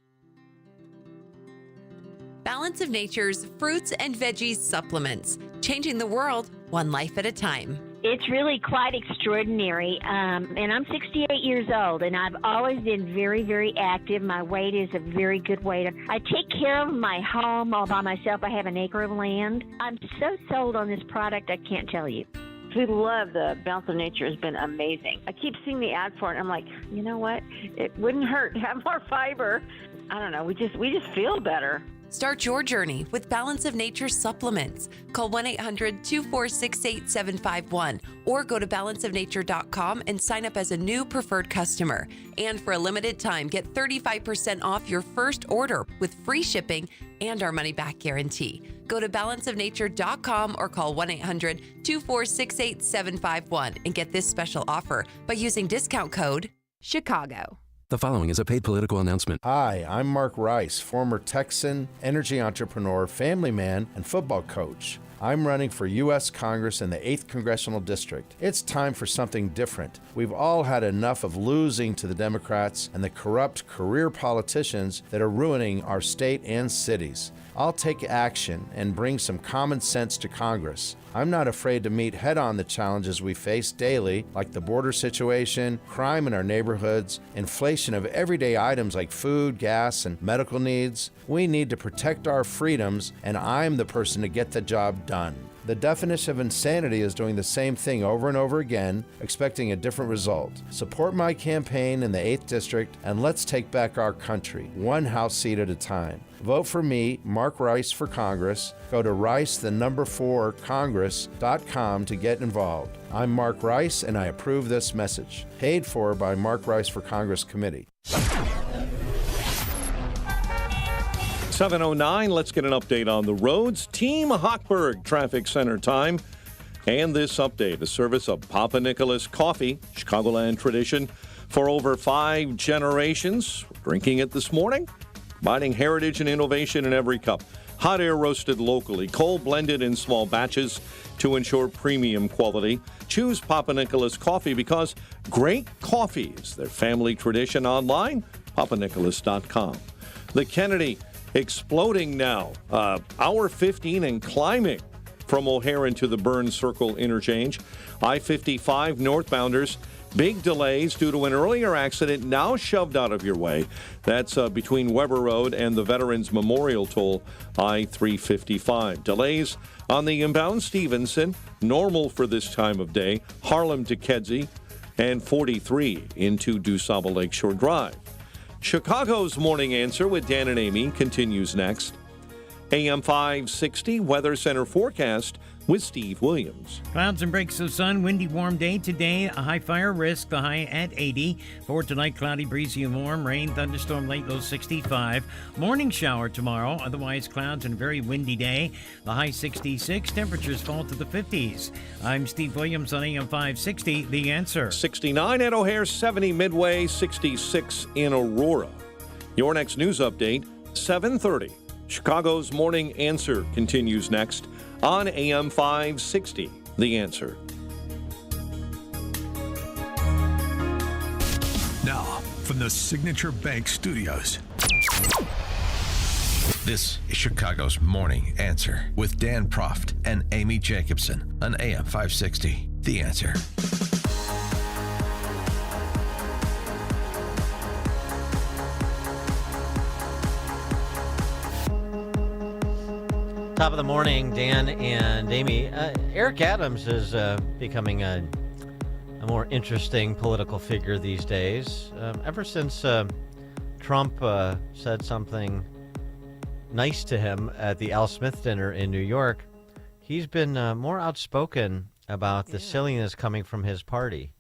Speaker 11: Balance of Nature's fruits and veggies supplements, changing the world one life at a time.
Speaker 17: It's really quite extraordinary. And I'm 68 years old, and I've always been very, very active. My weight is a very good weight. I take care of my home all by myself. I have an acre of land. I'm so sold on this product, I can't tell you. We love the Balance of Nature. Has been amazing. I keep seeing the ad for it, and I'm like, you know what? It wouldn't hurt to have more fiber. I don't know. We just feel better.
Speaker 11: Start your journey with Balance of Nature supplements. Call 1-800-246-8751 or go to balanceofnature.com and sign up as a new preferred customer. And for a limited time, get 35% off your first order with free shipping and our money-back guarantee. Go to balanceofnature.com or call 1-800-246-8751 and get this special offer by using discount code
Speaker 23: Chicago.
Speaker 18: The following is a paid political announcement.
Speaker 29: Hi, I'm Mark Rice, former Texan, energy entrepreneur, family man, and football coach. I'm running for U.S. Congress in the 8th Congressional District. It's time for something different. We've all had enough of losing to the Democrats and the corrupt career politicians that are ruining our state and cities. I'll take action and bring some common sense to Congress. I'm not afraid to meet head-on the challenges we face daily, like the border situation, crime in our neighborhoods, inflation of everyday items like food, gas, and medical needs. We need to protect our freedoms, and I'm the person to get the job done. The definition of insanity is doing the same thing over and over again, expecting a different result. Support my campaign in the 8th District, and let's take back our country, one House seat at a time. Vote for me, Mark Rice, for Congress. Go to rice4congress.com to get involved. I'm Mark Rice, and I approve this message. Paid for by Mark Rice for Congress Committee.
Speaker 7: 7:09, let's get an update on the roads. Team Hochberg Traffic Center time. And this update, a service of Papa Nicholas Coffee, Chicagoland tradition for over 5 generations. We're drinking it this morning, combining heritage and innovation in every cup. Hot air roasted locally, cold blended in small batches to ensure premium quality. Choose Papa Nicholas Coffee because great coffee is their family tradition. Online, papanicholas.com. The Kennedy exploding now. Hour 15 and climbing from O'Hare into the Burns Circle interchange. I-55 northbounders, big delays due to an earlier accident now shoved out of your way. That's between Weber Road and the Veterans Memorial Toll, I-355. Delays on the inbound Stevenson, normal for this time of day. Harlem to Kedzie, and 43 into DuSable Lakeshore Drive. Chicago's Morning Answer with Dan and Amy continues next. AM 560 Weather Center forecast. with Steve Williams.
Speaker 2: Clouds and breaks of sun, windy, warm day today. A high fire risk, the high at 80. For tonight, cloudy, breezy, and warm. Rain, thunderstorm, late low 65. Morning shower tomorrow. Otherwise, clouds and a very windy day. The high 66. Temperatures fall to the 50s. I'm Steve Williams on AM 560. The Answer.
Speaker 7: 69 at O'Hare, 70 Midway, 66 in Aurora. Your next news update, 7:30. Chicago's Morning Answer continues next on AM 560, The Answer.
Speaker 3: Now, from the Signature Bank Studios, this is Chicago's Morning Answer with Dan Proft and Amy Jacobson on AM 560, The Answer.
Speaker 22: Top of the morning, Dan and Amy. Eric Adams is becoming a more interesting political figure these days. Ever since Trump said something nice to him at the Al Smith dinner in New York, he's been more outspoken about the silliness coming from his party.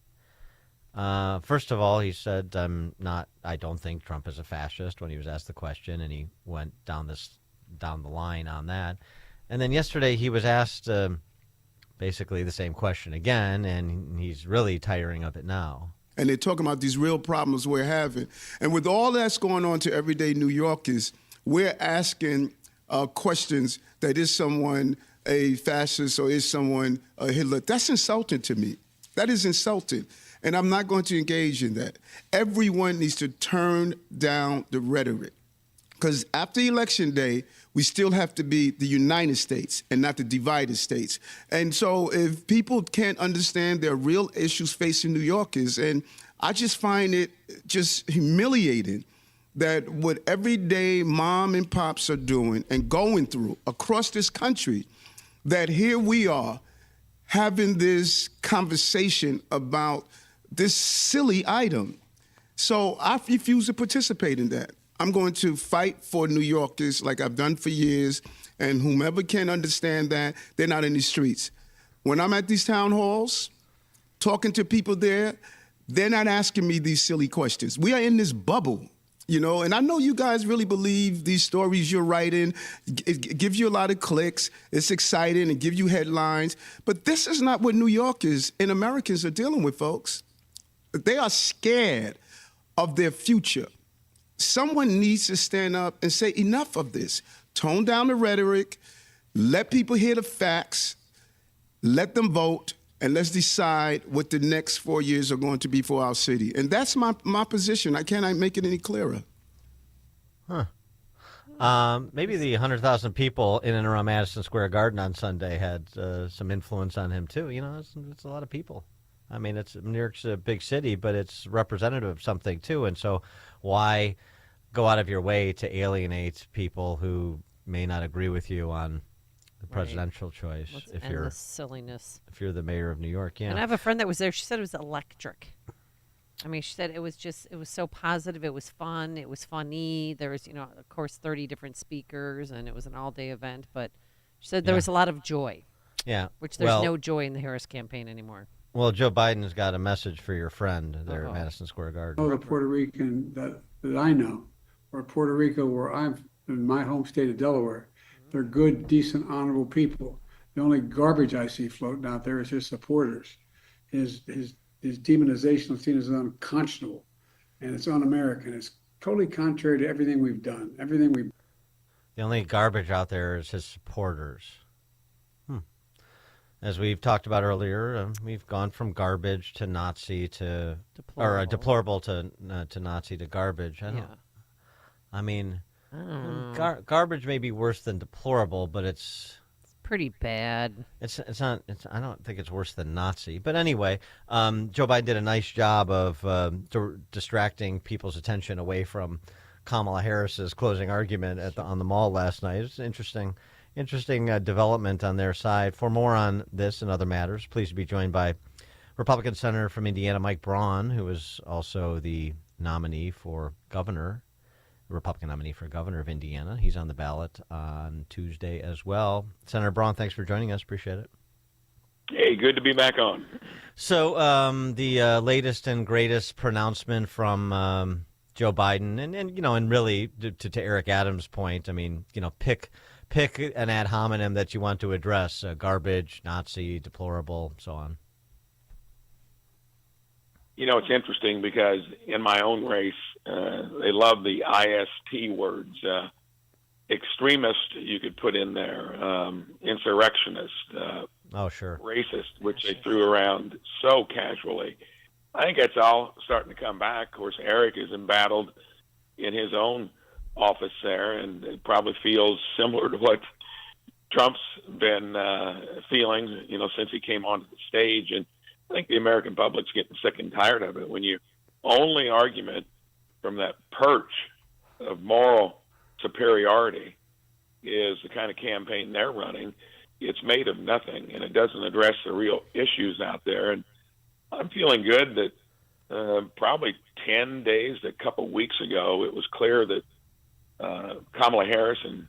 Speaker 22: First of all, he said, I don't think Trump is a fascist when he was asked the question, and he went down the line on that. And then yesterday he was asked basically the same question again, and he's really tiring of it now.
Speaker 4: And they're talking about these real problems we're having. And with all that's going on to everyday New Yorkers, we're asking questions that is someone a fascist or is someone a Hitler. That's insulting to me. That is insulting. And I'm not going to engage in that. Everyone needs to turn down the rhetoric. Because after Election Day, we still have to be the United States and not the divided states. And so if people can't understand there are real issues facing New Yorkers, and I just find it just humiliating that what everyday mom and pops are doing and going through across this country, that here we are having this conversation about this silly item. So I refuse to participate in that. I'm going to fight for New Yorkers like I've done for years, and whomever can understand that, they're not in the streets. When I'm at these town halls, talking to people there, they're not asking me these silly questions. We are in this bubble, you know, and I know you guys really believe these stories you're writing. It gives you a lot of clicks. It's exciting and give you headlines. But this is not what New Yorkers and Americans are dealing with, folks. They are scared of their future. Someone needs to stand up and say, enough of this. Tone down the rhetoric, let people hear the facts, let them vote, and let's decide what the next 4 years are going to be for our city. And that's my position. I cannot make it any clearer.
Speaker 22: Maybe the 100,000 people in and around Madison Square Garden on Sunday had some influence on him, too. You know, it's a lot of people. I mean, New York's a big city, but it's representative of something, too. And so why go out of your way to alienate people who may not agree with you on the presidential choice?
Speaker 24: Let's end the silliness.
Speaker 22: If you're the mayor of New York, yeah.
Speaker 24: And I have a friend that was there. She said it was electric. I mean, she said it was so positive. It was fun. It was funny. There was, of course, 30 different speakers, and it was an all-day event. But she said there was a lot of joy.
Speaker 22: Yeah.
Speaker 24: Which there's no joy in the Harris campaign anymore.
Speaker 22: Well, Joe Biden's got a message for your friend there at Madison Square Garden.
Speaker 13: The Puerto Rican that I know, or Puerto Rico, where I'm in my home state of Delaware, they're good, decent, honorable people. The only garbage I see floating out there is his supporters. His demonization is seen as unconscionable, and it's un-American. It's totally contrary to everything we've done,
Speaker 22: The only garbage out there is his supporters. As we've talked about earlier, we've gone from garbage to Nazi to deplorable to Nazi to garbage. I mean, garbage may be worse than deplorable, but it's
Speaker 24: pretty bad.
Speaker 22: It's not. I don't think it's worse than Nazi. But anyway, Joe Biden did a nice job of distracting people's attention away from Kamala Harris's closing argument on the Mall last night. It's interesting development on their side. For more on this and other matters, pleased to be joined by Republican Senator from Indiana, Mike Braun, who is also the nominee for governor, Republican nominee for governor of Indiana. He's on the ballot on Tuesday as well. Senator Braun, thanks for joining us. Appreciate it.
Speaker 1: Hey, good to be back on.
Speaker 22: So the latest and greatest pronouncement from Joe Biden, and really to Eric Adams' point, I mean, pick an ad hominem that you want to address: garbage, Nazi, deplorable, so on.
Speaker 1: It's interesting because in my own race, they love the IST words. Extremist, you could put in there, insurrectionist,
Speaker 22: sure,
Speaker 1: racist, which they threw around so casually. I think that's all starting to come back. Of course, Eric is embattled in his own office there, and it probably feels similar to what Trump's been feeling, since he came onto the stage. And I think the American public's getting sick and tired of it. When your only argument from that perch of moral superiority is the kind of campaign they're running, it's made of nothing, and it doesn't address the real issues out there. And I'm feeling good that probably 10 days, a couple weeks ago, it was clear that Kamala Harris and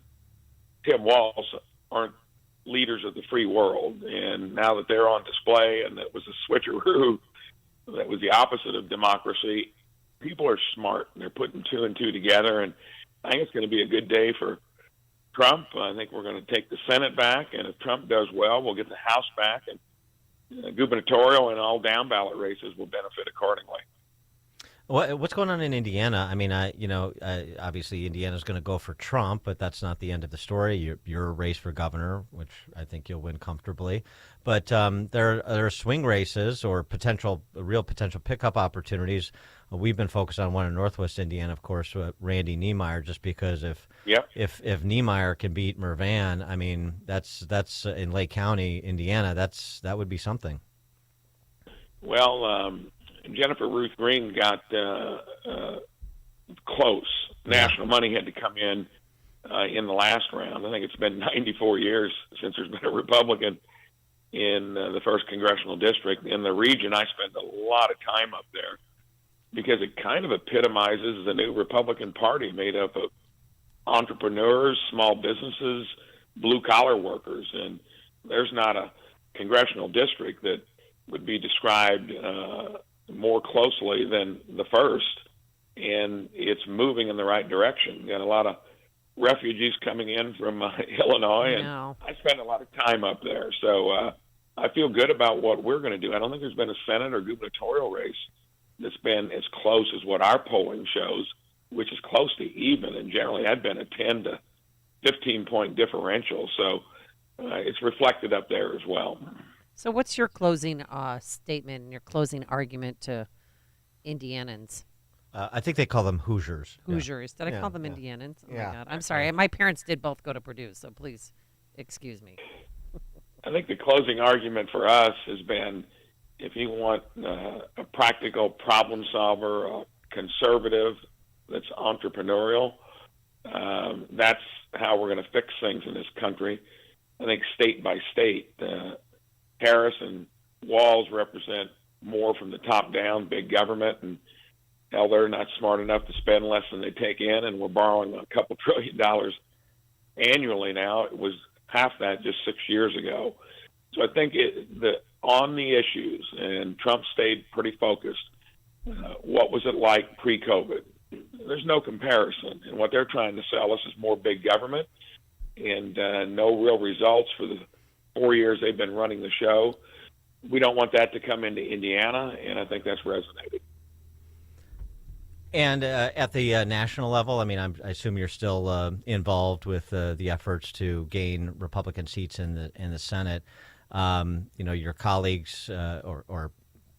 Speaker 1: Tim Walz aren't leaders of the free world. And now that they're on display and that was a switcheroo, that was the opposite of democracy, people are smart. They're putting two and two together, and I think it's going to be a good day for Trump. I think we're going to take the Senate back, and if Trump does well, we'll get the House back, and gubernatorial and all down ballot races will benefit accordingly.
Speaker 22: What's going on in Indiana? I mean, obviously Indiana's going to go for Trump, but that's not the end of the story. You're a race for governor, which I think you'll win comfortably. But there are swing races or real potential pickup opportunities. We've been focused on one in Northwest Indiana, of course, Randy Niemeyer, just because if Niemeyer can beat Mervan, I mean, that's in Lake County, Indiana. That would be something.
Speaker 1: Well, Jennifer Ruth Green got close. National money had to come in the last round. I think it's been 94 years since there's been a Republican in the first congressional district. In the region, I spend a lot of time up there because it kind of epitomizes the new Republican Party made up of entrepreneurs, small businesses, blue-collar workers. And there's not a congressional district that would be described more closely than the first, and it's moving in the right direction. You got a lot of refugees coming in from Illinois, and I spend a lot of time up there, so I feel good about what we're going to do. I don't think there's been a Senate or gubernatorial race that's been as close as what our polling shows, which is close to even, and generally I've been a 10 to 15 point differential, so it's reflected up there as well.
Speaker 24: So what's your closing statement and your closing argument to Indianans?
Speaker 22: I think they call them Hoosiers.
Speaker 24: Hoosiers.
Speaker 22: Yeah.
Speaker 24: Did I call them Indianans? Oh, my God. I'm sorry. My parents did both go to Purdue, so please excuse me.
Speaker 1: I think the closing argument for us has been, if you want a practical problem solver, a conservative that's entrepreneurial, that's how we're going to fix things in this country. I think state by state, Harris and Walz represent more from the top down, big government, and hell, they're not smart enough to spend less than they take in, and we're borrowing a couple $1 trillion annually now. It was half that just 6 years ago. So I think on the issues, and Trump stayed pretty focused. What was it like pre-COVID? There's no comparison, and what they're trying to sell us is more big government and no real results for the 4 years they've been running the show. We don't want that to come into Indiana, and I think that's resonated.
Speaker 22: And at the national level, I mean, I assume you're still involved with the efforts to gain Republican seats in the Senate. Your colleagues or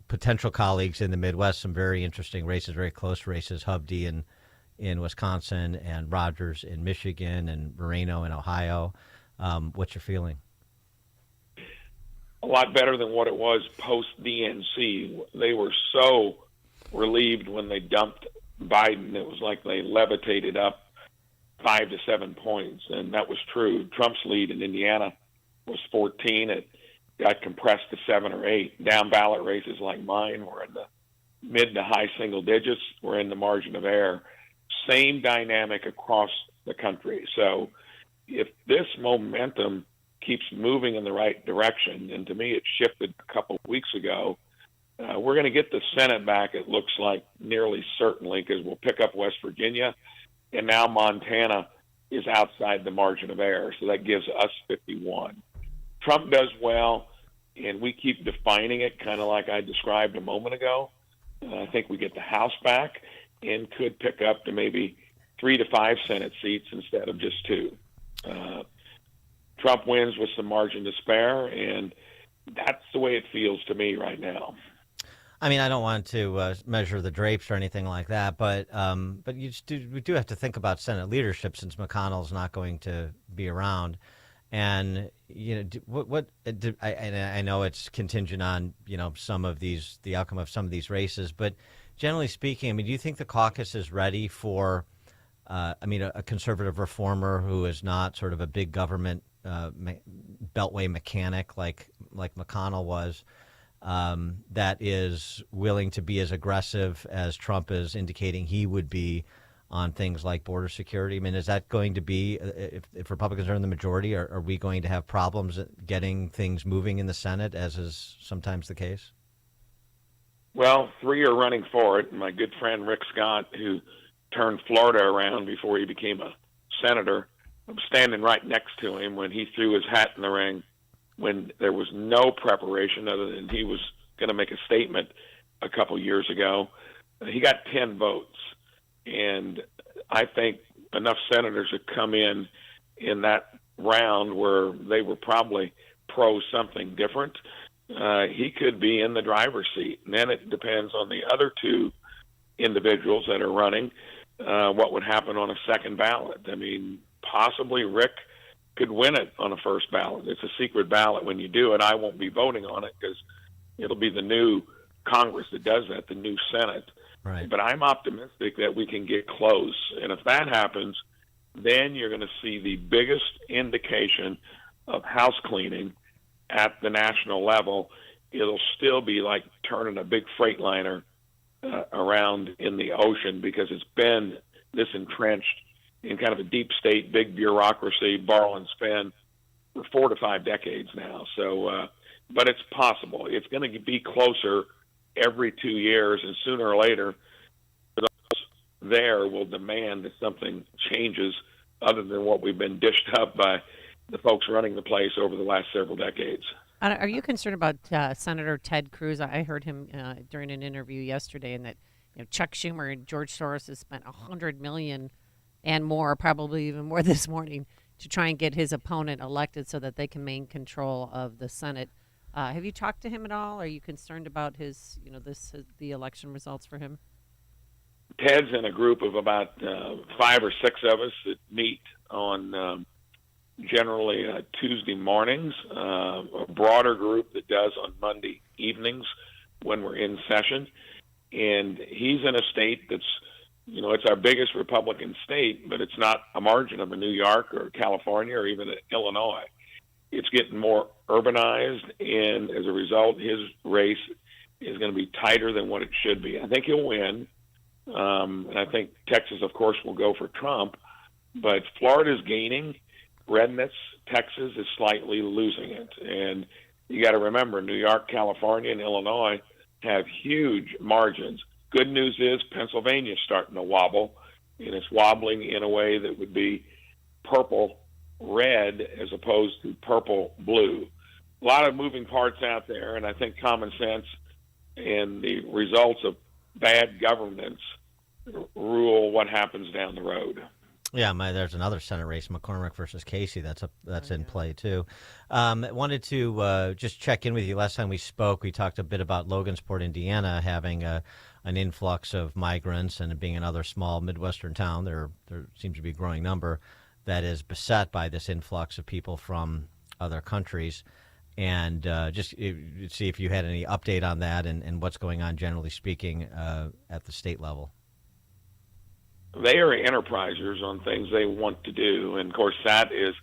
Speaker 22: potential colleagues in the Midwest, some very interesting races, very close races, Hovde in Wisconsin and Rogers in Michigan and Moreno in Ohio. What's your feeling?
Speaker 1: A lot better than what it was post-DNC. They were so relieved when they dumped Biden. It was like they levitated up 5 to 7 points, and that was true. Trump's lead in Indiana was 14. It got compressed to 7 or 8. Down ballot races like mine were in the mid to high single digits. We're in the margin of error. same dynamic across the country. So if this momentum keeps moving in the right direction, and to me it shifted a couple of weeks ago, we're going to get the Senate back, it looks like, nearly certainly, because we'll pick up West Virginia, and now Montana is outside the margin of error, so that gives us 51. Trump does well, and we keep defining it kind of like I described a moment ago. I think we get the House back and could pick up to maybe 3 to 5 Senate seats instead of just 2. Trump wins with some margin to spare, and that's the way it feels to me right now.
Speaker 22: I mean, I don't want to measure the drapes or anything like that, but we do have to think about Senate leadership since McConnell's not going to be around. And I know it's contingent on the outcome of some of these races, but generally speaking, I mean, do you think the caucus is ready for a conservative reformer who is not sort of a big government beltway mechanic like McConnell was, that is willing to be as aggressive as Trump is indicating he would be on things like border security? I mean, is that going to be, if Republicans are in the majority, are we going to have problems getting things moving in the Senate, as is sometimes the case?
Speaker 1: Well, 3 are running for it. My good friend Rick Scott, who turned Florida around before he became a senator, I'm standing right next to him when he threw his hat in the ring, when there was no preparation other than he was going to make a statement a couple years ago. He got 10 votes. And I think enough senators have come in that round where they were probably pro something different. He could be in the driver's seat. And then it depends on the other 2 individuals that are running, what would happen on a second ballot. I mean, possibly Rick could win it on a first ballot. It's a secret ballot when you do it. I won't be voting on it because it'll be the new Congress that does that, the new Senate.
Speaker 22: Right.
Speaker 1: But I'm optimistic that we can get close. And if that happens, then you're going to see the biggest indication of house cleaning at the national level. It'll still be like turning a big freight liner around in the ocean, because it's been this entrenched in kind of a deep state, big bureaucracy, borrow and spend for 4 to 5 decades now. So, but it's possible. It's going to be closer every 2 years, and sooner or later, those there will demand that something changes other than what we've been dished up by the folks running the place over the last several decades.
Speaker 24: Are you concerned about Senator Ted Cruz? I heard him during an interview yesterday, and that Chuck Schumer and George Soros has spent $100 million and more, probably even more this morning, to try and get his opponent elected so that they can maintain control of the Senate. Have you talked to him at all? Are you concerned about his, the election results for him?
Speaker 1: Ted's in a group of about 5 or 6 of us that meet on generally Tuesday mornings, a broader group that does on Monday evenings when we're in session. And he's in a state that's, it's our biggest Republican state, but it's not a margin of a New York or California or even Illinois. It's getting more urbanized, and as a result, his race is going to be tighter than what it should be. I think he'll win, and I think Texas, of course, will go for Trump, but Florida's gaining. Redness, Texas is slightly losing it. And you got to remember, New York, California, and Illinois have huge margins. Good news is Pennsylvania's starting to wobble, and it's wobbling in a way that would be purple-red as opposed to purple-blue. A lot of moving parts out there, and I think common sense and the results of bad governance rule what happens down the road.
Speaker 22: Yeah, there's another Senate race, McCormick versus Casey. That's in play too. Wanted to just check in with you. Last time we spoke, we talked a bit about Logansport, Indiana, having an influx of migrants, and being another small Midwestern town. There seems to be a growing number that is beset by this influx of people from other countries. And just see if you had any update on that and what's going on, generally speaking, at the state level.
Speaker 1: They are enterprisers on things they want to do. And, of course, that is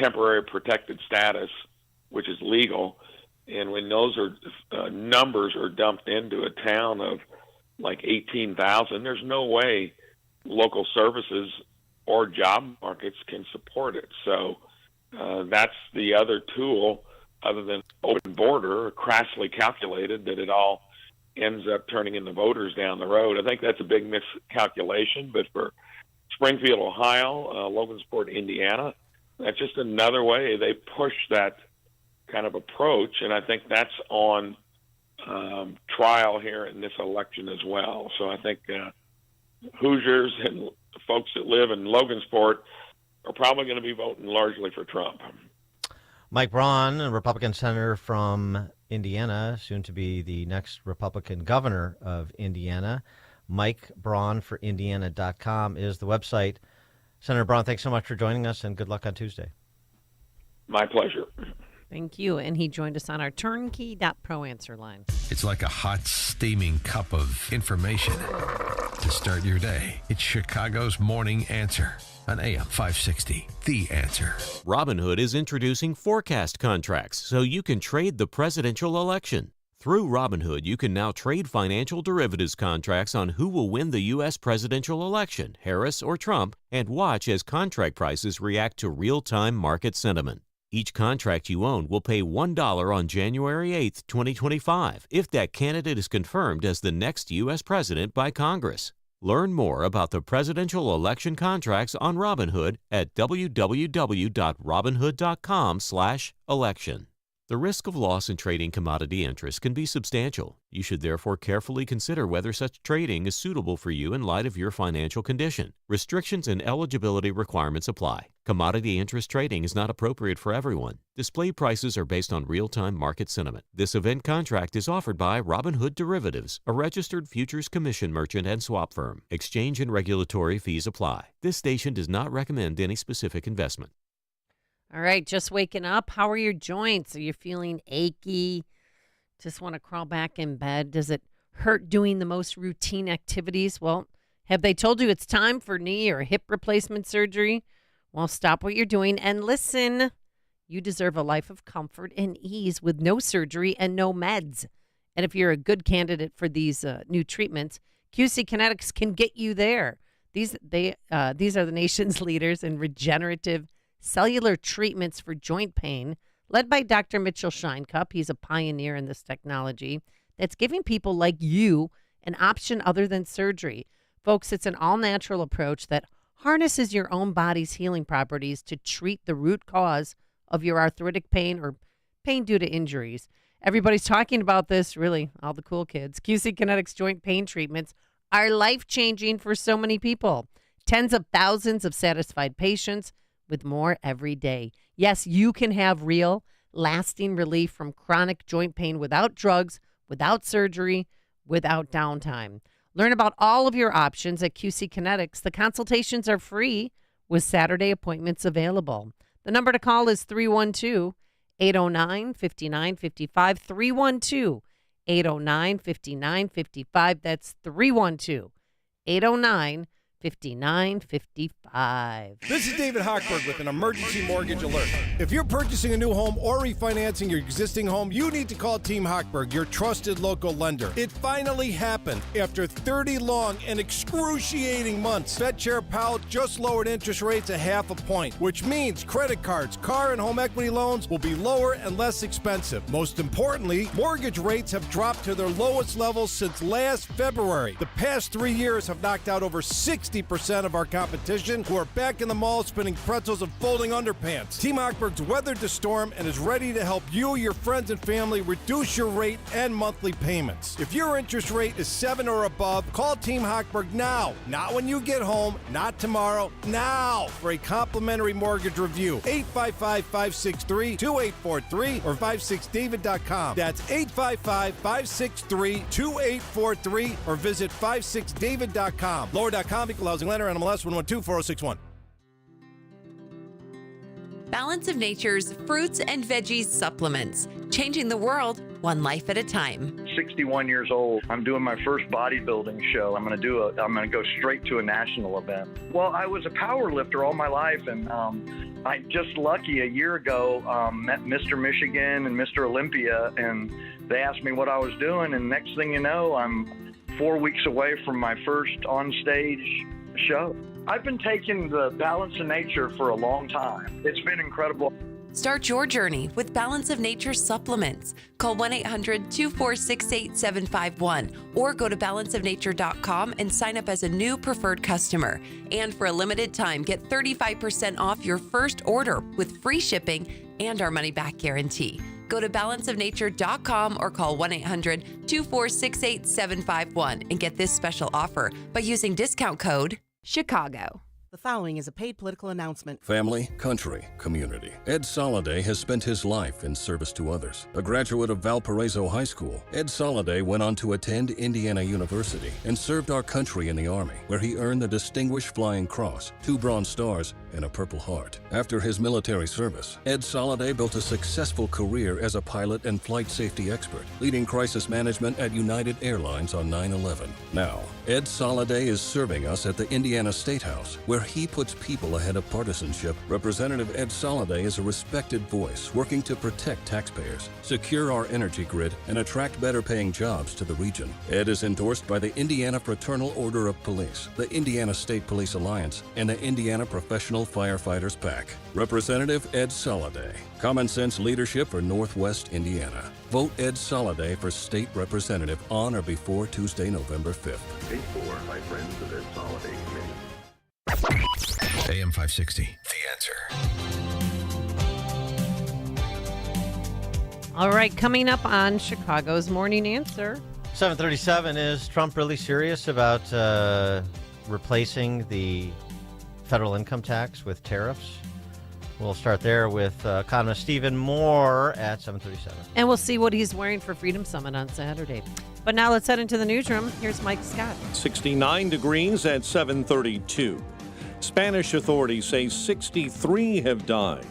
Speaker 1: temporary protected status, which is legal. And when those numbers are dumped into a town of like 18,000, there's no way local services or job markets can support it. So that's the other tool, other than open border, crassly calculated, that it all ends up turning into voters down the road. I think that's a big miscalculation, but for Springfield, Ohio, Logansport, Indiana, that's just another way they push that kind of approach, and I think that's on trial here in this election as well. So I think Hoosiers and folks that live in Logansport are probably going to be voting largely for Trump.
Speaker 22: Mike Braun, a Republican senator from Indiana, soon to be the next Republican governor of Indiana. Mike Braun for Indiana.com is the website. Senator Braun, thanks so much for joining us, and good luck on Tuesday.
Speaker 1: My pleasure.
Speaker 24: Thank you. And he joined us on our turnkey.pro answer line.
Speaker 3: It's like a hot, steaming cup of information to start your day. It's Chicago's Morning Answer on AM 560. The Answer.
Speaker 5: Robinhood is introducing forecast contracts so you can trade the presidential election. Through Robinhood, you can now trade financial derivatives contracts on who will win the U.S. presidential election, Harris or Trump, and watch as contract prices react to real-time market sentiment. Each contract you own will pay $1 on January 8, 2025, if that candidate is confirmed as the next U.S. president by Congress. Learn more about the presidential election contracts on Robinhood at www.robinhood.com/election. The risk of loss in trading commodity interests can be substantial. You should therefore carefully consider whether such trading is suitable for you in light of your financial condition. Restrictions and eligibility requirements apply. Commodity interest trading is not appropriate for everyone. Display prices are based on real-time market sentiment. This event contract is offered by Robinhood Derivatives, a registered futures commission merchant and swap firm. Exchange and regulatory fees apply. This station does not recommend any specific investment.
Speaker 24: All right, just waking up. How are your joints? Are you feeling achy? Just want to crawl back in bed? Does it hurt doing the most routine activities? Well, have they told you it's time for knee or hip replacement surgery? Well, stop what you're doing and listen. You deserve a life of comfort and ease with no surgery and no meds. And if you're a good candidate for these new treatments, QC Kinetics can get you there. These are the nation's leaders in regenerative cellular treatments for joint pain, led by Dr. Mitchell Scheinkup. He's a pioneer in this technology that's giving people like you an option other than surgery. Folks, it's an all-natural approach that harnesses your own body's healing properties to treat the root cause of your arthritic pain or pain due to injuries. Everybody's talking about this, really, all the cool kids. QC Kinetics joint pain treatments are life-changing for so many people. Tens of thousands of satisfied patients, with more every day. Yes, you can have real, lasting relief from chronic joint pain without drugs, without surgery, without downtime. Learn about all of your options at QC Kinetics. The consultations are free with Saturday appointments available. The number to call is 312-809-5955, 312-809-5955. That's 312-809-5955. 5955.
Speaker 6: This is David Hochberg with an emergency mortgage alert. If you're purchasing a new home or refinancing your existing home, you need to call Team Hochberg, your trusted local lender. It finally happened. After 30 long and excruciating months, Fed Chair Powell just lowered interest rates 0.5 point, which means credit cards, car and home equity loans will be lower and less expensive. Most importantly, mortgage rates have dropped to their lowest levels since last February. The past 3 years have knocked out over 60% of our competition, who are back in the mall spinning pretzels and folding underpants. Team Hochberg's weathered the storm and is ready to help you, your friends, and family reduce your rate and monthly payments. If your interest rate is 7 or above, call Team Hochberg now. Not when you get home, not tomorrow, now for a complimentary mortgage review. 855-563-2843 or 56david.com. That's 855-563-2843 or visit 56david.com. Lower.com, equal housing lender, NMLS 1124061.
Speaker 11: Balance of Nature's fruits and veggies supplements, changing the world one life at a time.
Speaker 12: 61 years old. I'm doing my first bodybuilding show. I'm going to go straight to a national event. Well, I was a power lifter all my life, and I just lucky a year ago met Mr. Michigan and Mr. Olympia, and they asked me what I was doing, and next thing you know, I'm 4 weeks away from my first on-stage show. I've been taking the Balance of Nature for a long time. It's been incredible.
Speaker 11: Start your journey with Balance of Nature supplements. Call 1-800-246-8751 or go to balanceofnature.com and sign up as a new preferred customer. And for a limited time, get 35% off your first order with free shipping and our money-back guarantee. Go to balanceofnature.com or call 1-800-246-8751 and get this special offer by using discount code CHICAGO.
Speaker 8: The following is a paid political announcement.
Speaker 14: Family, country, community. Ed Soliday has spent his life in service to others. A graduate of Valparaiso High School, Ed Soliday went on to attend Indiana University and served our country in the Army, where he earned the Distinguished Flying Cross, 2 Bronze Stars, and a Purple Heart. After his military service, Ed Soliday built a successful career as a pilot and flight safety expert, leading crisis management at United Airlines on 9/11. Now, Ed Soliday is serving us at the Indiana State House, where he puts people ahead of partisanship. Representative Ed Soliday is a respected voice working to protect taxpayers, secure our energy grid, and attract better-paying jobs to the region. Ed is endorsed by the Indiana Fraternal Order of Police, the Indiana State Police Alliance, and the Indiana Professional Firefighters PAC. Representative Ed Soliday. Common sense leadership for Northwest Indiana. Vote Ed Soliday for state representative on or before Tuesday, November 5th.
Speaker 15: Paid for by Friends of Ed Soliday Committee.
Speaker 3: AM 560, The Answer.
Speaker 24: All right, coming up on Chicago's Morning Answer.
Speaker 22: 7:37, is Trump really serious about replacing the federal income tax with tariffs? We'll start there with economist Stephen Moore at 7:37.
Speaker 24: And we'll see what he's wearing for Freedom Summit on Saturday. But now let's head into the newsroom. Here's Mike Scott.
Speaker 7: 69 degrees at 7:32. Spanish authorities say 63 have died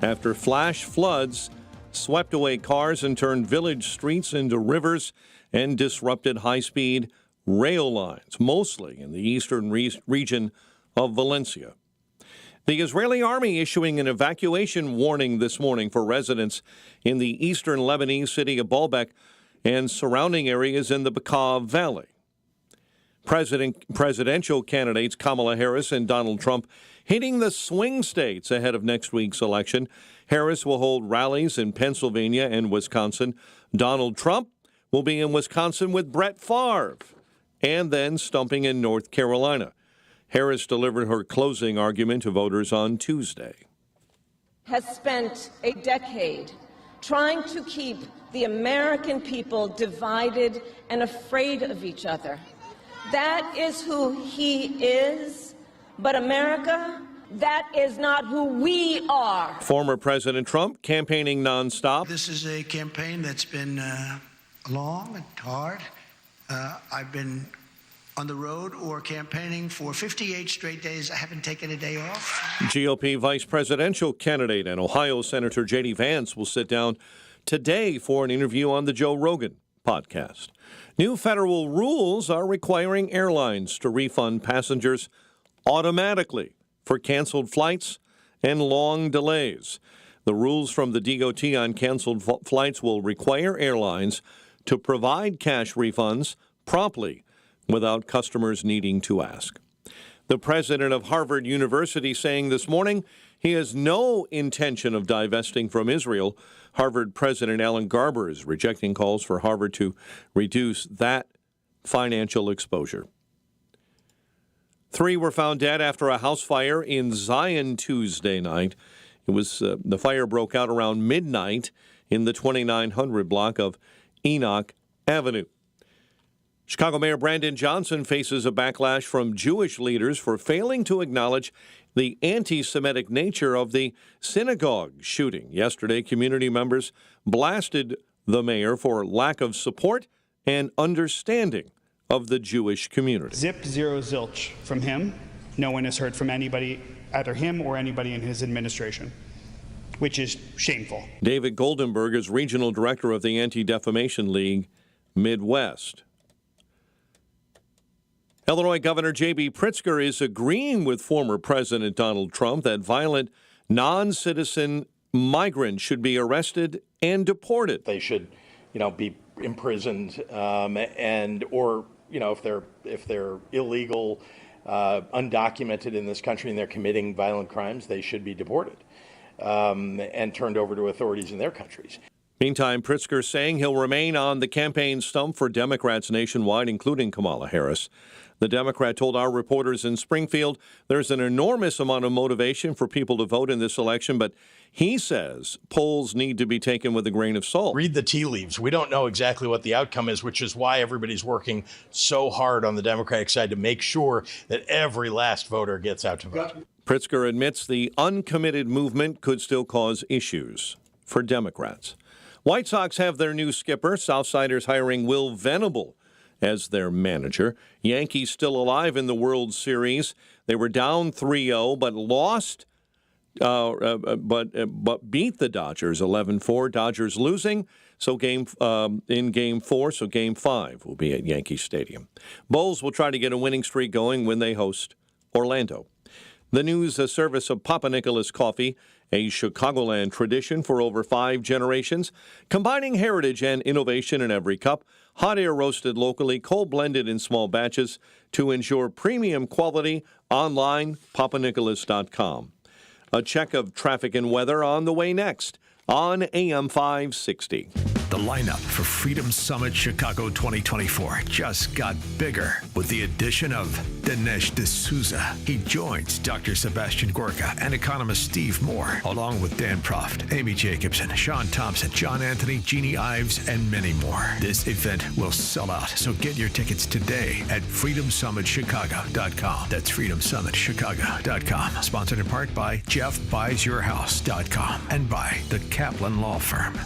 Speaker 7: after flash floods swept away cars and turned village streets into rivers and disrupted high-speed rail lines, mostly in the eastern region of Valencia. The Israeli army issuing an evacuation warning this morning for residents in the eastern Lebanese city of Baalbek and surrounding areas in the Bekaa Valley. Presidential candidates Kamala Harris and Donald Trump hitting the swing states ahead of next week's election. Harris will hold rallies in Pennsylvania and Wisconsin. Donald Trump will be in Wisconsin with Brett Favre and then stumping in North Carolina. Harris delivered her closing argument to voters on Tuesday.
Speaker 19: Has spent a decade trying to keep the American people divided and afraid of each other. That is who he is, but America, that is not who we are.
Speaker 7: Former President Trump campaigning nonstop.
Speaker 20: This is a campaign that's been long and hard. I've been on the road or campaigning for 58 straight days. I haven't taken a day off.
Speaker 7: GOP vice presidential candidate and Ohio Senator J.D. Vance will sit down today for an interview on the Joe Rogan podcast. New federal rules are requiring airlines to refund passengers automatically for canceled flights and long delays. The rules from the DOT on canceled flights will require airlines to provide cash refunds promptly without customers needing to ask. The president of Harvard University saying this morning he has no intention of divesting from Israel. Harvard President Alan Garber is rejecting calls for Harvard to reduce that financial exposure. 3 were found dead after a house fire in Zion Tuesday night. It was the fire broke out around midnight in the 2900 block of Enoch Avenue. Chicago Mayor Brandon Johnson faces a backlash from Jewish leaders for failing to acknowledge the anti-Semitic nature of the synagogue shooting. Yesterday, community members blasted the mayor for lack of support and understanding of the Jewish community.
Speaker 25: Zip, zero, zilch from him. No one has heard from anybody, either him or anybody in his administration, which is shameful.
Speaker 7: David Goldenberg is regional director of the Anti-Defamation League Midwest. Illinois Governor J.B. Pritzker is agreeing with former President Donald Trump that violent non-citizen migrants should be arrested and deported.
Speaker 26: They should, be imprisoned, and or if they're illegal,
Speaker 9: undocumented in this country and they're committing violent crimes, they should be deported and turned over to authorities in their countries.
Speaker 7: Meantime, Pritzker saying he'll remain on the campaign stump for Democrats nationwide, including Kamala Harris. The Democrat told our reporters in Springfield there's an enormous amount of motivation for people to vote in this election, but he says polls need to be taken with a grain of salt.
Speaker 9: Read the tea leaves. We don't know exactly what the outcome is, which is why everybody's working so hard on the Democratic side to make sure that every last voter gets out to vote.
Speaker 7: Pritzker admits the uncommitted movement could still cause issues for Democrats. White Sox have their new skipper, Southsiders hiring Will Venable as their manager. Yankees still alive in the World Series. They were down 3-0, but lost, but beat the Dodgers 11-4. Dodgers losing, so in Game 4, so Game 5 will be at Yankee Stadium. Bulls will try to get a winning streak going when they host Orlando. The news service of Papa Nicholas Coffee, a Chicagoland tradition for over 5 generations, combining heritage and innovation in every cup, hot air roasted locally, cold blended in small batches to ensure premium quality. Online, papanicholas.com. A check of traffic and weather on the way next on AM 560.
Speaker 3: The lineup for Freedom Summit Chicago 2024 just got bigger with the addition of Dinesh D'Souza. He joins Dr. Sebastian Gorka and economist Steve Moore, along with Dan Proft, Amy Jacobson, Sean Thompson, John Anthony, Jeannie Ives, and many more. This event will sell out, so get your tickets today at freedomsummitchicago.com. That's freedomsummitchicago.com. Sponsored in part by JeffBuysYourHouse.com and by the Kaplan Law Firm.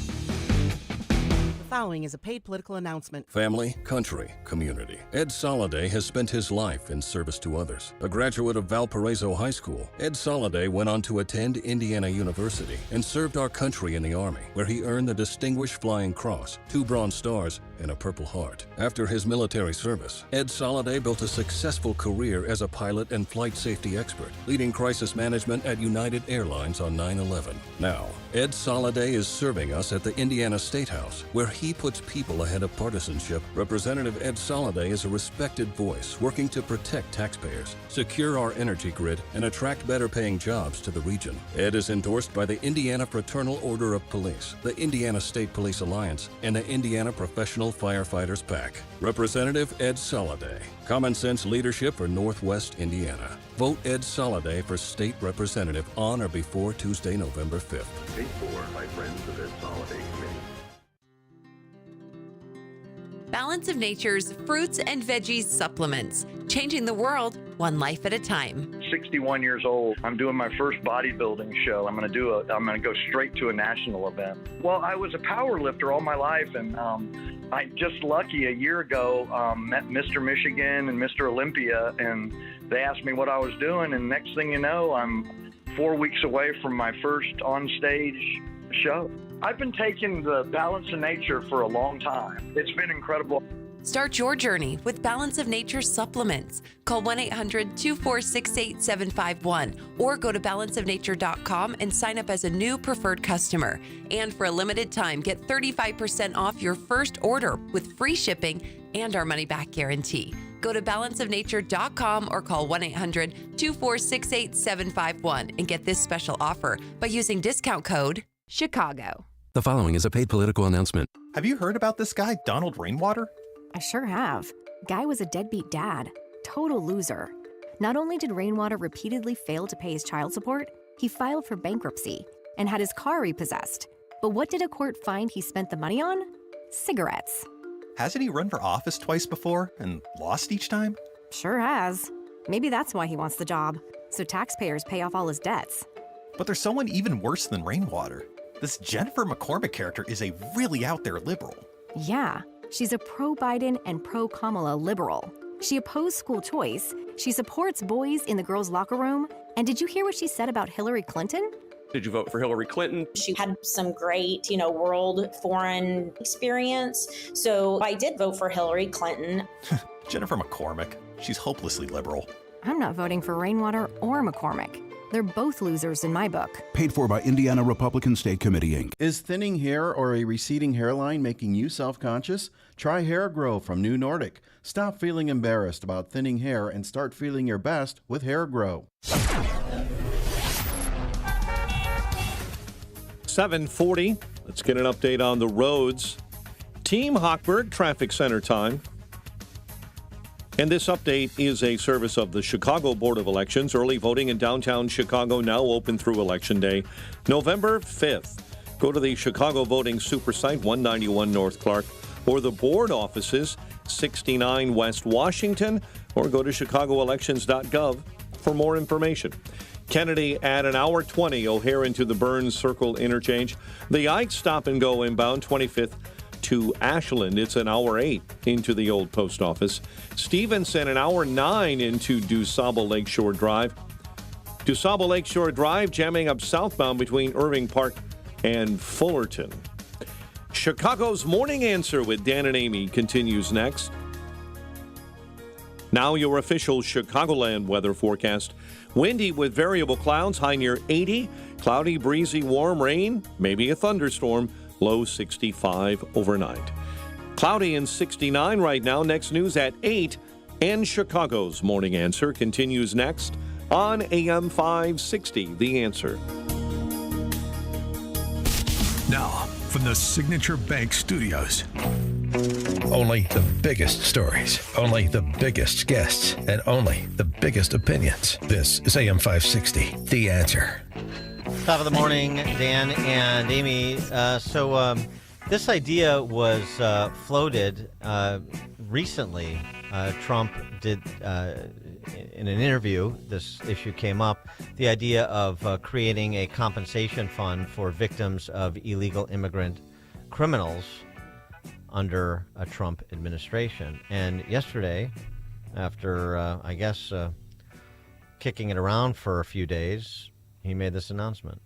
Speaker 8: The following is a paid political announcement.
Speaker 14: Family, country, community. Ed Soliday has spent his life in service to others. A graduate of Valparaiso High School, Ed Soliday went on to attend Indiana University and served our country in the Army, where he earned the Distinguished Flying Cross, 2 Bronze Stars, and a Purple Heart. After his military service, Ed Soliday built a successful career as a pilot and flight safety expert, leading crisis management at United Airlines on 9/11. Now, Ed Soliday is serving us at the Indiana State House, where he puts people ahead of partisanship. Representative Ed Soliday is a respected voice working to protect taxpayers, secure our energy grid, and attract better-paying jobs to the region. Ed is endorsed by the Indiana Fraternal Order of Police, the Indiana State Police Alliance, and the Indiana Professional Firefighters PAC. Representative Ed Soliday. Common sense leadership for Northwest Indiana. Vote Ed Soliday for state representative on or before Tuesday, November 5th.
Speaker 15: Paid for by Friends of Ed Soliday Committee.
Speaker 11: Balance of Nature's fruits and veggies supplements, changing the world one life at a time.
Speaker 12: 61 years old. I'm doing my first bodybuilding show. I'm going to go straight to a national event. Well, I was a power lifter all my life, and I just lucky a year ago met Mr. Michigan and Mr. Olympia, and they asked me what I was doing, and next thing you know, I'm 4 weeks away from my first on-stage show. I've been taking the Balance of Nature for a long time. It's been incredible.
Speaker 11: Start your journey with Balance of Nature supplements. Call 1-800-246-8751 or go to balanceofnature.com and sign up as a new preferred customer. And for a limited time, get 35% off your first order with free shipping and our money-back guarantee. Go to balanceofnature.com or call 1-800-246-8751 and get this special offer by using discount code Chicago.
Speaker 18: The following is a paid political announcement.
Speaker 10: Have you heard about this guy, Donald Rainwater?
Speaker 16: I sure have. Guy was a deadbeat dad. Total loser. Not only did Rainwater repeatedly fail to pay his child support, he filed for bankruptcy and had his car repossessed. But what did a court find he spent the money on? Cigarettes.
Speaker 10: Hasn't he run for office twice before and lost each time?
Speaker 16: Sure has. Maybe that's why he wants the job, so taxpayers pay off all his debts.
Speaker 10: But there's someone even worse than Rainwater. This Jennifer McCormick character is a really out there liberal.
Speaker 16: Yeah, she's a pro-Biden and pro-Kamala liberal. She opposed school choice, she supports boys in the girls' locker room, and did you hear what she said about Hillary Clinton?
Speaker 17: Did you vote for Hillary Clinton?
Speaker 21: She had some great, world foreign experience, so I did vote for Hillary Clinton.
Speaker 10: Jennifer McCormick, she's hopelessly liberal.
Speaker 16: I'm not voting for Rainwater or McCormick. They're both losers in my book.
Speaker 1: Paid for by Indiana Republican State Committee, Inc.
Speaker 2: Is thinning hair or a receding hairline making you self-conscious? Try Hair Grow from New Nordic. Stop feeling embarrassed about thinning hair and start feeling your best with Hair Grow.
Speaker 7: 7:40. Let's get an update on the roads. Team Hochberg, traffic center time. And this update is a service of the Chicago Board of Elections. Early voting in downtown Chicago now open through Election Day, November 5th. Go to the Chicago Voting Super Site, 191 North Clark, or the board offices, 69 West Washington, or go to chicagoelections.gov for more information. Kennedy at an hour 20, O'Hare into the Burns Circle interchange. The Ike stop and go inbound, 25th to Ashland. It's an hour 8 into the old post office. Stevenson, an hour 9 into DuSable Lakeshore Drive. DuSable Lakeshore Drive jamming up southbound between Irving Park and Fullerton. Chicago's Morning Answer with Dan and Amy continues next. Now your official Chicagoland weather forecast. Windy with variable clouds, high near 80. Cloudy, breezy, warm, rain, maybe a thunderstorm. Low 65 overnight. Cloudy and 69 right now. Next news at 8. And Chicago's Morning Answer continues next on AM 560. The Answer.
Speaker 3: Now, from the Signature Bank Studios. Only the biggest stories, only the biggest guests, and only the biggest opinions. This is AM 560. The Answer.
Speaker 22: Top of the morning, Dan and Amy. So this idea was floated recently. Trump did, in an interview, this issue came up, the idea of creating a compensation fund for victims of illegal immigrant criminals under a Trump administration. And yesterday, after, I guess, kicking it around for a few days, he made this announcement.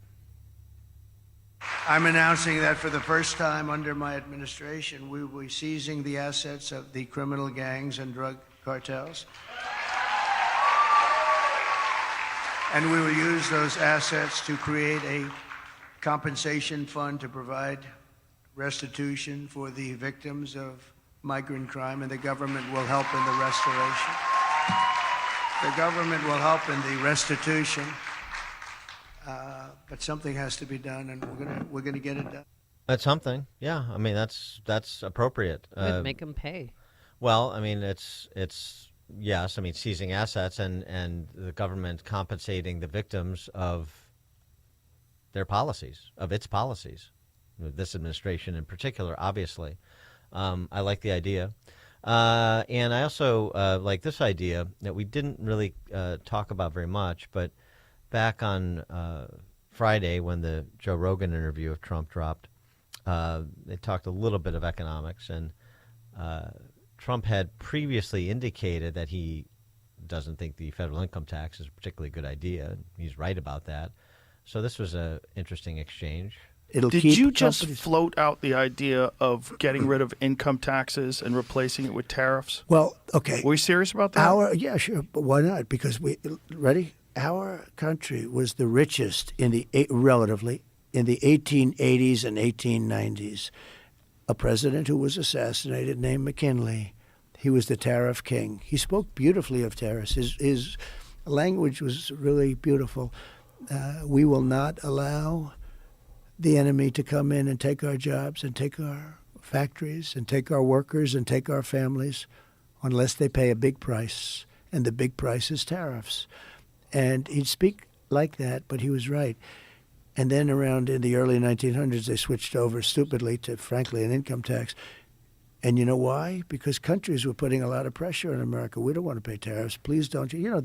Speaker 20: I'm announcing that for the first time under my administration, we will be seizing the assets of the criminal gangs and drug cartels. And we will use those assets to create a compensation fund to provide restitution for the victims of migrant crime, and the government will help in the restoration. The government will help in the restitution. But something has to be done, and we're gonna get it done.
Speaker 22: That's something, yeah. I mean, that's appropriate.
Speaker 24: Make them pay.
Speaker 22: Well, I mean, it's yes. I mean, seizing assets and the government compensating the victims of their policies, of its policies. This administration in particular, obviously. I like the idea, and I also like this idea that we didn't really talk about very much, but. Back on Friday, when the Joe Rogan interview of Trump dropped, they talked a little bit of economics, and Trump had previously indicated that he doesn't think the federal income tax is a particularly good idea. He's right about that. So this was an interesting exchange.
Speaker 25: Did you just float out the idea of getting rid of income taxes and replacing it with tariffs?
Speaker 4: Well, okay.
Speaker 25: Were we serious about that?
Speaker 4: Yeah, sure. But why not? Because ready? Our country was the richest relatively in the 1880s and 1890s. A president who was assassinated named McKinley. He was the tariff king. He spoke beautifully of tariffs. His language was really beautiful. We will not allow the enemy to come in and take our jobs and take our factories and take our workers and take our families unless they pay a big price. And the big price is tariffs. And he'd speak like that, but he was right. And then around in the early 1900s, they switched over stupidly to, frankly, an income tax. And you know why? Because countries were putting a lot of pressure on America. We don't want to pay tariffs. Please don't. You know,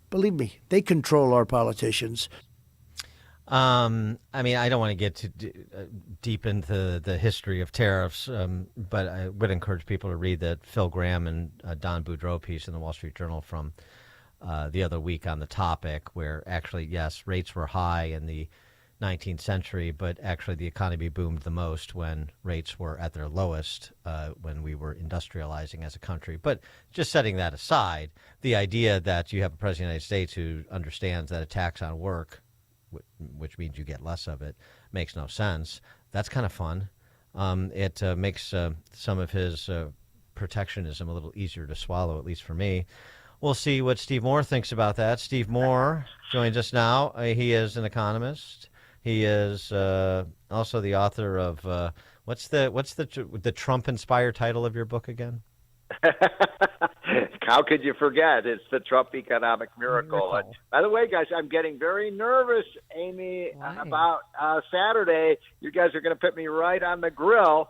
Speaker 4: believe me, they control our politicians.
Speaker 22: I mean, I don't want to get too deep into the history of tariffs, but I would encourage people to read that Phil Graham and Don Boudreau piece in the Wall Street Journal from the other week on the topic, where actually, yes, rates were high and the 19th century, but actually the economy boomed the most when rates were at their lowest, when we were industrializing as a country. But just setting that aside, the idea that you have a president of the United States who understands that a tax on work, which means you get less of it, makes no sense. That's kind of fun. It makes some of his protectionism a little easier to swallow, at least for me. We'll see what Steve Moore thinks about that. Steve Moore joins us now. He is an economist. He is also the author of what's the Trump-inspired title of your book again?
Speaker 5: How could you forget? It's the Trump economic miracle. And by the way, guys, I'm getting very nervous, Amy, about Saturday. You guys are going to put me right on the grill.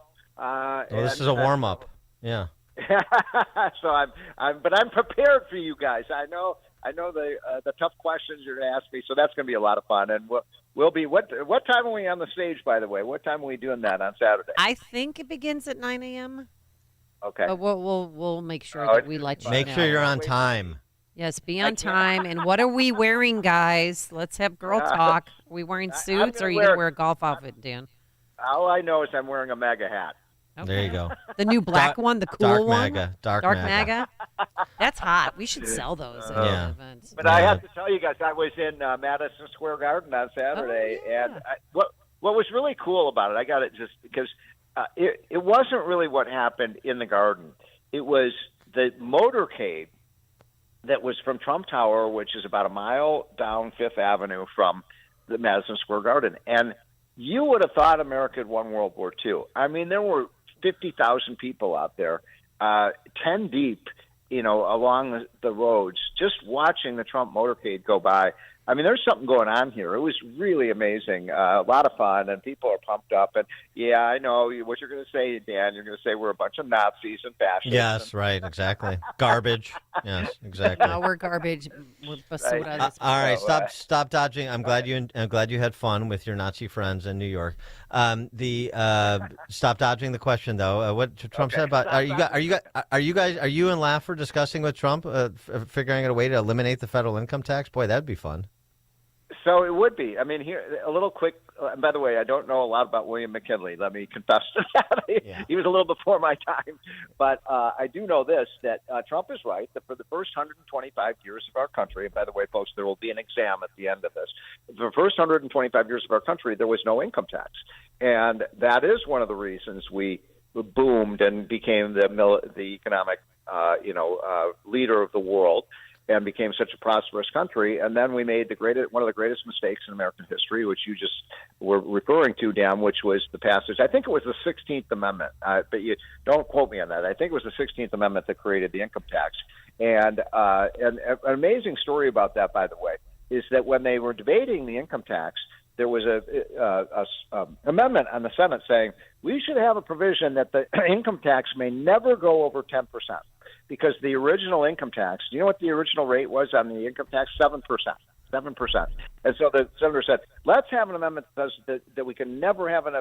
Speaker 22: This is a warm-up. Yeah.
Speaker 5: So but I'm prepared for you guys. I know the tough questions you're going to ask me, so that's going to be a lot of fun. And we'll be what time are we on the stage? By the way, what time are we doing that on Saturday?
Speaker 24: I think it begins at 9 a.m.
Speaker 5: Okay.
Speaker 24: But we'll make sure that we let you
Speaker 22: Make
Speaker 24: know.
Speaker 22: sure you're on time.
Speaker 24: Yes, be on time. And what are we wearing, guys? Let's have girl talk. Are we wearing suits, or are you going to wear a golf outfit, Dan?
Speaker 5: All I know is I'm wearing a MAGA hat.
Speaker 22: Okay. There you go.
Speaker 24: The new black one, the cool one?
Speaker 22: Dark
Speaker 24: MAGA. That's hot. We should sell those at events.
Speaker 5: But I have to tell you guys, I was in Madison Square Garden on Saturday, and what was really cool about it, I got it just because it wasn't really what happened in the garden. It was the motorcade that was from Trump Tower, which is about a mile down Fifth Avenue from the Madison Square Garden. And you would have thought America had won World War II. I mean, there were 50,000 people out there, 10 deep, along the roads, just watching the Trump motorcade go by. I mean, there's something going on here. It was really amazing, a lot of fun, and people are pumped up. And, yeah, I know what you're going to say, Dan. You're going to say we're a bunch of Nazis and fascists.
Speaker 22: Yes, right, exactly. Garbage. Yes, exactly.
Speaker 24: No, we're garbage. We're basura.
Speaker 22: All right, stop dodging. I'm glad you had fun with your Nazi friends in New York. Stop dodging the question though. What Trump said about are you and Laffer discussing with Trump, figuring out a way to eliminate the federal income tax? Boy, that'd be fun.
Speaker 5: So it would be. I mean, here a little quick. By the way, I don't know a lot about William McKinley. Let me confess to that. He was a little before my time, but I do know this: that Trump is right. That for the first 125 years of our country, and by the way, folks, there will be an exam at the end of this. The first 125 years of our country, there was no income tax, and that is one of the reasons we boomed and became the economic leader of the world, and became such a prosperous country. And then we made one of the greatest mistakes in American history, which you just were referring to, Dan, which was the passage. I think it was the 16th Amendment, but you don't quote me on that. I think it was the 16th Amendment that created the income tax. And an amazing story about that, by the way, is that when they were debating the income tax, there was a amendment on the Senate saying we should have a provision that the income tax may never go over 10%. Because the original income tax, do you know what the original rate was on the income tax? 7%. 7%. And so the senator said, let's have an amendment that says that we can never have an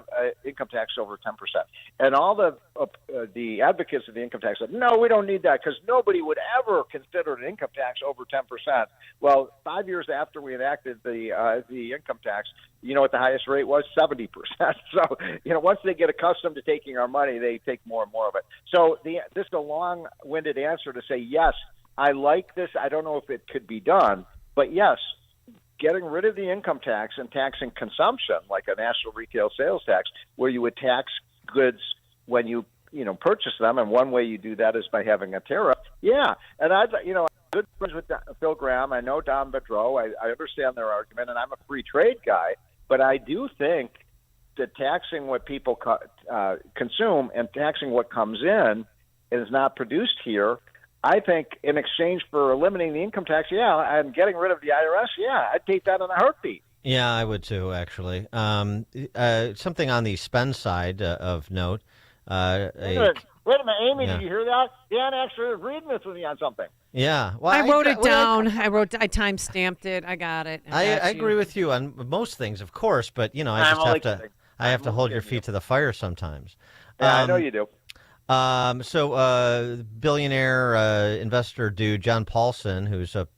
Speaker 5: income tax over 10%. And all the advocates of the income tax said, no, we don't need that because nobody would ever consider an income tax over 10%. Well, 5 years after we enacted the income tax, you know what the highest rate was? 70%. So, once they get accustomed to taking our money, they take more and more of it. So this is a long-winded answer to say, yes, I like this. I don't know if it could be done. But yes, getting rid of the income tax and taxing consumption, like a national retail sales tax, where you would tax goods when you purchase them, and one way you do that is by having a tariff. Yeah, and I'm good friends with Phil Gramm. I know Don Bedreau. I understand their argument, and I'm a free trade guy. But I do think that taxing what people consume and taxing what comes in is not produced here. I think in exchange for eliminating the income tax, and getting rid of the IRS, I'd take that in a heartbeat.
Speaker 22: Yeah, I would too, actually. Something on the spend side of note.
Speaker 5: Wait a minute, Amy, did you hear that? Dan actually was reading this with me on something.
Speaker 22: Yeah. Well,
Speaker 24: I wrote it down. I time-stamped it. I got it.
Speaker 22: I agree with you on most things, of course, but, I have to hold your feet to the fire sometimes.
Speaker 5: Yeah, I know you do.
Speaker 22: So billionaire investor dude John Paulson, who's a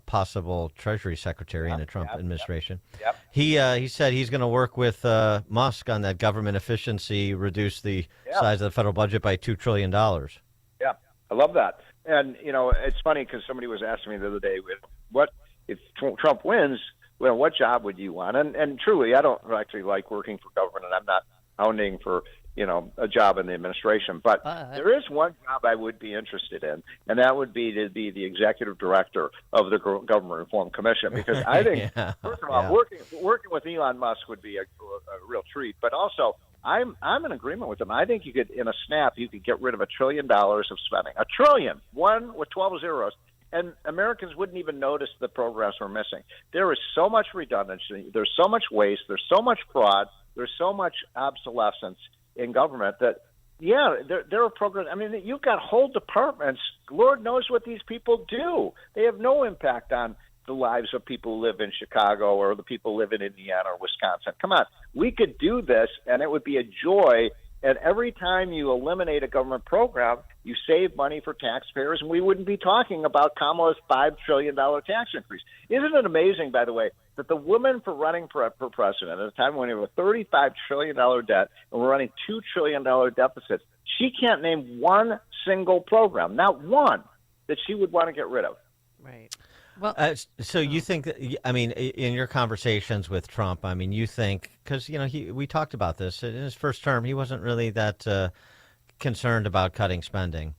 Speaker 22: possible Treasury Secretary in the Trump administration.
Speaker 5: Yep.
Speaker 22: He said he's going to work with Musk on that government efficiency, reduce the size of the federal budget by $2 trillion.
Speaker 5: Yeah, I love that. And, it's funny because somebody was asking me the other day, what if Trump wins, what job would you want? And truly, I don't actually like working for government, and I'm not hounding for a job in the administration. But there is one job I would be interested in, and that would be to be the executive director of the Government Reform Commission. Because I think, first of all, working with Elon Musk would be a real treat. But also, I'm in agreement with him. I think you could, in a snap, you could get rid of $1 trillion of spending. $1 trillion, one with 12 zeros. And Americans wouldn't even notice the programs we're missing. There is so much redundancy. There's so much waste. There's so much fraud. There's so much obsolescence in government that, there are programs. I mean, you've got whole departments. Lord knows what these people do. They have no impact on the lives of people who live in Chicago or the people who live in Indiana or Wisconsin. Come on. We could do this, and it would be a joy. And every time you eliminate a government program, you save money for taxpayers, and we wouldn't be talking about Kamala's $5 trillion tax increase. Isn't it amazing, by the way, that the woman for running for president at a time when we have a $35 trillion debt and we're running $2 trillion deficits, she can't name one single program, not one, that she would want to get rid of.
Speaker 24: Right. Well,
Speaker 22: so you think that, in your conversations with Trump, you think, because, we talked about this in his first term, he wasn't really that concerned about cutting spending.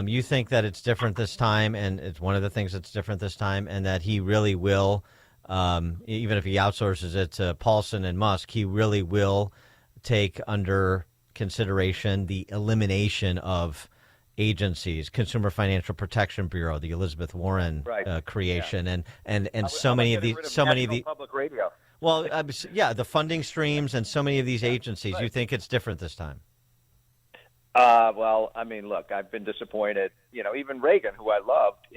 Speaker 22: You think that it's different this time, and it's one of the things that's different this time, and that he really will, even if he outsources it to Paulson and Musk, he really will take under consideration the elimination of agencies, Consumer Financial Protection Bureau, the Elizabeth Warren creation, and so many of these,
Speaker 5: public radio.
Speaker 22: Well, the funding streams and so many of these agencies. You think it's different this time?
Speaker 5: Look, I've been disappointed. Even Reagan, who I loved,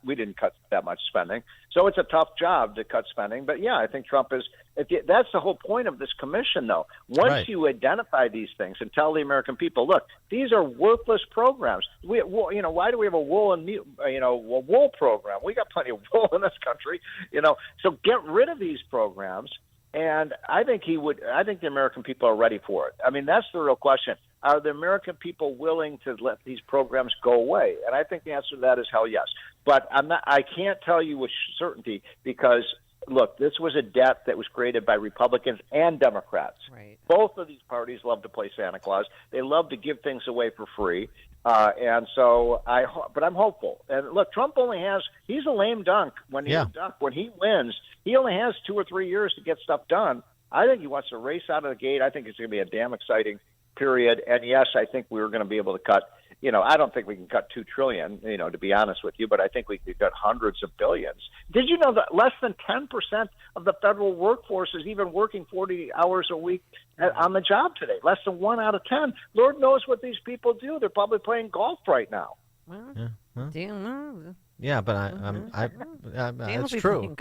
Speaker 5: we didn't cut that much spending. So it's a tough job to cut spending. But I think Trump is, that's the whole point of this commission, though. Once you identify these things and tell the American people, look, these are worthless programs. Why do we have a wool program? We got plenty of wool in this country, so get rid of these programs. And I think the American people are ready for it. That's the real question. Are the American people willing to let these programs go away? And I think the answer to that is hell yes. But I can't tell you with certainty because, look, this was a debt that was created by Republicans and Democrats.
Speaker 24: Right.
Speaker 5: Both of these parties love to play Santa Claus. They love to give things away for free. But I'm hopeful. And look, Trump he's a lame dunk when he's a duck. When he wins, he only has 2 or 3 years to get stuff done. I think he wants to race out of the gate. I think it's going to be a damn exciting period. And yes, I think we're going to be able to cut, I don't think we can cut $2 trillion, to be honest with you, but I think we could cut hundreds of billions. Did you know that less than 10% of the federal workforce is even working 40 hours a week on the job today? Less than 1 out of 10. Lord knows what these people do. They're probably playing golf right now.
Speaker 22: Yeah, but that's true.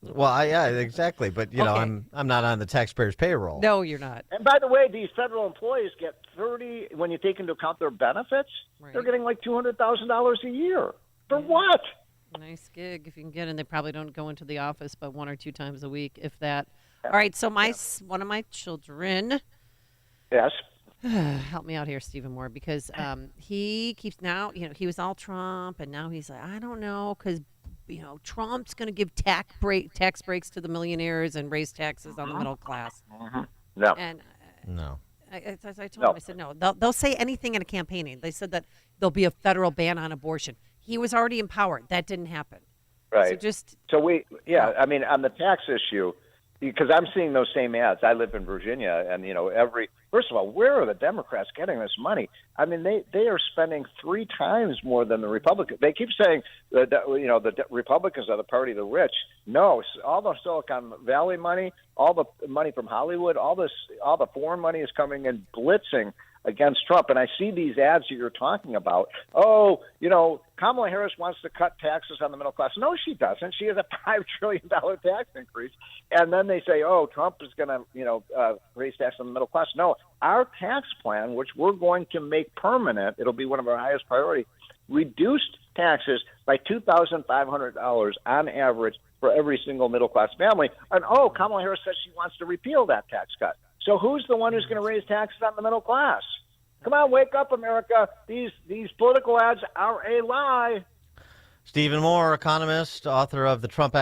Speaker 22: Well, exactly. But I'm not on the taxpayer's payroll.
Speaker 24: No, you're not.
Speaker 5: And by the way, these federal employees get 30 when you take into account their benefits. Right. They're getting like $200,000 a year. For what?
Speaker 24: Nice gig if you can get in. They probably don't go into the office but 1 or 2 times a week, if that. All right. So one of my children.
Speaker 5: Yes.
Speaker 24: Help me out here, Stephen Moore, because he keeps now, he was all Trump, and now he's like, I don't know, because, Trump's going to give tax breaks to the millionaires and raise taxes on the middle class.
Speaker 5: No.
Speaker 24: And
Speaker 22: no.
Speaker 24: I told him, I said, no, they'll say anything in a campaigning. They said that there'll be a federal ban on abortion. He was already in power. That didn't happen.
Speaker 5: Right.
Speaker 24: So
Speaker 5: on the tax issue, because I'm seeing those same ads. I live in Virginia, and first of all, where are the Democrats getting this money? They are spending 3 times more than the Republicans. They keep saying that the Republicans are the party of the rich. No, all the Silicon Valley money, all the money from Hollywood, all the foreign money is coming in blitzing against Trump. And I see these ads that you're talking about. Oh, Kamala Harris wants to cut taxes on the middle class. No, she doesn't. She has a $5 trillion tax increase. And then they say, oh, Trump is going to, raise taxes on the middle class. No, our tax plan, which we're going to make permanent, it'll be one of our highest priorities, reduced taxes by $2,500 on average for every single middle-class family. And, Kamala Harris says she wants to repeal that tax cut. So who's the one who's going to raise taxes on the middle class? Come on, wake up, America. These political ads are a lie.
Speaker 22: Stephen Moore, economist, author of The Trump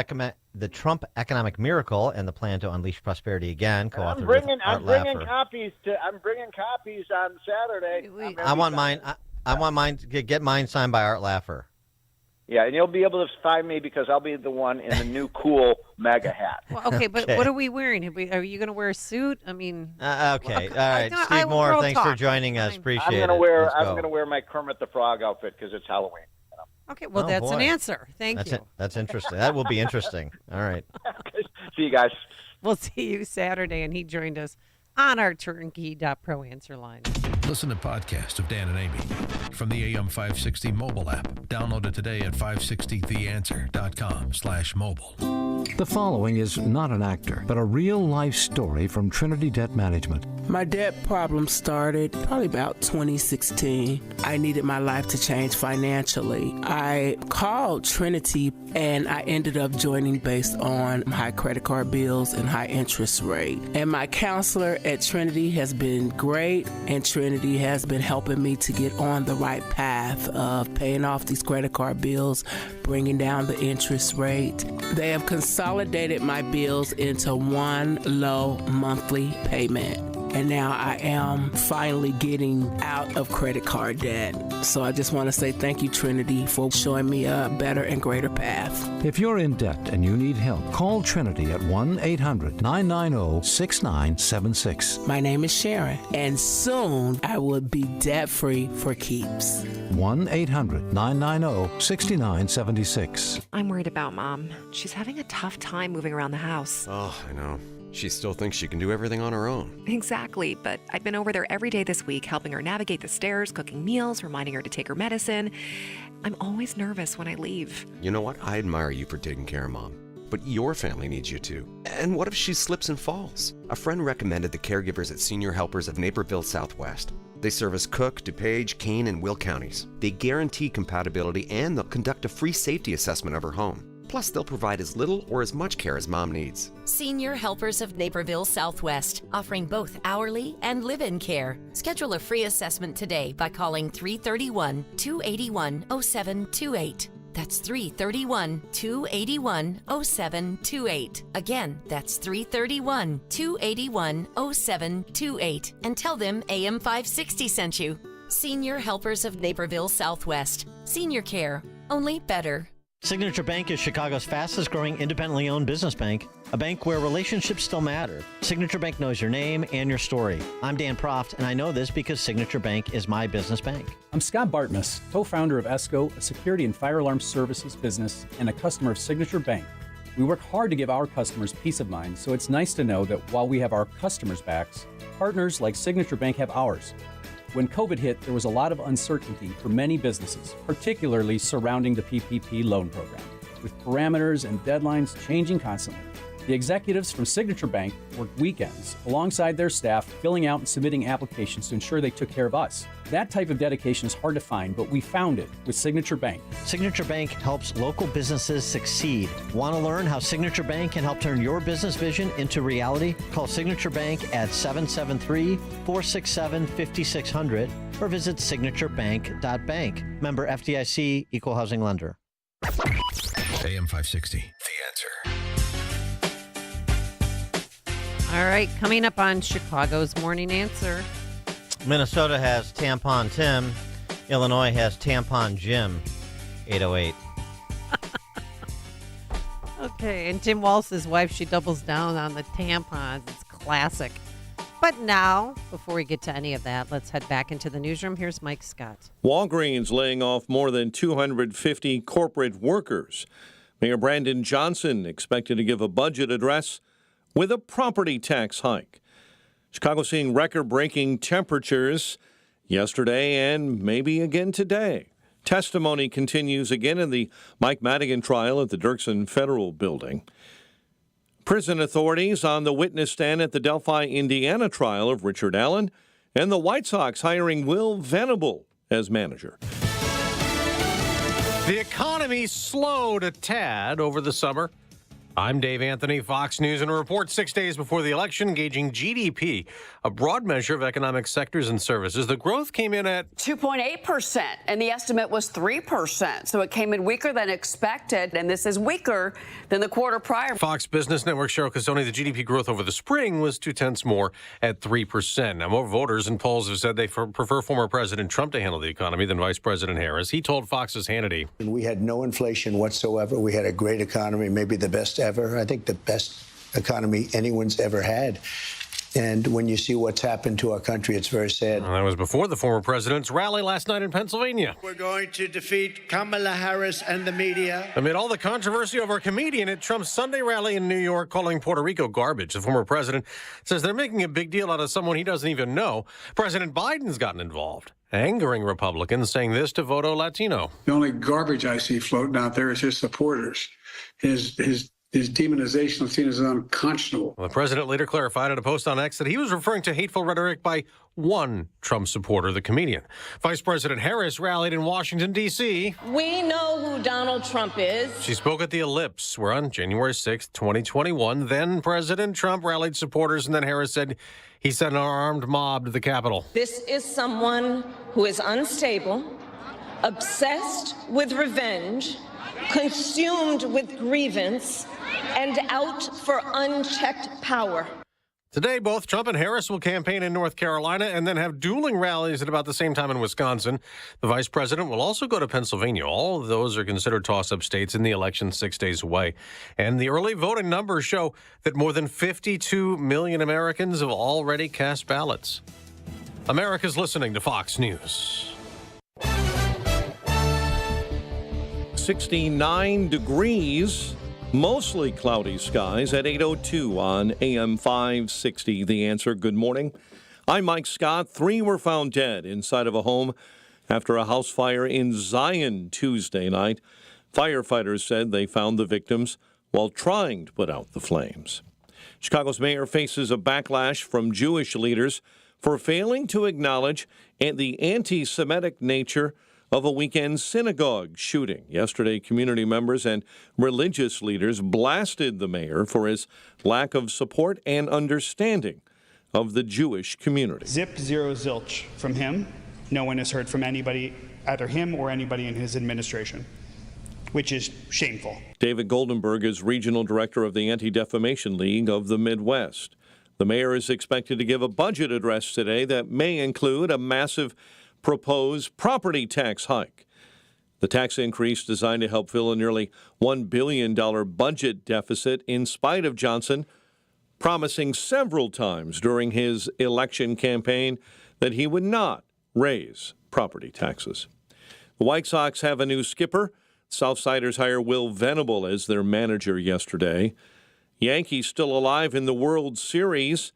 Speaker 22: Economic Miracle and the Plan to Unleash Prosperity Again, co-authored
Speaker 5: I'm bringing
Speaker 22: Laffer.
Speaker 5: copies on Saturday.
Speaker 22: I want mine. I want mine. Get mine signed by Art Laffer.
Speaker 5: Yeah, and you'll be able to find me because I'll be the one in the new cool MAGA hat.
Speaker 24: Well, okay, but what are we wearing? Are you going to wear a suit? I mean,
Speaker 22: okay, all right. Steve Moore, thanks for joining us. Appreciate it.
Speaker 5: I'm going to wear my Kermit the Frog outfit because it's Halloween.
Speaker 24: Okay, well, that's an answer. Thank you.
Speaker 22: That's interesting. That will be interesting. All right.
Speaker 5: See you guys.
Speaker 24: We'll see you Saturday, and he joined us on our Turnkey.pro answer line.
Speaker 3: Listen to podcasts of Dan and Amy from the AM 560 mobile app. Download it today at 560theanswer.com/mobile.
Speaker 6: The following is not an actor, but a real-life story from Trinity Debt Management.
Speaker 9: My debt problem started probably about 2016. I needed my life to change financially. I called Trinity, and I ended up joining based on high credit card bills and high interest rate. And my counselor at Trinity has been great, and Trinity has been helping me to get on the right path of paying off these credit card bills, bringing down the interest rate. They have consolidated my bills into one low monthly payment. And now I am finally getting out of credit card debt. So I just want to say thank you, Trinity, for showing me a better and greater path.
Speaker 6: If you're in debt and you need help, call Trinity at 1-800-990-6976.
Speaker 9: My name is Sharon, and soon I will be debt-free for keeps.
Speaker 6: 1-800-990-6976.
Speaker 13: I'm worried about Mom. She's having a tough time moving around the house.
Speaker 18: Oh, I know. She still thinks she can do everything on her own.
Speaker 13: Exactly, but I've been over there every day this week, helping her navigate the stairs, cooking meals, reminding her to take her medicine. I'm always nervous when I leave.
Speaker 18: You know what? I admire you for taking care of Mom. But your family needs you too. And what if she slips and falls? A friend recommended the caregivers at Senior Helpers of Naperville Southwest. They service Cook, DuPage, Kane, and Will counties. They guarantee compatibility and they'll conduct a free safety assessment of her home. Plus, they'll provide as little or as much care as Mom needs.
Speaker 19: Senior Helpers of Naperville Southwest, offering both hourly and live-in care. Schedule a free assessment today by calling 331-281-0728. That's 331-281-0728. Again, that's 331-281-0728. And tell them AM 560 sent you. Senior Helpers of Naperville Southwest. Senior care, only better.
Speaker 23: Signature Bank is Chicago's fastest growing independently owned business bank, a bank where relationships still matter. Signature Bank knows your name and your story. I'm Dan Proft, and I know this because Signature Bank is my business bank.
Speaker 26: I'm Scott Bartmus, co-founder of ESCO, a security and fire alarm services business, and a customer of Signature Bank. We work hard to give our customers peace of mind, so it's nice to know that while we have our customers' backs, partners like Signature Bank have ours. When COVID hit, there was a lot of uncertainty for many businesses, particularly surrounding the PPP loan program, with parameters and deadlines changing constantly. The executives from Signature Bank worked weekends alongside their staff, filling out and submitting applications to ensure they took care of us. That type of dedication is hard to find, but we found it with Signature Bank.
Speaker 23: Signature Bank helps local businesses succeed. Want to learn how Signature Bank can help turn your business vision into reality? Call Signature Bank at 773-467-5600 or visit signaturebank.bank. Member FDIC, Equal Housing Lender.
Speaker 3: AM 560, The Answer.
Speaker 24: All right, coming up on Chicago's Morning Answer.
Speaker 22: Minnesota has Tampon Tim. Illinois has Tampon Jim. 808.
Speaker 24: Okay, and Tim Walz's wife, she doubles down on the tampons. It's classic. But now, before we get to any of that, let's head back into the newsroom. Here's Mike Scott.
Speaker 7: Walgreens laying off more than 250 corporate workers. Mayor Brandon Johnson expected to give a budget address with a property tax hike. Chicago seeing record-breaking temperatures yesterday and maybe again today. Testimony continues again in the Mike Madigan trial at the Dirksen Federal Building. Prison authorities on the witness stand at the Delphi, Indiana trial of Richard Allen, and the White Sox hiring Will Venable as manager.
Speaker 8: The economy slowed a tad over the summer. I'm Dave Anthony, Fox News, and a report 6 days before the election gauging GDP, a broad measure of economic sectors and services. The growth came in at
Speaker 11: 2.8%, and the estimate was 3%. So it came in weaker than expected, and this is weaker than the quarter prior.
Speaker 8: Fox Business Network Cheryl Casoni. The GDP growth over the spring was 0.2 more at 3%. Now, more voters in polls have said they prefer former President Trump to handle the economy than Vice President Harris. He told Fox's Hannity.
Speaker 4: We had no inflation whatsoever. We had a great economy, maybe the best ever. I think the best economy anyone's ever had. And when you see what's happened to our country, it's very sad.
Speaker 8: That was before the former president's rally last night in Pennsylvania.
Speaker 20: We're going to defeat Kamala Harris and the media.
Speaker 8: Amid all the controversy over a comedian at Trump's Sunday rally in New York calling Puerto Rico garbage, the former president says they're making a big deal out of someone he doesn't even know. President Biden's gotten involved, angering Republicans, saying this to Voto Latino.
Speaker 12: The only garbage I see floating out there is his supporters. His demonization of seen as unconscionable.
Speaker 8: Well, the president later clarified in a post on X that he was referring to hateful rhetoric by one Trump supporter, the comedian. Vice President Harris rallied in Washington, D.C.
Speaker 14: We know who Donald Trump is.
Speaker 8: She spoke at the Ellipse, where on January 6, 2021, then President Trump rallied supporters, and then Harris said he sent an armed mob to the Capitol.
Speaker 14: This is someone who is unstable, obsessed with revenge, consumed with grievance, and out for unchecked power.
Speaker 8: Today, both Trump and Harris will campaign in North Carolina and then have dueling rallies at about the same time in Wisconsin. The vice president will also go to Pennsylvania. All of those are considered toss-up states in the election 6 days away. And the early voting numbers show that more than 52 million Americans have already cast ballots. America's listening to Fox News.
Speaker 7: 69 degrees, mostly cloudy skies at 8:02 on AM 560. The Answer. Good morning. I'm Mike Scott. 3 were found dead inside of a home after a house fire in Zion Tuesday night. Firefighters said they found the victims while trying to put out the flames. Chicago's mayor faces a backlash from Jewish leaders for failing to acknowledge the anti-Semitic nature of a weekend synagogue shooting. Yesterday, community members and religious leaders blasted the mayor for his lack of support and understanding of the Jewish community.
Speaker 25: Zip, zero, zilch from him. No one has heard from anybody, either him or anybody in his administration, which is shameful.
Speaker 7: David Goldenberg is regional director of the Anti-Defamation League of the Midwest. The mayor is expected to give a budget address today that may include a massive proposed property tax hike. The tax increase designed to help fill a nearly $1 billion budget deficit in spite of Johnson promising several times during his election campaign that he would not raise property taxes. The White Sox have a new skipper. Southsiders hire Will Venable as their manager yesterday. Yankees still alive in the World Series,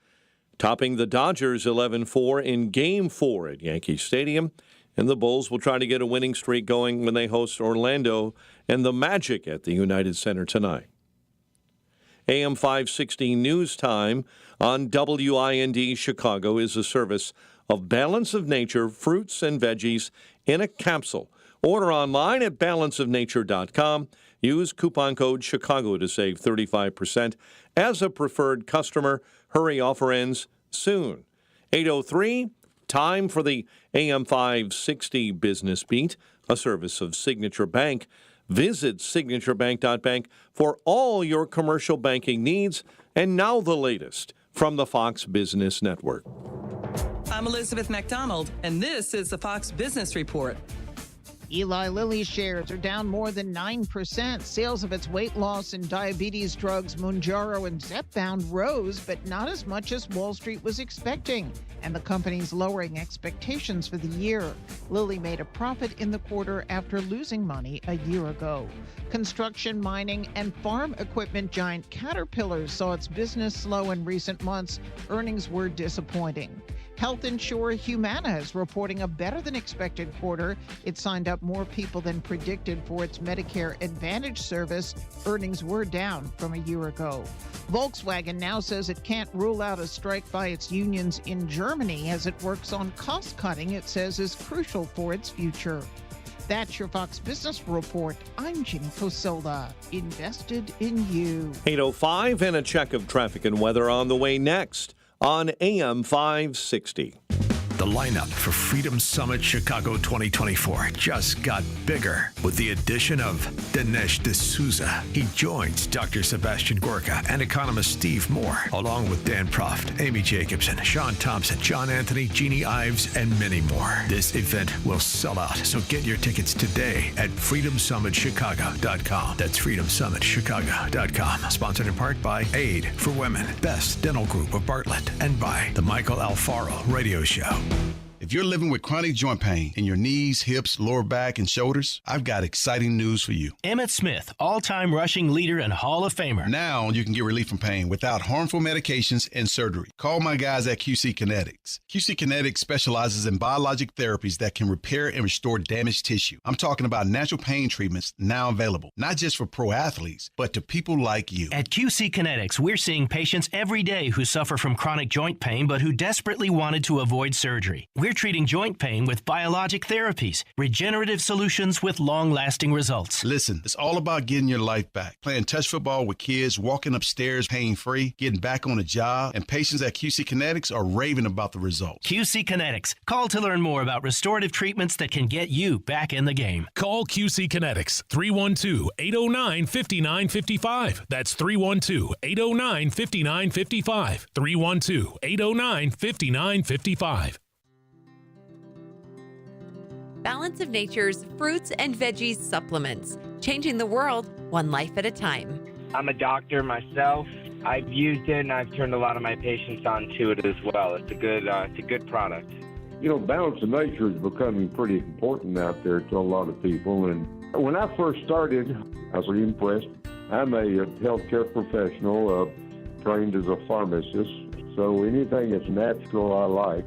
Speaker 7: topping the Dodgers 11-4 in Game 4 at Yankee Stadium. And the Bulls will try to get a winning streak going when they host Orlando and the Magic at the United Center tonight. AM 560 News Time on WIND Chicago is a service of Balance of Nature fruits and veggies in a capsule. Order online at balanceofnature.com. Use coupon code Chicago to save 35% as a preferred customer. Hurry, offer ends soon. 8:03, time for the AM 560 Business Beat, a service of Signature Bank. Visit signaturebank.bank for all your commercial banking needs. And now the latest from the Fox Business Network.
Speaker 15: I'm Elizabeth McDonald, and this is the Fox Business Report.
Speaker 17: Eli Lilly shares are down more than 9%. Sales of its weight loss and diabetes drugs, Mounjaro and Zepbound, rose, but not as much as Wall Street was expecting. And the company's lowering expectations for the year. Lilly made a profit in the quarter after losing money a year ago. Construction, mining, and farm equipment giant Caterpillar saw its business slow in recent months. Earnings were disappointing. Health insurer Humana is reporting a better-than-expected quarter. It signed up more people than predicted for its Medicare Advantage service. Earnings were down from a year ago. Volkswagen now says it can't rule out a strike by its unions in Germany as it works on cost-cutting it says is crucial for its future. That's your Fox Business Report. I'm Ginny Cosola. Invested in you.
Speaker 7: 8:05 and a check of traffic and weather on the way next on AM 560.
Speaker 3: The lineup for Freedom Summit Chicago 2024 just got bigger with the addition of Dinesh D'Souza. He joins Dr. Sebastian Gorka and economist Steve Moore, along with Dan Proft, Amy Jacobson, Sean Thompson, John Anthony, Jeannie Ives, and many more. This event will sell out, so get your tickets today at freedomsummitchicago.com. That's freedomsummitchicago.com. Sponsored in part by Aid for Women, Best Dental Group of Bartlett, and by the Michael Alfaro Radio Show.
Speaker 1: If you're living with chronic joint pain in your knees, hips, lower back, and shoulders, I've got exciting news for you.
Speaker 2: Emmitt Smith, all-time rushing leader and Hall of Famer.
Speaker 1: Now you can get relief from pain without harmful medications and surgery. Call my guys at QC Kinetics. QC Kinetics specializes in biologic therapies that can repair and restore damaged tissue. I'm talking about natural pain treatments now available, not just for pro athletes, but to people like you.
Speaker 2: At QC Kinetics, we're seeing patients every day who suffer from chronic joint pain but who desperately wanted to avoid surgery. We're treating joint pain with biologic therapies, regenerative solutions with long-lasting results.
Speaker 1: Listen, it's all about getting your life back. Playing touch football with kids, walking upstairs pain-free, getting back on a job, and patients at QC Kinetics are raving about the results.
Speaker 2: QC Kinetics. Call to learn more about restorative treatments that can get you back in the game.
Speaker 5: Call QC Kinetics, 312-809-5955. That's 312-809-5955. 312-809-5955.
Speaker 13: Balance of Nature's fruits and veggies supplements, changing the world one life at a time.
Speaker 10: I'm a doctor myself. I've used it and I've turned a lot of my patients onto it as well. It's a good product.
Speaker 16: You know, Balance of Nature is becoming pretty important out there to a lot of people. And when I first started, I was really impressed. I'm a healthcare professional, trained as a pharmacist. So anything that's natural I like.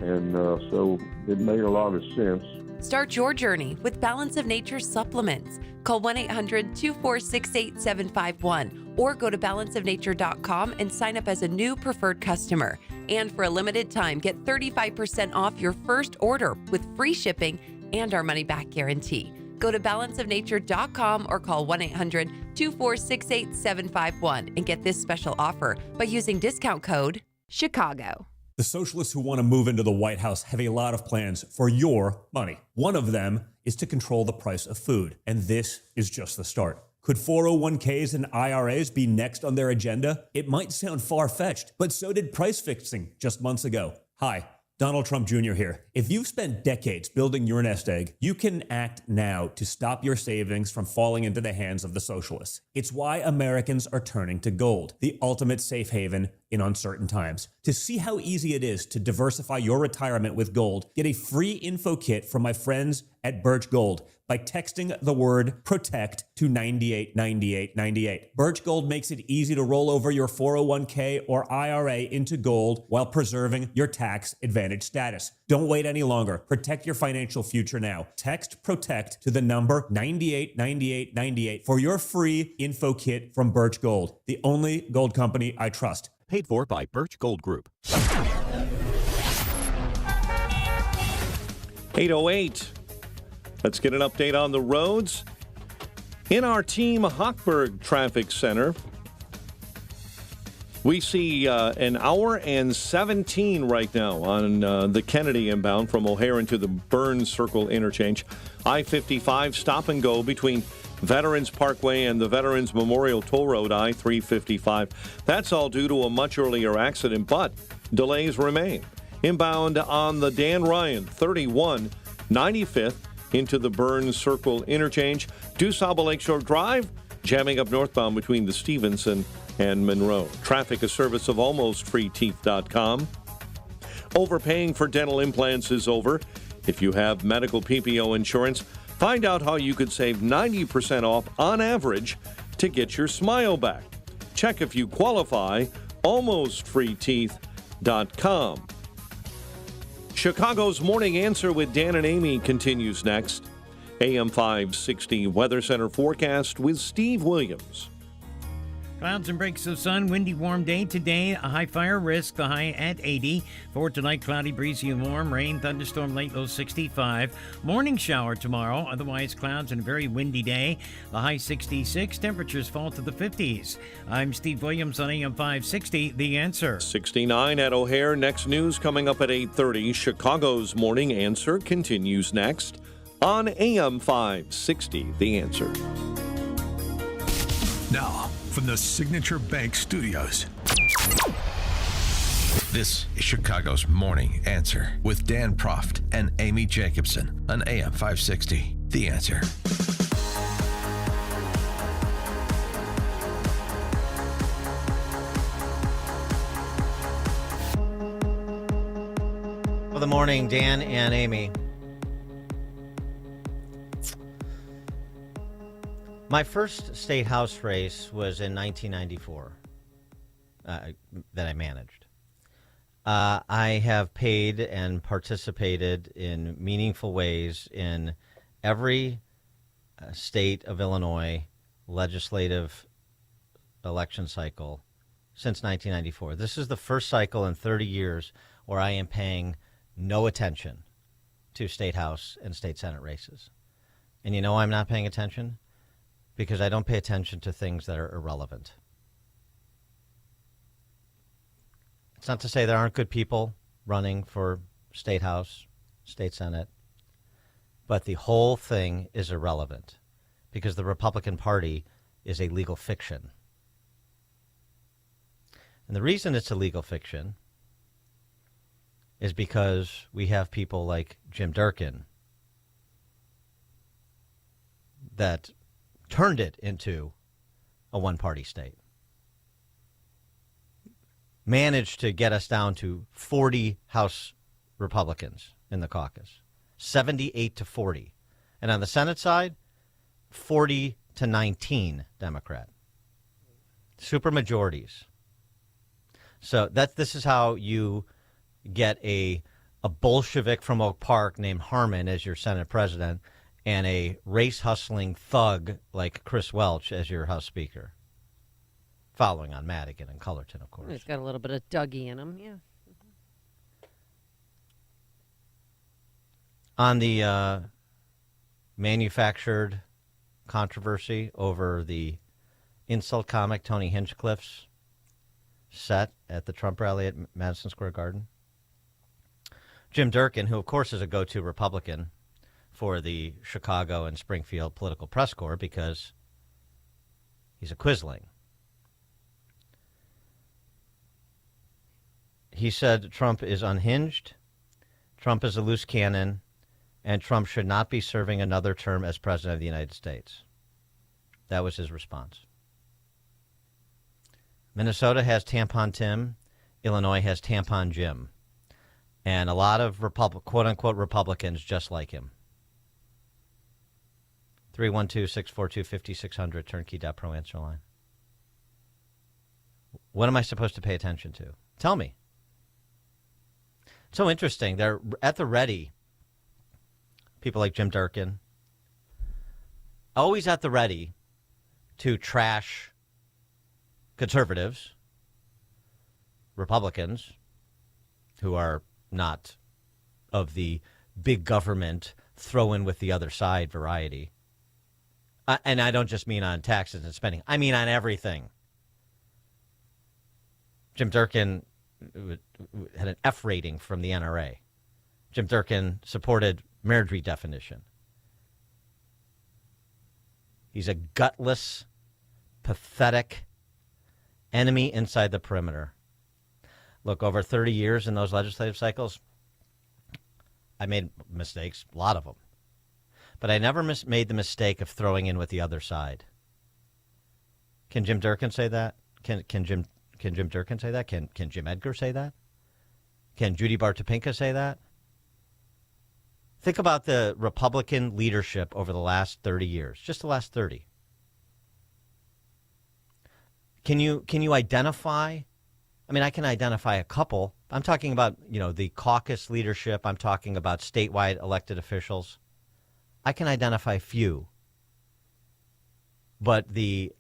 Speaker 16: And so it made a lot of sense.
Speaker 13: Start your journey with Balance of Nature supplements. Call 1-800-246-8751 or go to balanceofnature.com and sign up as a new preferred customer. And for a limited time, get 35% off your first order with free shipping and our money-back guarantee. Go to balanceofnature.com or call 1-800-246-8751 and get this special offer by using discount code CHICAGO.
Speaker 21: The socialists who want to move into the White House have a lot of plans for your money. One of them is to control the price of food, and this is just the start. Could 401ks and IRAs be next on their agenda? It might sound far-fetched, but so did price fixing just months ago. Hi, Donald Trump Jr. here. If you've spent decades building your nest egg, you can act now to stop your savings from falling into the hands of the socialists. It's why Americans are turning to gold, the ultimate safe haven in uncertain times. To see how easy it is to diversify your retirement with gold, get a free info kit from my friends at Birch Gold by texting the word PROTECT to 989898. Birch Gold makes it easy to roll over your 401k or IRA into gold while preserving your tax advantage status. Don't wait any longer. Protect your financial future now. Text PROTECT to the number 989898 for your free info kit from Birch Gold, the only gold company I trust.
Speaker 27: Paid for by Birch Gold Group.
Speaker 7: 8:08. Let's get an update on the roads. In our Team Hochberg Traffic Center, we see an hour and 17 right now on the Kennedy inbound from O'Hare to the Burns Circle interchange. I-55 stop and go between Veterans Parkway and the Veterans Memorial Toll Road, I-355. That's all due to a much earlier accident, but delays remain. Inbound on the Dan Ryan, 31 95th into the Burns Circle interchange. DuSable Lakeshore Drive, jamming up northbound between the Stevenson and Monroe. Traffic, a service of AlmostFreeTeeth.com. Overpaying for dental implants is over. If you have medical PPO insurance, find out how you could save 90% off on average to get your smile back. Check if you qualify, AlmostFreeTeeth.com. Chicago's Morning Answer with Dan and Amy continues next. AM 560 Weather Center forecast with Steve Williams.
Speaker 6: Clouds and breaks of sun, windy, warm day today. A high fire risk, the high at 80. For tonight, cloudy, breezy, and warm. Rain, thunderstorm, late low 65. Morning shower tomorrow. Otherwise, clouds and a very windy day. The high 66. Temperatures fall to the 50s. I'm Steve Williams on AM 560. The Answer.
Speaker 7: 69 at O'Hare. Next news coming up at 8:30. Chicago's Morning Answer continues next on AM 560. The Answer.
Speaker 3: Now, from the Signature Bank Studios, this is Chicago's Morning Answer with Dan Proft and Amy Jacobson on AM 560. The Answer.
Speaker 9: Well, good morning, Dan and Amy. My first state house race was in 1994 that I managed. I have paid and participated in meaningful ways in every state of Illinois legislative election cycle since 1994. This is the first cycle in 30 years where I am paying no attention to state house and state senate races. And you know why I'm not paying attention? Because I don't pay attention to things that are irrelevant. It's not to say there aren't good people running for state house, state senate, but the whole thing is irrelevant because the Republican Party is a legal fiction. And the reason it's a legal fiction is because we have people like Jim Durkin that turned it into a one-party state. Managed to get us down to 40 House Republicans in the caucus, 78 to 40. And on the Senate side, 40 to 19 Democrat. Supermajorities. So this is how you get a Bolshevik from Oak Park named Harmon as your Senate president and a race-hustling thug like Chris Welch as your House Speaker. Following on Madigan and Cullerton, of course.
Speaker 24: He's got a little bit of Dougie in him, yeah.
Speaker 9: On the manufactured controversy over the insult comic Tony Hinchcliffe's set at the Trump rally at Madison Square Garden, Jim Durkin, who of course is a go-to Republican for the Chicago and Springfield Political Press Corps because he's a quisling. He said Trump is unhinged, Trump is a loose cannon, and Trump should not be serving another term as president of the United States. That was his response. Minnesota has Tampon Tim. Illinois has Tampon Jim. And a lot of quote-unquote Republicans just like him. 312-642-5600, turnkey.pro answer line. What am I supposed to pay attention to? Tell me. It's so interesting. They're at the ready. People like Jim Durkin, always at the ready to trash conservatives, Republicans, who are not of the big government, throw in with the other side variety. And I don't just mean on taxes and spending. I mean on everything. Jim Durkin had an F rating from the NRA. Jim Durkin supported marriage redefinition. He's a gutless, pathetic enemy inside the perimeter. Look, over 30 years in those legislative cycles, I made mistakes, a lot of them. But I never made the mistake of throwing in with the other side. Can Jim Durkin say that? Can Jim Durkin say that? Can Jim Edgar say that? Can Judy Bartopinka say that? Think about the Republican leadership over the last 30 years, just the last 30. Can you identify? I mean, I can identify a couple. I'm talking about, the caucus leadership. I'm talking about statewide elected officials. I can identify few but the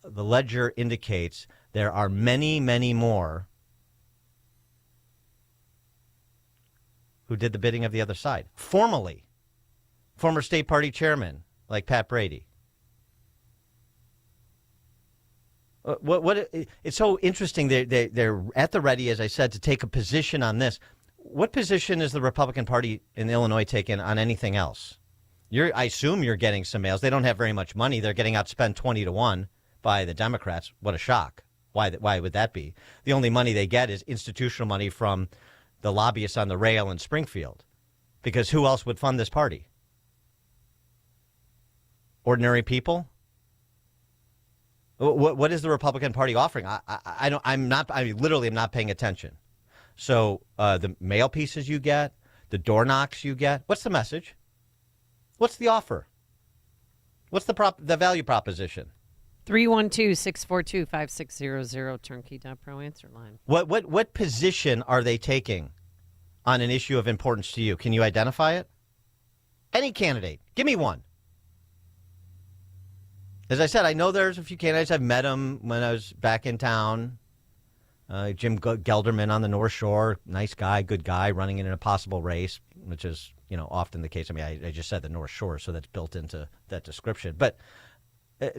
Speaker 9: ledger indicates there are many, many more who did the bidding of the other side. Formally, former state party chairman like Pat Brady. It's so interesting. They're at the ready, as I said, to take a position on this. What position is the Republican Party in Illinois taking on anything else? I assume you're getting some mails. They don't have very much money. They're getting outspent 20-1 by the Democrats. What a shock. Why would that be? The only money they get is institutional money from the lobbyists on the rail in Springfield. Because who else would fund this party? Ordinary people? What is the Republican Party offering? I literally am not paying attention. So the mail pieces you get, the door knocks you get, what's the message? What's the offer? What's the value proposition?
Speaker 24: 312-642-5600, turnkey.pro answer line.
Speaker 9: What position are they taking on an issue of importance to you? Can you identify it? Any candidate. Give me one. As I said, I know there's a few candidates. I've met them when I was back in town. Jim Gelderman on the North Shore, nice guy, good guy, running in a possible race, which is, often the case. I mean, I just said the North Shore, so that's built into that description. But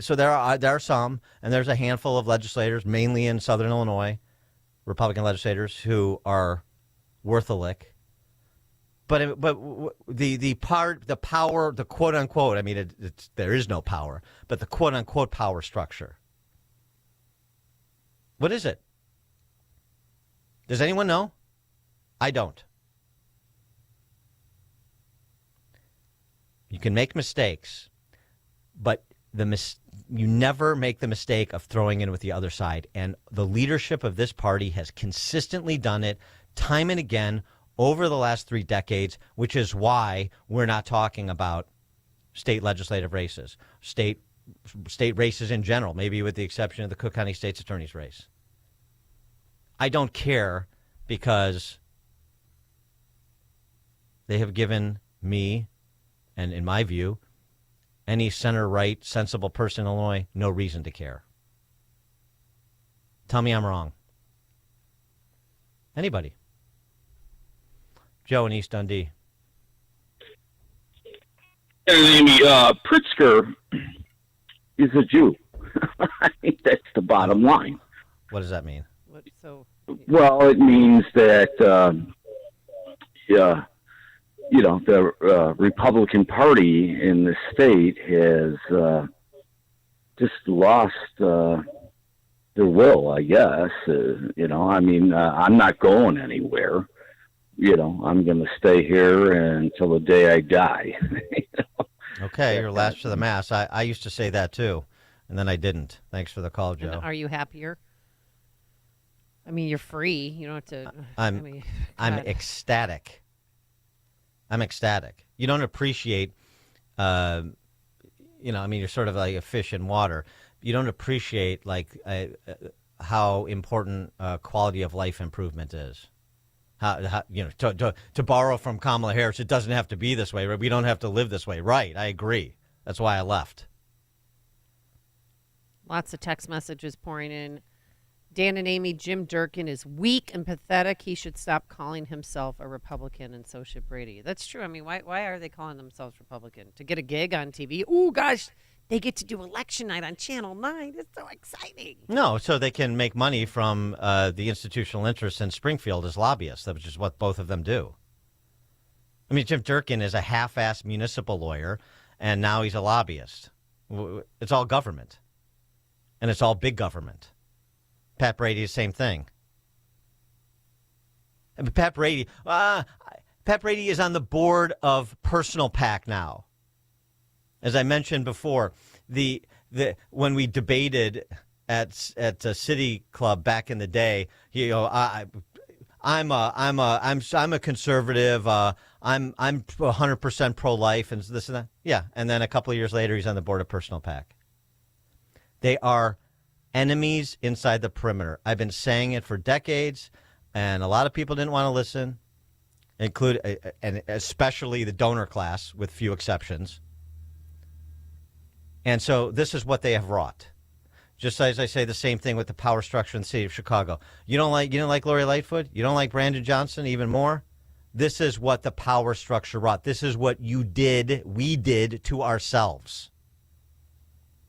Speaker 9: so there are some, and there's a handful of legislators, mainly in Southern Illinois, Republican legislators who are worth a lick. But the power, the quote unquote, I mean, there is no power, but the quote unquote power structure. What is it? Does anyone know? I don't. You can make mistakes, but you never make the mistake of throwing in with the other side. And the leadership of this party has consistently done it time and again over the last 3 decades, which is why we're not talking about state legislative races, state races in general, maybe with the exception of the Cook County State's Attorney's race. I don't care because they have given me, and in my view, any center-right, sensible person in Illinois, no reason to care. Tell me I'm wrong. Anybody? Joe in East Dundee.
Speaker 4: Amy, Pritzker is a Jew. I think that's the bottom line.
Speaker 9: What does that mean?
Speaker 4: Well, it means that, the Republican Party in the state has just lost their will, I guess. I'm not going anywhere. I'm going to stay here until the day I die.
Speaker 9: Okay, you're last to the mass. I used to say that too, and then I didn't. Thanks for the call, Joe.
Speaker 24: And are you happier? I mean, you're free. You don't have to.
Speaker 9: I'm ecstatic. I'm ecstatic. You don't appreciate, you're sort of like a fish in water. You don't appreciate how important quality of life improvement is. To borrow from Kamala Harris, it doesn't have to be this way. Right? We don't have to live this way. Right. I agree. That's why I left.
Speaker 24: Lots of text messages pouring in. Dan and Amy, Jim Durkin is weak and pathetic. He should stop calling himself a Republican, and so should Brady. That's true. I mean, why are they calling themselves Republican? To get a gig on TV? Oh, gosh, they get to do election night on Channel 9. It's so exciting.
Speaker 9: No, so they can make money from the institutional interests in Springfield as lobbyists, which is what both of them do. I mean, Jim Durkin is a half-assed municipal lawyer, and now he's a lobbyist. It's all government, and it's all big government. Pat Brady, the same thing. I mean, Pat Brady is on the board of Personal PAC now. As I mentioned before, when we debated at City Club back in the day, I'm a conservative. I'm 100% pro-life and this and that. Yeah, and then a couple of years later, he's on the board of Personal PAC. They are enemies inside the perimeter. I've been saying it for decades, and a lot of people didn't want to listen, and especially the donor class, with few exceptions. And so this is what they have wrought. Just as I say the same thing with the power structure in the city of Chicago. You don't like Lori Lightfoot? You don't like Brandon Johnson even more? This is what the power structure wrought. This is what we did to ourselves.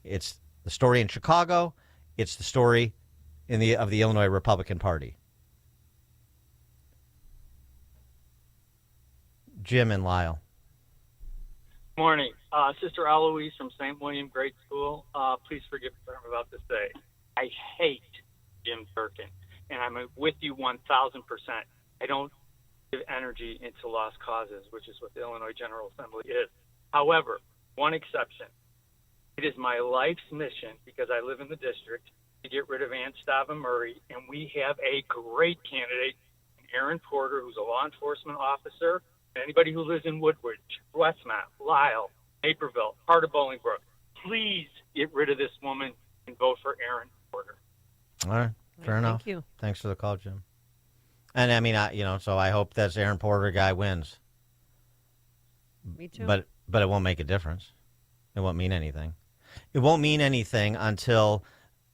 Speaker 9: It's the story in Chicago. It's the story of the Illinois Republican Party. Jim and Lyle.
Speaker 11: Morning. Sister Eloise from St. William Grade School. Please forgive me what I'm about to say. I hate Jim Durkin, and I'm with you 1,000%. I don't give energy into lost causes, which is what the Illinois General Assembly is. However, one exception. It is my life's mission, because I live in the district, to get rid of Ann Stava Murray, and we have a great candidate, Aaron Porter, who's a law enforcement officer. Anybody who lives in Woodbridge, Westmont, Lisle, Naperville, part of Bolingbrook, please get rid of this woman and vote for Aaron Porter.
Speaker 9: All right, fair enough.
Speaker 24: Thank you.
Speaker 9: Thanks for the call, Jim. And I mean, so I hope that Aaron Porter guy wins.
Speaker 24: Me too.
Speaker 9: But it won't make a difference. It won't mean anything. It won't mean anything until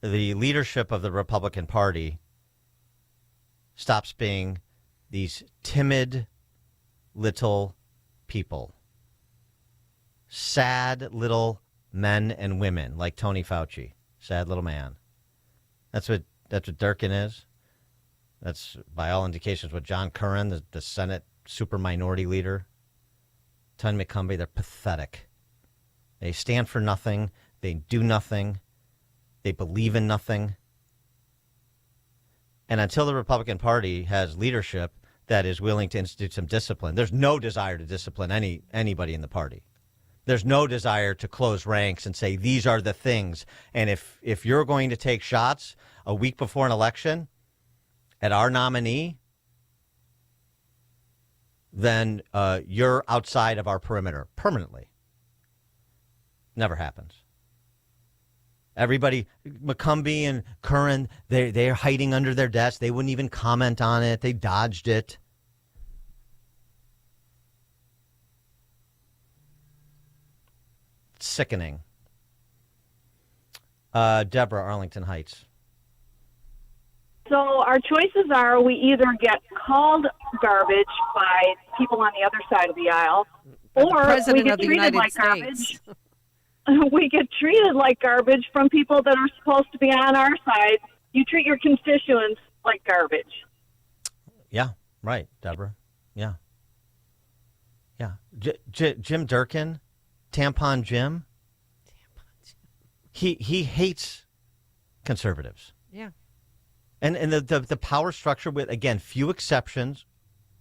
Speaker 9: the leadership of the Republican Party stops being these timid little people, sad little men and women like Tony Fauci, sad little man. That's what Durkin is. That's, by all indications, what John Curran, the Senate super minority leader, Ton McCumbee, they're pathetic. They stand for nothing. They do nothing. They believe in nothing. And until the Republican Party has leadership that is willing to institute some discipline, there's no desire to discipline anybody in the party. There's no desire to close ranks and say, these are the things. And if you're going to take shots a week before an election at our nominee, then you're outside of our perimeter permanently. Never happens. Everybody, McCumbee and Curran, they're hiding under their desks. They wouldn't even comment on it. They dodged it. It's sickening. Deborah, Arlington Heights.
Speaker 18: So our choices are we either get called garbage by people on the other side of the aisle, or we get treated like garbage. We get treated like garbage from people that are supposed to be on our side. You treat your constituents like garbage.
Speaker 9: Yeah, right, Deborah. Yeah. Yeah. Jim Durkin, Tampon Jim. He hates conservatives.
Speaker 24: Yeah.
Speaker 9: And the power structure with, again, few exceptions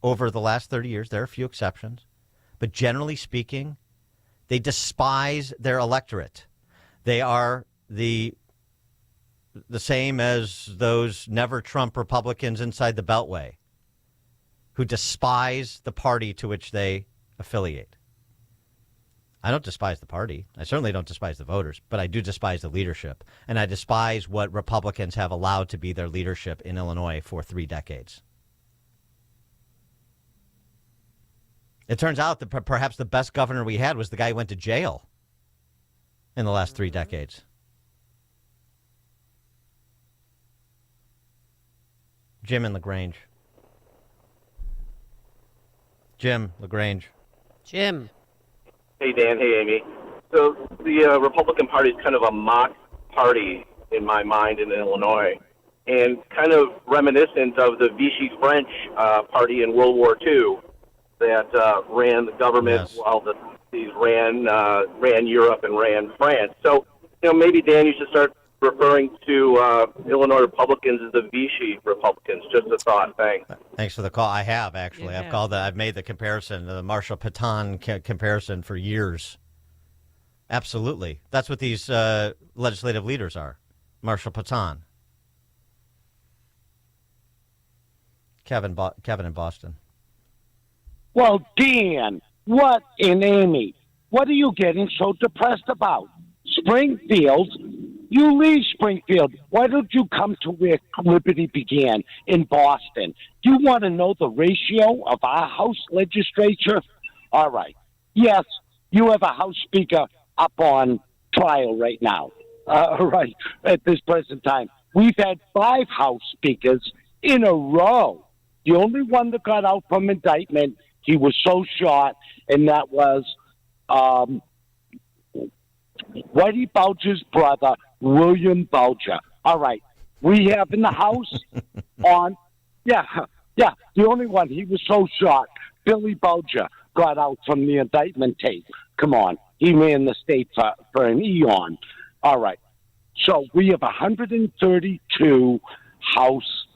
Speaker 9: over the last 30 years. There are a few exceptions. But generally speaking, they despise their electorate. They are the same as those never Trump Republicans inside the Beltway who despise the party to which they affiliate. I don't despise the party. I certainly don't despise the voters, but I do despise the leadership. And I despise what Republicans have allowed to be their leadership in Illinois for 3 decades. It turns out that perhaps the best governor we had was the guy who went to jail in the last 3 decades. Jim in LaGrange. Jim LaGrange.
Speaker 24: Jim.
Speaker 19: Hey, Dan. Hey, Amy. So the Republican Party is kind of a mock party in my mind in Illinois, and kind of reminiscent of the Vichy French party in World War II that ran the government while the Nazis ran Europe and ran France. So, maybe, Dan, you should start referring to Illinois Republicans as the Vichy Republicans. Just a thought. Thanks.
Speaker 9: Thanks for the call. I have, actually. I've made the comparison, the Marshall Pétain comparison for years. Absolutely. That's what these legislative leaders are. Marshall Pétain. Kevin in Boston.
Speaker 20: Well, Dan, and Amy, what are you getting so depressed about? Springfield? You leave Springfield. Why don't you come to where liberty began, in Boston? Do you want to know the ratio of our House legislature? All right. Yes, you have a House Speaker up on trial right now. Right at this present time, we've had 5 House speakers in a row. The only one that got out from indictment, he was so short, and that was Whitey Bulger's brother, William Bulger. All right, we have in the House on, the only one. He was so short. Billy Bulger got out from the indictment tape. Come on, he ran the state for an eon. All right, so we have 132 House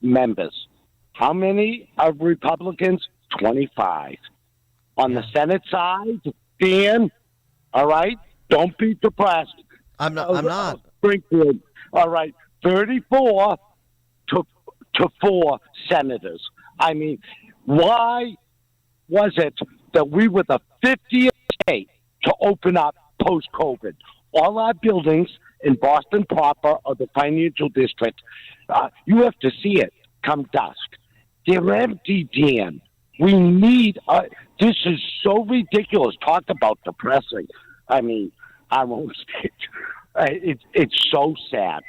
Speaker 20: members. How many are Republicans? 25. On the Senate side, Dan, all right, don't be depressed.
Speaker 9: I'm not.
Speaker 20: Springfield, all right, 34 to 4 senators. I mean, why was it that we were the 50th state to open up post-COVID? All our buildings in Boston proper or the financial district, you have to see it come dusk. They're empty, Dan. We need, this is so ridiculous. Talk about depressing. I mean, I won't say it's so sad.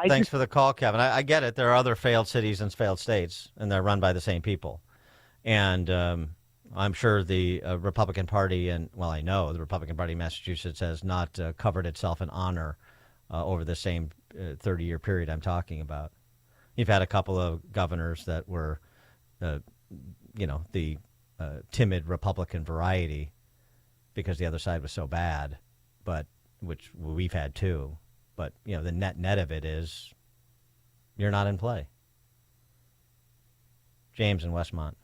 Speaker 9: Thanks for the call, Kevin. I get it. There are other failed cities and failed states, and they're run by the same people. And I'm sure the Republican Party, I know the Republican Party in Massachusetts has not covered itself in honor over the same 30-year period I'm talking about. You've had a couple of governors that were, the timid Republican variety because the other side was so bad, but which we've had too. But, the net of it is you're not in play. James in Westmont.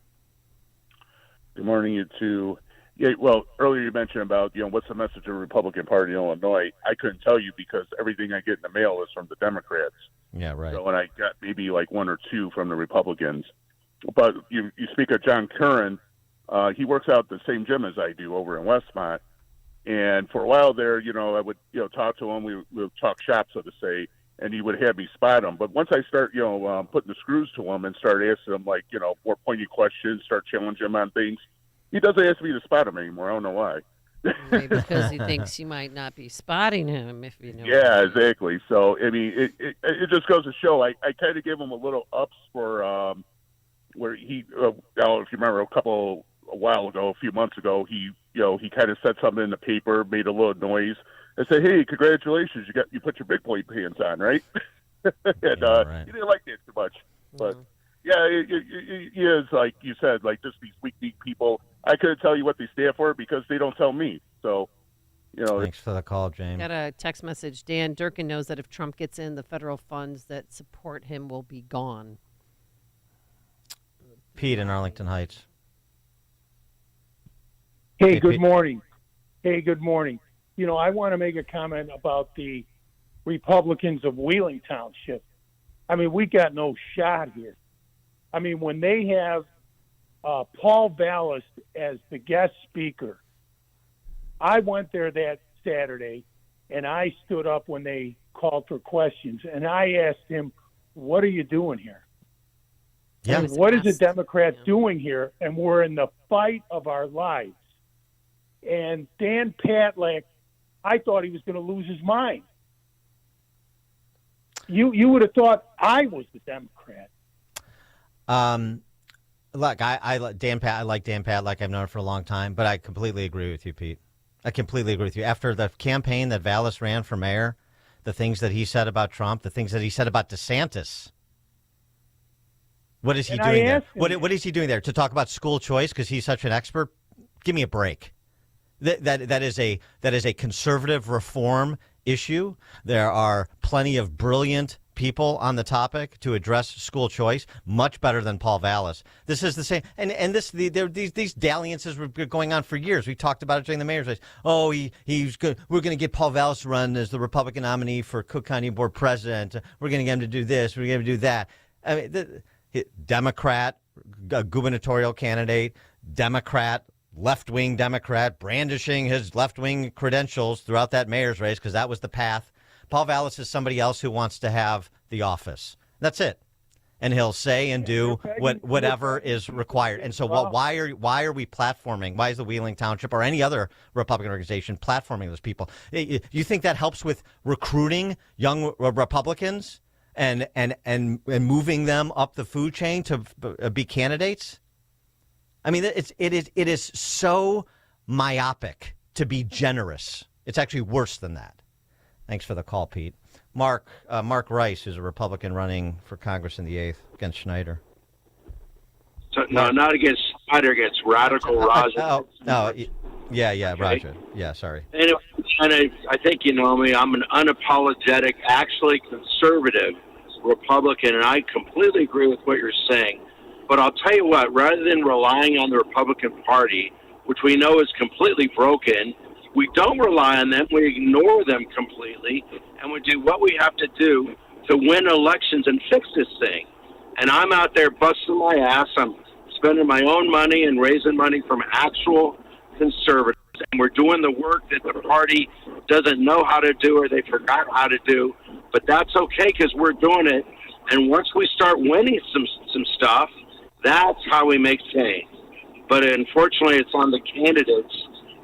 Speaker 8: Good morning, you two. Yeah, well, earlier you mentioned about, what's the message of the Republican Party in Illinois. I couldn't tell you because everything I get in the mail is from the Democrats.
Speaker 9: Yeah, right.
Speaker 8: So, and I got maybe like 1 or 2 from the Republicans. But you speak of John Curran. He works out at the same gym as I do over in Westmont. And for a while there, I would, talk to him. We would talk shop, so to say, and he would have me spot him. But once I start, putting the screws to him and start asking him, like, more pointed questions, start challenging him on things, he doesn't ask me to spot him anymore. I don't know why.
Speaker 12: Maybe because he thinks you might not be spotting him, if you know.
Speaker 8: Yeah, exactly. So, I mean, it just goes to show. I kind of gave him a little ups for where he, if you remember, a few months ago, he kind of said something in the paper, made a little noise, and said, "Hey, congratulations, you put your big boy pants on, right?" And
Speaker 9: right.
Speaker 8: He didn't like that too much, but yeah, he is, like you said, like just these weak people. I couldn't tell you what they stand for because they don't tell me. So,
Speaker 9: Thanks for the call, James.
Speaker 12: Got a text message. Dan Durkin knows that if Trump gets in, the federal funds that support him will be gone.
Speaker 9: Pete in Arlington Heights.
Speaker 14: Hey, good morning. Hey, good morning. I want to make a comment about the Republicans of Wheeling Township. I mean, we got no shot here. I mean, when they have Paul Vallis as the guest speaker, I went there that Saturday, and I stood up when they called for questions, and I asked him, "What are you doing here?
Speaker 9: Yeah.
Speaker 14: What is the Democrats doing here?" And we're in the fight of our lives. And Dan Patlack, I thought he was going to lose his mind. You would have thought I was the Democrat.
Speaker 9: Look, I like Dan Patlack. I've known him for a long time, but I completely agree with you, Pete. I completely agree with you. After the campaign that Vallis ran for mayor, the things that he said about Trump, the things that he said about DeSantis. What is he doing there? What is he doing there? To talk about school choice because he's such an expert? Give me a break. That is a conservative reform issue. There are plenty of brilliant people on the topic to address school choice, much better than Paul Vallis. This is the same, and these dalliances were going on for years. We talked about it during the mayor's race. Oh, he's good. We're going to get Paul Vallis to run as the Republican nominee for Cook County Board President. We're going to get him to do this. We're going to do that. I mean, Democrat, gubernatorial candidate, Democrat. Left-wing Democrat brandishing his left-wing credentials throughout that mayor's race because that was the path. Paul Vallis is somebody else who wants to have the office. That's it. and he'll say and do whatever is required. And so, why are we platforming? Why is the Wheeling Township or any other Republican organization platforming those people? You think that helps with recruiting young Republicans and moving them up the food chain to be candidates? I mean, it is so myopic to be generous. It's actually worse than that. Thanks for the call, Pete. Mark Rice, who's a Republican running for Congress in the 8th against Schneider.
Speaker 1: So, no, not against Schneider, against Radical Raja.
Speaker 9: Yeah, Raja. Yeah, sorry.
Speaker 1: And I think you know me. I'm an unapologetic, actually conservative Republican, and I completely agree with what you're saying. But I'll tell you what, rather than relying on the Republican Party, which we know is completely broken, we don't rely on them. We ignore them completely, and we do what we have to do to win elections and fix this thing. And I'm out there busting my ass. I'm spending my own money and raising money from actual conservatives, and we're doing the work that the party doesn't know how to do or they forgot how to do. But that's okay because we're doing it. And once we start winning some stuff, that's how we make change. But unfortunately, it's on the candidates,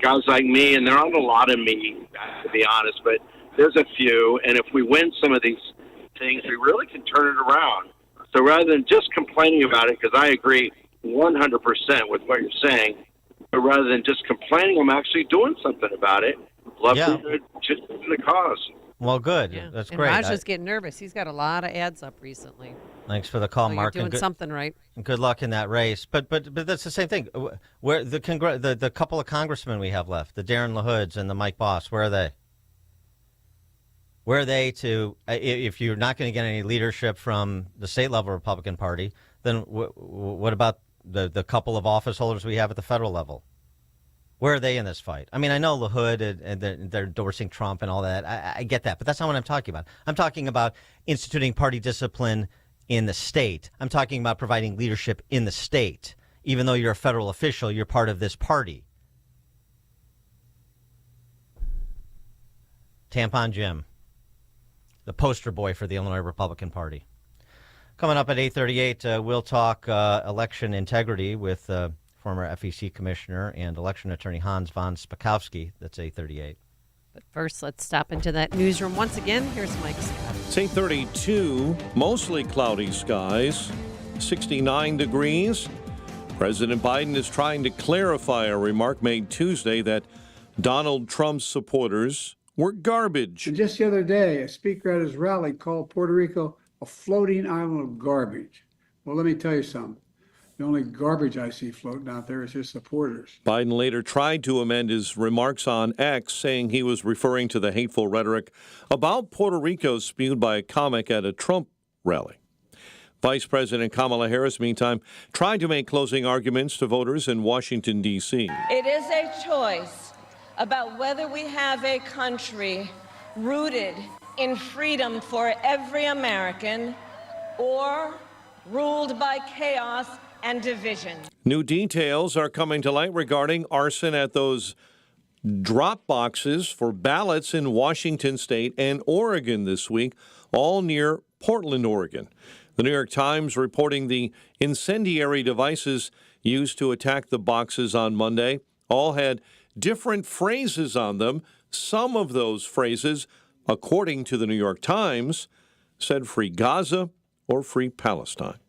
Speaker 1: guys like me, and there aren't a lot of me, to be honest, but there's a few. And if we win some of these things, we really can turn it around. So rather than just complaining about it, because I agree 100% with what you're saying, but rather than just complaining, I'm actually doing something about it. Love to just in the cause.
Speaker 9: Well, good.
Speaker 12: Yeah.
Speaker 9: That's
Speaker 12: and
Speaker 9: great.
Speaker 12: Raja's getting nervous. He's got a lot of ads up recently.
Speaker 9: Thanks for the call,
Speaker 12: So
Speaker 9: Mark.
Speaker 12: You're doing something right.
Speaker 9: And good luck in that race. But that's the same thing. Where the couple of congressmen we have left, the Darren LaHoods and the Mike Boss, where are they? Where are they to, if you're not going to get any leadership from the state level Republican Party, then what about the couple of office holders we have at the federal level? Where are they in this fight? I mean, I know LaHood and they're endorsing Trump and all that. I get that, but that's not what I'm talking about. I'm talking about instituting party discipline in the state. I'm talking about providing leadership in the state. Even though you're a federal official, you're part of this party. Tampon Jim, the poster boy for the Illinois Republican Party. Coming up at 8:38, we'll talk election integrity with former FEC Commissioner and election attorney Hans von Spakowski. That's 8:38.
Speaker 12: But first, let's stop into that newsroom once again. Here's Mike Scott.
Speaker 7: It's 8:32, mostly cloudy skies, 69 degrees. President Biden is trying to clarify a remark made Tuesday that Donald Trump's supporters were garbage.
Speaker 15: And just the other day, a speaker at his rally called Puerto Rico a floating island of garbage. Well, let me tell you something. The only garbage I see floating out there is his supporters.
Speaker 7: Biden later tried to amend his remarks on X, saying he was referring to the hateful rhetoric about Puerto Rico spewed by a comic at a Trump rally. Vice President Kamala Harris, meantime, tried to make closing arguments to voters in Washington, D.C.
Speaker 17: It is a choice about whether we have a country rooted in freedom for every American or ruled by chaos and division.
Speaker 7: New details are coming to light regarding arson at those drop boxes for ballots in Washington State and Oregon this week, all near Portland, Oregon. The New York Times reporting the incendiary devices used to attack the boxes on Monday all had different phrases on them. Some of those phrases, according to the New York Times, said free Gaza or free Palestine.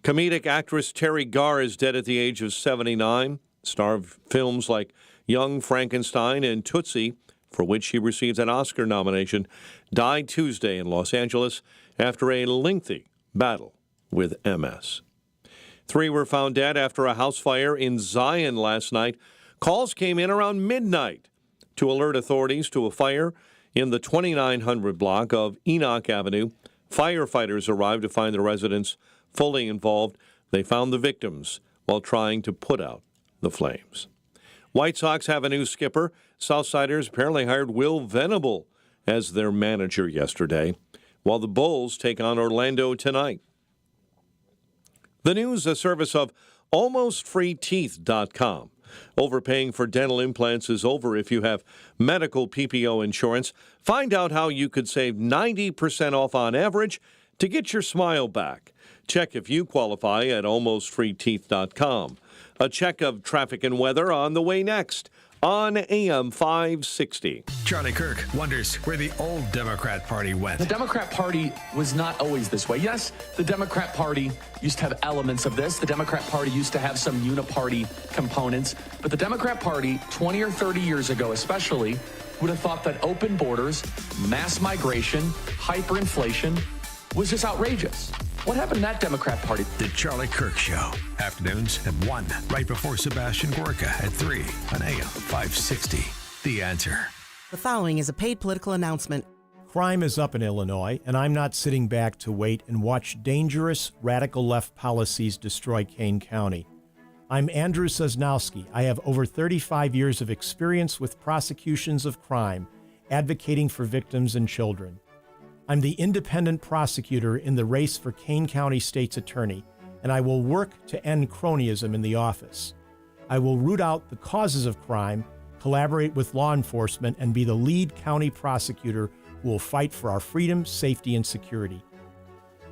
Speaker 7: Comedic actress Terry Garr is dead at the age of 79, star of films like Young Frankenstein and Tootsie, for which she received an Oscar nomination, died Tuesday in Los Angeles after a lengthy battle with MS. 3 were found dead after a house fire in Zion last night. Calls came in around midnight to alert authorities to a fire in the 2900 block of Enoch Avenue. Firefighters arrived to find the residents fully involved. They found the victims while trying to put out the flames. White Sox have a new skipper. Southsiders apparently hired Will Venable as their manager yesterday, while the Bulls take on Orlando tonight. The news, a service of AlmostFreeTeeth.com. Overpaying for dental implants is over if you have medical PPO insurance. Find out how you could save 90% off on average. To get your smile back, check if you qualify at almostfreeteeth.com. A check of traffic and weather on the way next on AM 560.
Speaker 3: Charlie Kirk wonders where the old Democrat Party went.
Speaker 2: The Democrat Party was not always this way. Yes, the Democrat Party used to have elements of this. The Democrat Party used to have some uniparty components. But the Democrat Party, 20 or 30 years ago especially, would have thought that open borders, mass migration, hyperinflation was just outrageous. What happened to that Democrat Party?
Speaker 3: The Charlie Kirk Show. Afternoons at 1, right before Sebastian Gorka at 3 on AM 560. The Answer.
Speaker 5: The following is a paid political announcement.
Speaker 10: Crime is up in Illinois, and I'm not sitting back to wait and watch dangerous, radical left policies destroy Kane County. I'm Andrew Sosnowski. I have over 35 years of experience with prosecutions of crime, advocating for victims and children. I'm the independent prosecutor in the race for Kane County State's Attorney, and I will work to end cronyism in the office. I will root out the causes of crime, collaborate with law enforcement, and be the lead county prosecutor who will fight for our freedom, safety, and security.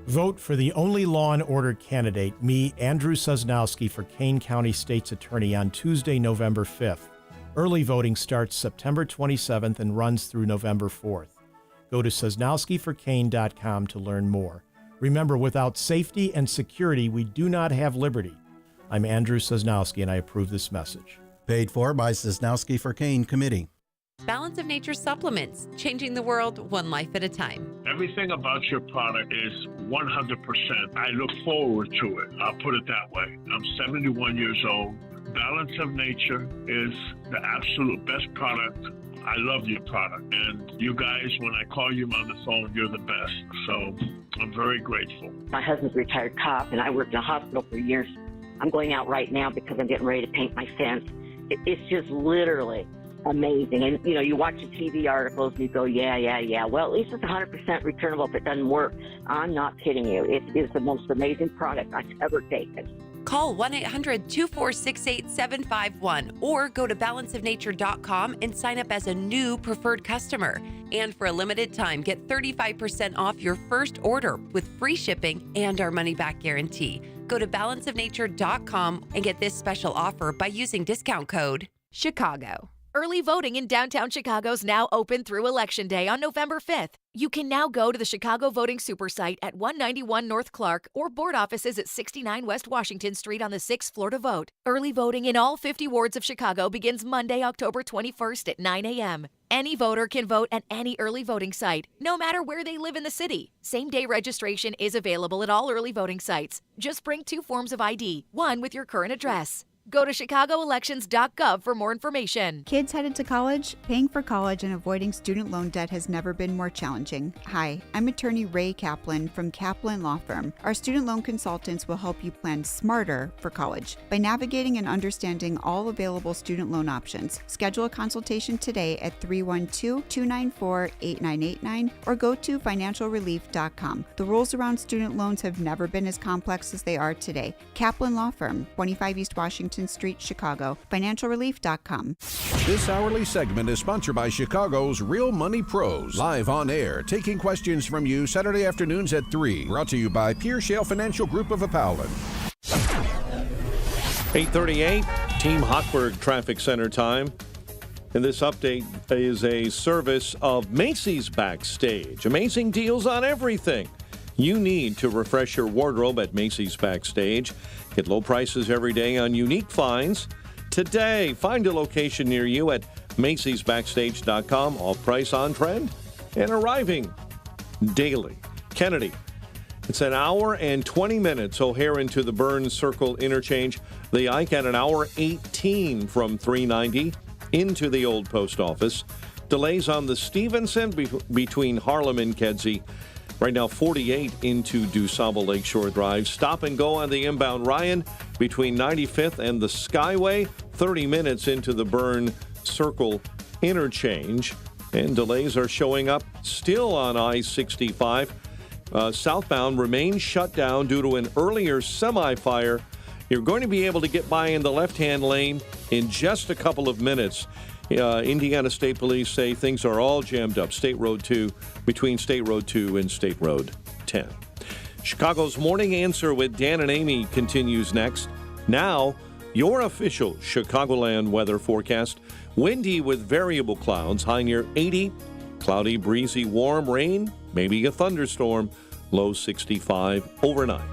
Speaker 10: Vote for the only law and order candidate, me, Andrew Sosnowski, for Kane County State's Attorney on Tuesday, November 5th. Early voting starts September 27th and runs through November 4th. Go to SosnowskiForKane.com to learn more. Remember, without safety and security, we do not have liberty. I'm Andrew Sosnowski, and I approve this message.
Speaker 22: Paid for by Sosnowski for Kane Committee.
Speaker 13: Balance of Nature supplements, changing the world one life at a time.
Speaker 23: Everything about your product is 100%. I look forward to it. I'll put it that way. I'm 71 years old. Balance of Nature is the absolute best product. I love your product. And you guys, when I call you on the phone, you're the best. So I'm very grateful.
Speaker 25: My husband's a retired cop, and I worked in a hospital for years. I'm going out right now because I'm getting ready to paint my fence. It's just literally amazing. And, you know, you watch the TV articles and you go, yeah. Well, at least it's 100% returnable if it doesn't work. I'm not kidding you. It is the most amazing product I've ever taken.
Speaker 13: Call 1-800-246-8751 or go to balanceofnature.com and sign up as a new preferred customer. And for a limited time, get 35% off your first order with free shipping and our money-back guarantee. Go to balanceofnature.com and get this special offer by using discount code
Speaker 26: Chicago. Early voting in downtown Chicago is now open through Election Day on November 5th. You can now go to the Chicago Voting Super Site at 191 North Clark or board offices at 69 West Washington Street on the 6th floor to vote. Early voting in all 50 wards of Chicago begins Monday, October 21st at 9 a.m. Any voter can vote at any early voting site, no matter where they live in the city. Same-day registration is available at all early voting sites. Just bring 2 forms of ID, one with your current address. Go to chicagoelections.gov for more information.
Speaker 28: Kids headed to college? Paying for college and avoiding student loan debt has never been more challenging. Hi, I'm attorney Ray Kaplan from Kaplan Law Firm. Our student loan consultants will help you plan smarter for college by navigating and understanding all available student loan options. Schedule a consultation today at 312-294-8989 or go to financialrelief.com. The rules around student loans have never been as complex as they are today. Kaplan Law Firm, 25 East Washington Street, Chicago. Financialrelief.com.
Speaker 29: This hourly segment is sponsored by Chicago's Real Money Pros. Live on air, taking questions from you Saturday afternoons at 3. Brought to you by Pierre Shale Financial Group of Appalachia.
Speaker 7: 8:38, Team Hochberg Traffic Center time. And this update is a service of Macy's Backstage. Amazing deals on everything you need to refresh your wardrobe at Macy's Backstage. Get low prices every day on unique finds. Today, find a location near you at Macy'sBackstage.com. Off price, on trend, and arriving daily. Kennedy, it's an hour and 20 minutes O'Hare into the Burns Circle interchange. The Ike at an hour 18 from 390 into the old post office. Delays on the Stevenson between Harlem and Kedzie. Right now, 48 into DuSable Lakeshore Drive. Stop and go on the inbound Ryan between 95th and the Skyway. 30 minutes into the Burn Circle interchange. And delays are showing up still on I-65. Southbound remains shut down due to an earlier semi-fire. You're going to be able to get by in the left-hand lane in just a couple of minutes. Indiana State Police say things are all jammed up. State Road 2, between State Road 2 and State Road 10. Chicago's Morning Answer with Dan and Amy continues next. Now, your official Chicagoland weather forecast. Windy with variable clouds, high near 80. Cloudy, breezy, warm, rain, maybe a thunderstorm, low 65 overnight.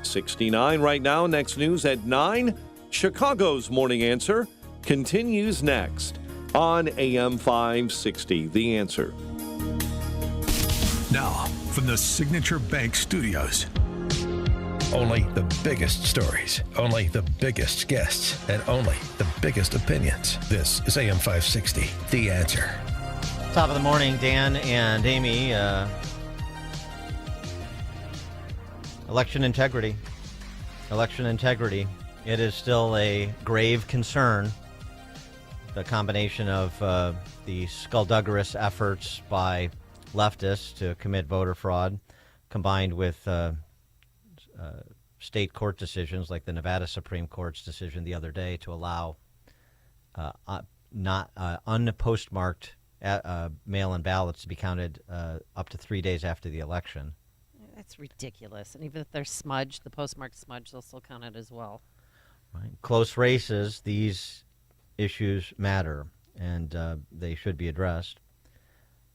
Speaker 7: 69 right now. Next news at 9. Chicago's Morning Answer continues next on AM 560. The Answer.
Speaker 3: Now, from the Signature Bank Studios. Only the biggest stories, only the biggest guests, and only the biggest opinions. This is AM 560, The Answer.
Speaker 9: Top of the morning, Dan and Amy. Election integrity. Election integrity. It is still a grave concern. The combination of the skullduggerous efforts by leftists to commit voter fraud, combined with state court decisions like the Nevada Supreme Court's decision the other day to allow unpostmarked mail-in ballots to be counted up to 3 days after the election.
Speaker 12: That's ridiculous. And even if they're smudged, the postmark smudge, they'll still count it as well.
Speaker 9: Right. Close races, these issues matter, and they should be addressed.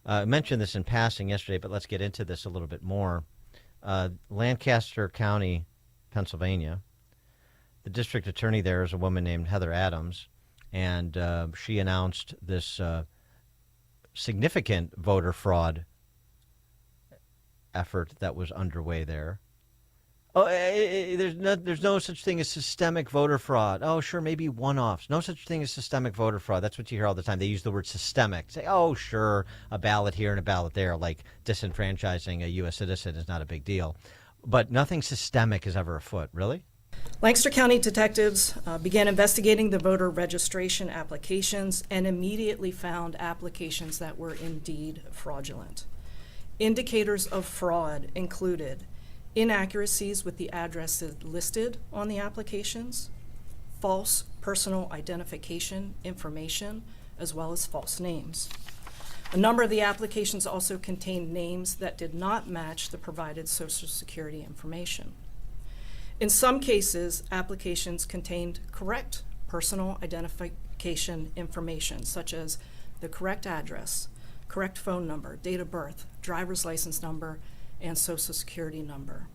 Speaker 9: I mentioned this in passing yesterday, but let's get into this a little bit more. Lancaster County, Pennsylvania, the district attorney there is a woman named Heather Adams, and she announced this significant voter fraud effort that was underway there. Oh, there's no such thing as systemic voter fraud. Oh, sure, maybe one-offs. No such thing as systemic voter fraud. That's what you hear all the time. They use the word systemic. Say, oh, sure, a ballot here and a ballot there, like disenfranchising a U.S. citizen is not a big deal. But nothing systemic is ever afoot. Really?
Speaker 4: Lancaster County detectives began investigating the voter registration applications and immediately found applications that were indeed fraudulent. Indicators of fraud included inaccuracies with the addresses listed on the applications, false personal identification information, as well as false names. A number of the applications also contained names that did not match the provided Social Security information. In some cases, applications contained correct personal identification information, such as the correct address, correct phone number, date of birth, driver's license number, and Social Security number.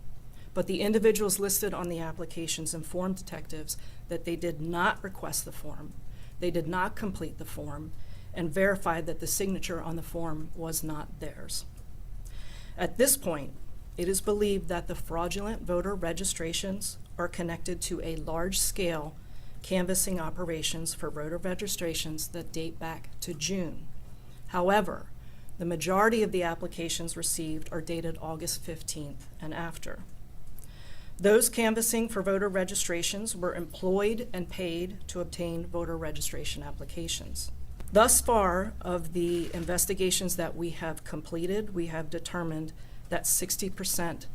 Speaker 4: But the individuals listed on the applications informed detectives that they did not request the form, they did not complete the form, and verified that the signature on the form was not theirs. At this point, it is believed that the fraudulent voter registrations are connected to a large-scale canvassing operations for voter registrations that date back to June. However, the majority of the applications received are dated August 15th and after. Those canvassing for voter registrations were employed and paid to obtain voter registration applications. Thus far, of the investigations that we have completed, we have determined that 60%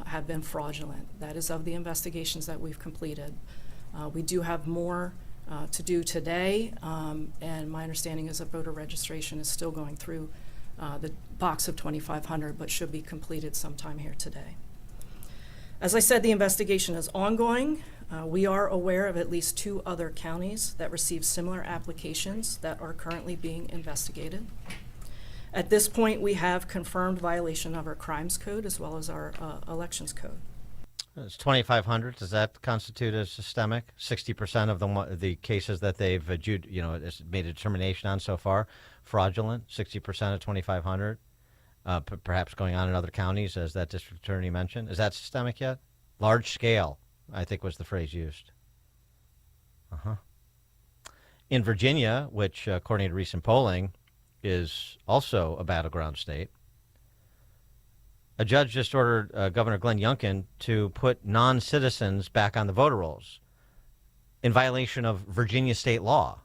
Speaker 4: have been fraudulent. That is of the investigations that we've completed. We do have more to do today, and my understanding is that voter registration is still going through the box of 2,500, but should be completed sometime here today. As I said, the investigation is ongoing. We are aware of at least 2 other counties that received similar applications that are currently being investigated. At this point, we have confirmed violation of our crimes code as well as our elections code.
Speaker 9: It's 2,500. Does that constitute as systemic? 60% of the cases that they've made a determination on so far, fraudulent. 60% of 2,500. Perhaps going on in other counties, as that district attorney mentioned. Is that systemic yet? Large scale, I think was the phrase used. In Virginia, which according to recent polling is also a battleground state, a judge just ordered Governor Glenn Youngkin to put non-citizens back on the voter rolls in violation of Virginia state law.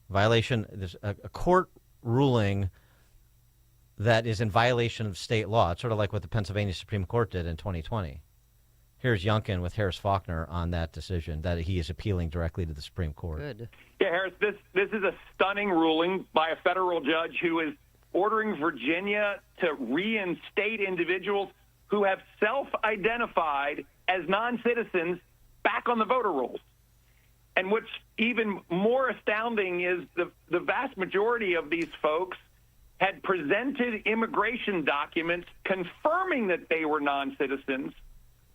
Speaker 9: There's a court ruling that is in violation of state law. It's sort of like what the Pennsylvania Supreme Court did in 2020. Here's Youngkin with Harris Faulkner on that decision that he is appealing directly to the Supreme Court.
Speaker 12: Good.
Speaker 6: Yeah, Harris, this is a stunning ruling by a federal judge who is ordering Virginia to reinstate individuals who have self-identified as non-citizens back on the voter rolls. And what's even more astounding is the vast majority of these folks had presented immigration documents confirming that they were non-citizens,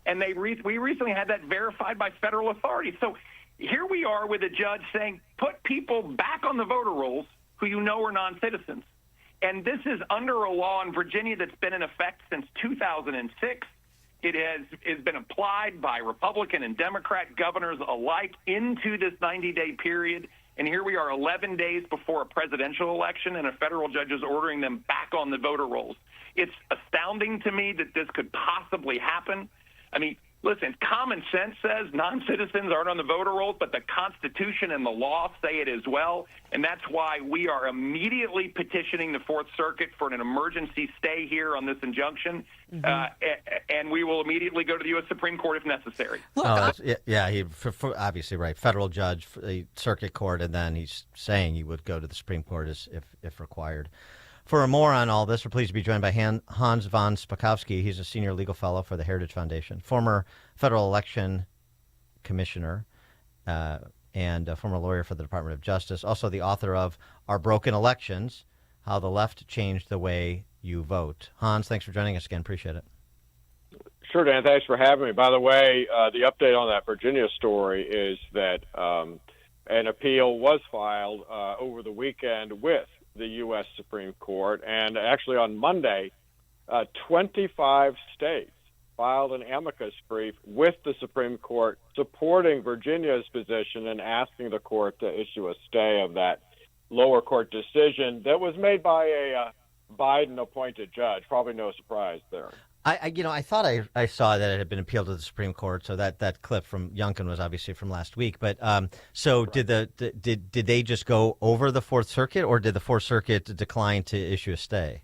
Speaker 6: and we recently had that verified by federal authorities. So here we are with a judge saying, put people back on the voter rolls who you know are non-citizens. And this is under a law in Virginia that's been in effect since 2006. It has been applied by Republican and Democrat governors alike into this 90-day period. And here we are 11 days before a presidential election, and a federal judge is ordering them back on the voter rolls. It's astounding to me that this could possibly happen. I mean, listen, common sense says non-citizens aren't on the voter rolls, but the Constitution and the law say it as well. And that's why we are immediately petitioning the Fourth Circuit for an emergency stay here on this injunction. And we will immediately go to the U.S. Supreme Court if necessary.
Speaker 9: Obviously right. Federal judge, the circuit court, and then he's saying he would go to the Supreme Court if required. For more on all this, we're pleased to be joined by Hans von Spakovsky. He's a senior legal fellow for the Heritage Foundation, former federal election commissioner, and a former lawyer for the Department of Justice. Also the author of Our Broken Elections, How the Left Changed the Way You Vote. Hans, thanks for joining us again. Appreciate it.
Speaker 11: Sure, Dan. Thanks for having me. By the way, the update on that Virginia story is that an appeal was filed over the weekend with the U.S. Supreme Court, and actually on Monday, 25 states filed an amicus brief with the Supreme Court supporting Virginia's position and asking the court to issue a stay of that lower court decision that was made by a Biden-appointed judge. Probably no surprise there.
Speaker 9: I thought I saw that it had been appealed to the Supreme Court, so that clip from Youngkin was obviously from last week. But did they just go over the Fourth Circuit, or did the Fourth Circuit decline to issue a stay?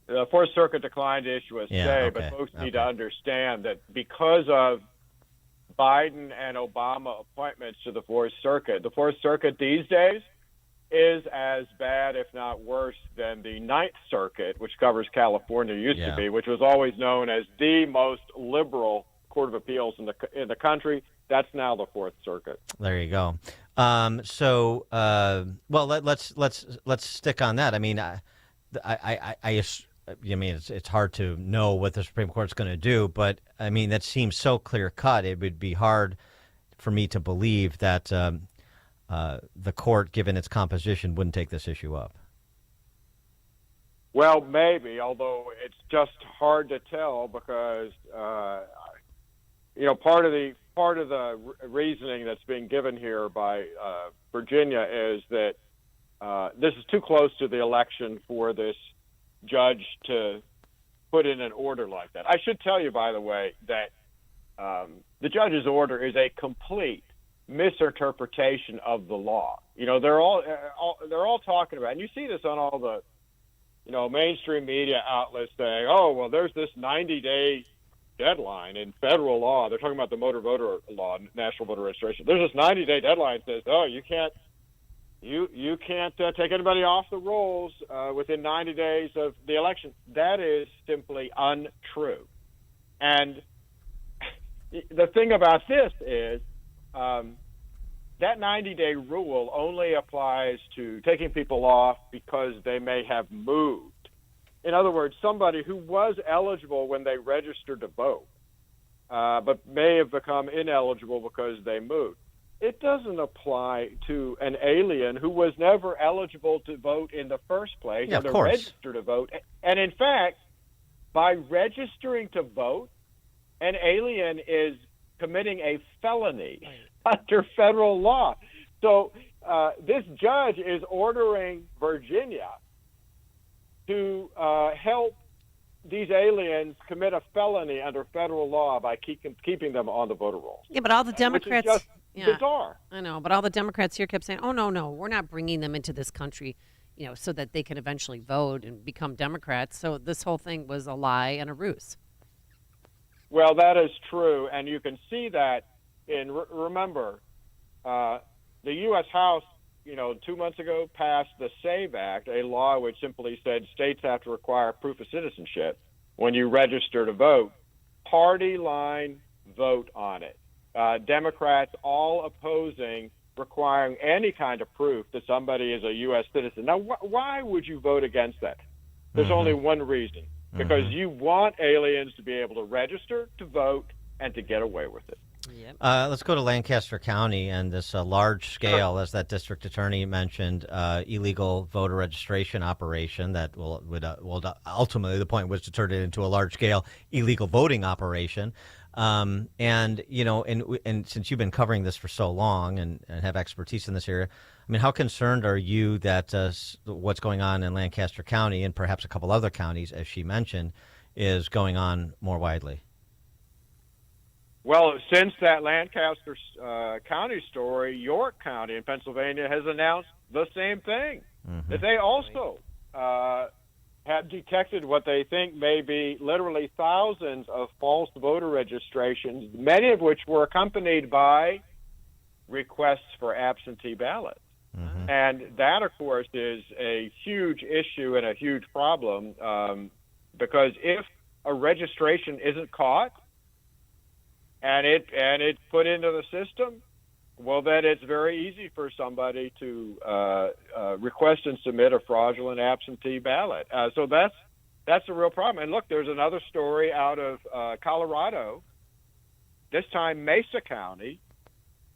Speaker 11: The Fourth Circuit declined to issue a stay, but folks need to understand that because of Biden and Obama appointments to the Fourth Circuit these days is as bad, if not worse, than the Ninth Circuit, which covers California, used to be, which was always known as the most liberal court of appeals in the country. That's now the Fourth Circuit.
Speaker 9: There you go. Let's stick on that. I mean, it's hard to know what the Supreme Court's going to do, but I mean, that seems so clear cut. It would be hard for me to believe that the court, given its composition, wouldn't take this issue up.
Speaker 11: Well, maybe, although it's just hard to tell because part of the reasoning that's being given here by Virginia is that this is too close to the election for this judge to put in an order like that. I should tell you, by the way, that the judge's order is a complete misinterpretation of the law. They're all talking about, and you see this on all the mainstream media outlets saying, oh, well, there's this 90-day deadline in federal law. They're talking about the motor voter law, national voter registration. There's this 90-day deadline that says, oh, you can't take anybody off the rolls within 90 days of the election. That is simply untrue. And the thing about this is that 90-day rule only applies to taking people off because they may have moved. In other words, somebody who was eligible when they registered to vote, but may have become ineligible because they moved. It doesn't apply to an alien who was never eligible to vote in the first place or to register to vote. And in fact, by registering to vote, an alien is committing a felony under federal law. So this judge is ordering Virginia to help these aliens commit a felony under federal law by keeping them on the voter rolls.
Speaker 12: Yeah, but all the Democrats...
Speaker 11: Which is just bizarre.
Speaker 12: I know, but all the Democrats here kept saying, oh, no, we're not bringing them into this country, so that they can eventually vote and become Democrats. So this whole thing was a lie and a ruse.
Speaker 11: Well, that is true, and you can see that in, remember, the U.S. House 2 months ago passed the SAVE Act, a law which simply said states have to require proof of citizenship when you register to vote. Party line vote on it. Democrats all opposing requiring any kind of proof that somebody is a U.S. citizen. Now, why would you vote against that? There's only one reason. Because you want aliens to be able to register, to vote, and to get away with it.
Speaker 9: Let's go to Lancaster County and this large scale, as that district attorney mentioned, illegal voter registration operation that would ultimately, the point was to turn it into a large scale illegal voting operation. And since you've been covering this for so long and have expertise in this area, I mean, how concerned are you that what's going on in Lancaster County and perhaps a couple other counties, as she mentioned, is going on more widely?
Speaker 11: Well, since that Lancaster County story, York County in Pennsylvania has announced the same thing, that they also have detected what they think may be literally thousands of false voter registrations, many of which were accompanied by requests for absentee ballots. And that, of course, is a huge issue and a huge problem because if a registration isn't caught and it's put into the system, well, then it's very easy for somebody to request and submit a fraudulent absentee ballot. So that's a real problem. And look, there's another story out of Colorado, this time Mesa County,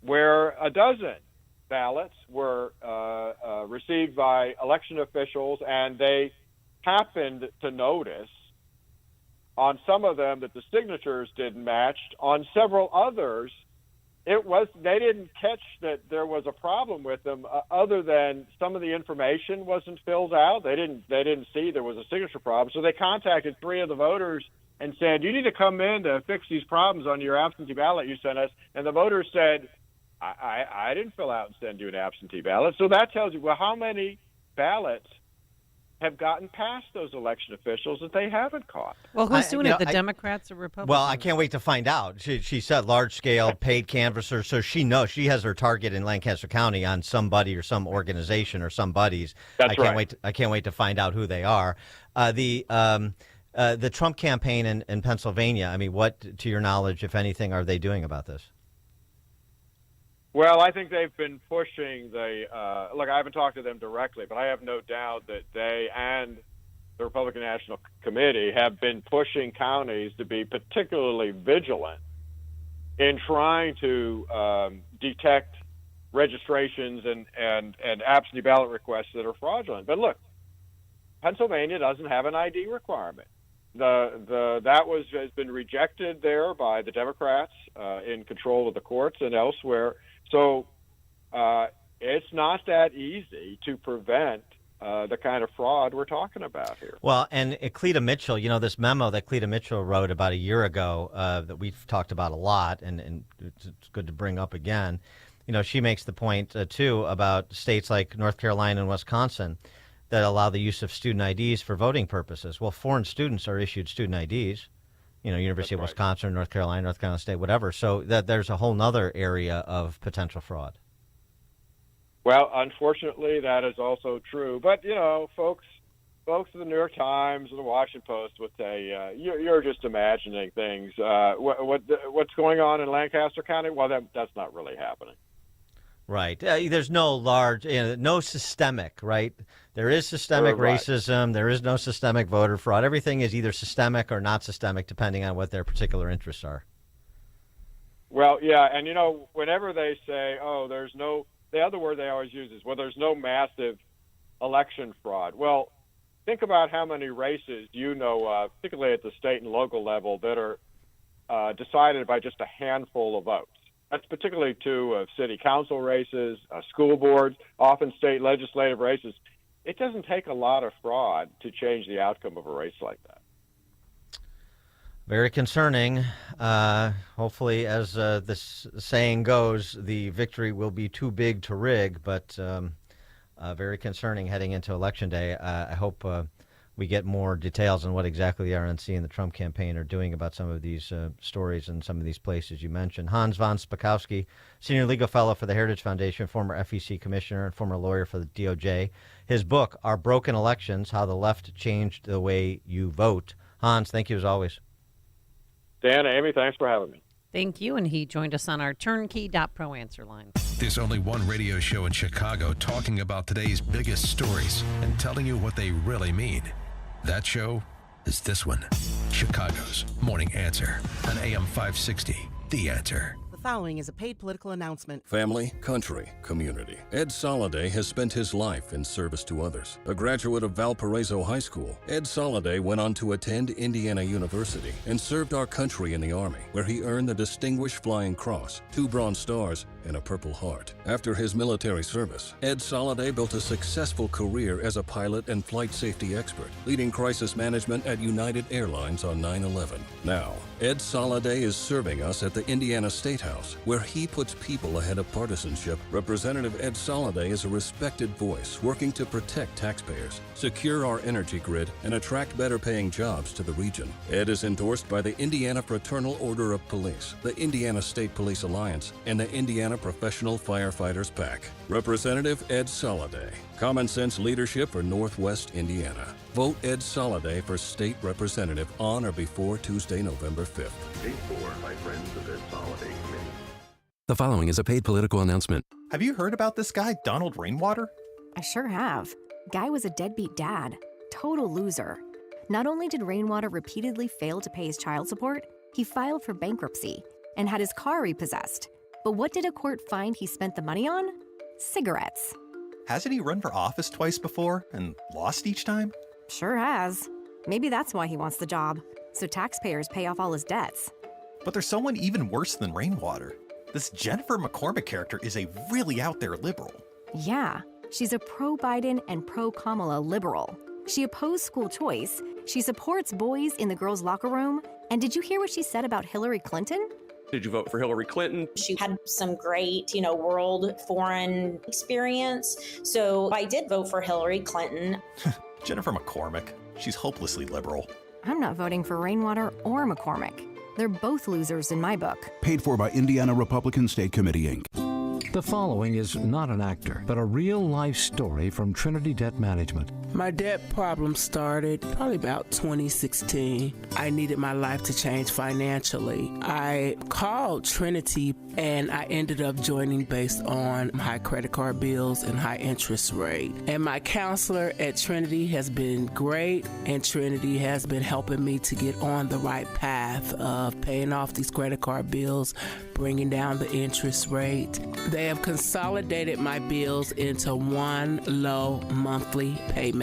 Speaker 11: where a dozen ballots were received by election officials, and they happened to notice on some of them that the signatures didn't match. On several others, they didn't catch that there was a problem with them, other than some of the information wasn't filled out. They didn't see there was a signature problem, so they contacted three of the voters and said, "You need to come in to fix these problems on your absentee ballot you sent us." And the voters said, I didn't fill out and send you an absentee ballot. So that tells you, well, how many ballots have gotten past those election officials that they haven't caught?
Speaker 12: Well, who's doing it, the Democrats or Republicans?
Speaker 9: Well, I can't wait to find out. She said large-scale paid canvassers, so she knows she has her target in Lancaster County on somebody or some organization or somebody's.
Speaker 11: That's right.
Speaker 9: I can't wait to find out who they are. The Trump campaign in Pennsylvania, I mean, what, to your knowledge, if anything, are they doing about this?
Speaker 11: Well, I think they've been pushing look, I haven't talked to them directly, but I have no doubt that they and the Republican National Committee have been pushing counties to be particularly vigilant in trying to detect registrations and absentee ballot requests that are fraudulent. But look, Pennsylvania doesn't have an ID requirement. That has been rejected there by the Democrats in control of the courts and elsewhere. So it's not that easy to prevent the kind of fraud we're talking about here.
Speaker 9: Well, and Cleta Mitchell, this memo that Cleta Mitchell wrote about a year ago that we've talked about a lot, and it's good to bring up again. She makes the point, too, about states like North Carolina and Wisconsin that allow the use of student IDs for voting purposes. Well, foreign students are issued student IDs. University of Wisconsin, North Carolina State, whatever. So that there's a whole nother area of potential fraud.
Speaker 11: Well, unfortunately, that is also true. But, folks at the New York Times and the Washington Post would say, you're just imagining things. What's going on in Lancaster County? Well, that's not really happening.
Speaker 9: Right. There's no large, no systemic, right? There is systemic racism. There is no systemic voter fraud. Everything is either systemic or not systemic, depending on what their particular interests are.
Speaker 11: Well, yeah, and whenever they say, the other word they always use is, well, there's no massive election fraud. Well, think about how many races particularly at the state and local level, that are decided by just a handful of votes. That's particularly true of city council races, school boards, often state legislative races. It doesn't take a lot of fraud to change the outcome of a race like that.
Speaker 9: Very concerning. Hopefully, as this saying goes, the victory will be too big to rig, but very concerning heading into Election Day. I hope we get more details on what exactly the RNC and the Trump campaign are doing about some of these stories and some of these places you mentioned. Hans von Spakovsky, Senior Legal Fellow for the Heritage Foundation, former FEC Commissioner, and former lawyer for the DOJ. His book, Our Broken Elections, How the Left Changed the Way You Vote. Hans, thank you as always.
Speaker 11: Dan, Amy, thanks for having me.
Speaker 12: Thank you, and he joined us on our Turnkey.pro answer line.
Speaker 3: There's only one radio show in Chicago talking about today's biggest stories and telling you what they really mean. That show is this one, Chicago's Morning Answer on AM 560, The Answer.
Speaker 5: The following is a paid political announcement.
Speaker 8: Family, country, community. Ed Soliday has spent his life in service to others. A graduate of Valparaiso High School, Ed Soliday went on to attend Indiana University and served our country in the Army, where he earned the Distinguished Flying Cross, 2 Bronze Stars, and a Purple Heart. After his military service, Ed Soliday built a successful career as a pilot and flight safety expert, leading crisis management at United Airlines on 9/11. Now, Ed Soliday is serving us at the Indiana State House, where he puts people ahead of partisanship. Representative Ed Soliday is a respected voice working to protect taxpayers, secure our energy grid, and attract better-paying jobs to the region. Ed is endorsed by the Indiana Fraternal Order of Police, the Indiana State Police Alliance, and the Indiana Professional Firefighters PAC. Representative Ed Soliday. Common sense leadership for Northwest Indiana. Vote Ed Soliday for state representative on or before Tuesday, November 5th.
Speaker 14: Paid for by Friends of Ed Soliday Committee.
Speaker 16: The following is a paid political announcement.
Speaker 18: Have you heard about this guy, Donald Rainwater?
Speaker 19: I sure have. Guy was a deadbeat dad. Total loser. Not only did Rainwater repeatedly fail to pay his child support, he filed for bankruptcy and had his car repossessed. But what did a court find he spent the money on? Cigarettes.
Speaker 18: Hasn't he run for office twice before and lost each time?
Speaker 19: Sure has. Maybe that's why he wants the job, so taxpayers pay off all his debts.
Speaker 18: But there's someone even worse than Rainwater. This Jennifer McCormick character is a really out there liberal.
Speaker 19: Yeah, she's a pro-Biden and pro-Kamala liberal. She opposed school choice, she supports boys in the girls' locker room, and did you hear what she said about Hillary Clinton?
Speaker 20: Did you vote for Hillary Clinton?
Speaker 21: She had some great, world foreign experience. So I did vote for Hillary Clinton.
Speaker 18: Jennifer McCormick, she's hopelessly liberal.
Speaker 19: I'm not voting for Rainwater or McCormick. They're both losers in my book.
Speaker 24: Paid for by Indiana Republican State Committee, Inc.
Speaker 27: The following is not an actor, but a real-life story from Trinity Debt Management.
Speaker 30: My debt problem started probably about 2016. I needed my life to change financially. I called Trinity, and I ended up joining based on high credit card bills and high interest rate. And my counselor at Trinity has been great, and Trinity has been helping me to get on the right path of paying off these credit card bills, bringing down the interest rate. They have consolidated my bills into one low monthly payment.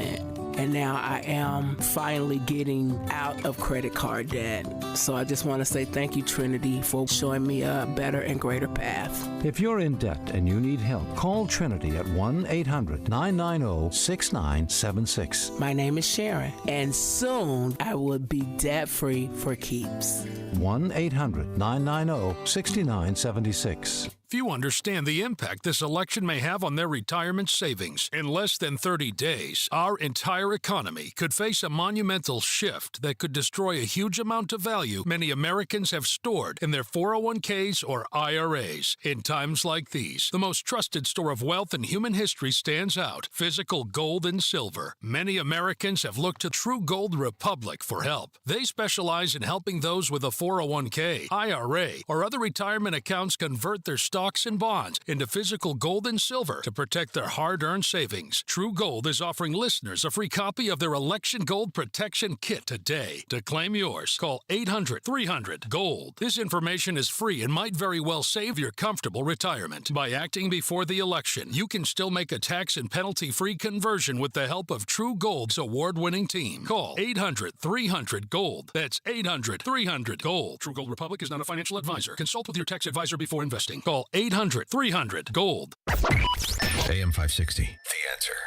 Speaker 30: And now I am finally getting out of credit card debt. So I just want to say thank you, Trinity, for showing me a better and greater path.
Speaker 27: If you're in debt and you need help, call Trinity at 1-800-990-6976.
Speaker 30: My name is Sharon, and soon I will be debt-free for keeps.
Speaker 27: 1-800-990-6976.
Speaker 31: Few understand the impact this election may have on their retirement savings. In less than 30 days, our entire economy could face a monumental shift that could destroy a huge amount of value many Americans have stored in their 401ks or IRAs. In times like these, the most trusted store of wealth in human history stands out: physical gold and silver. Many Americans have looked to True Gold Republic for help. They specialize in helping those with a 401k, IRA, or other retirement accounts convert their stocks and bonds into physical gold and silver to protect their hard-earned savings. True Gold is offering listeners a free copy of their Election Gold Protection Kit today. To claim yours, call 800-300-GOLD. This information is free and might very well save your comfortable retirement. By acting before the election, you can still make a tax and penalty-free conversion with the help of True Gold's award-winning team. Call 800-300-GOLD. That's 800-300-GOLD. True Gold Republic is not a financial advisor. Consult with your tax advisor before investing. Call 800-300-GOLD.
Speaker 3: AM 560, The Answer.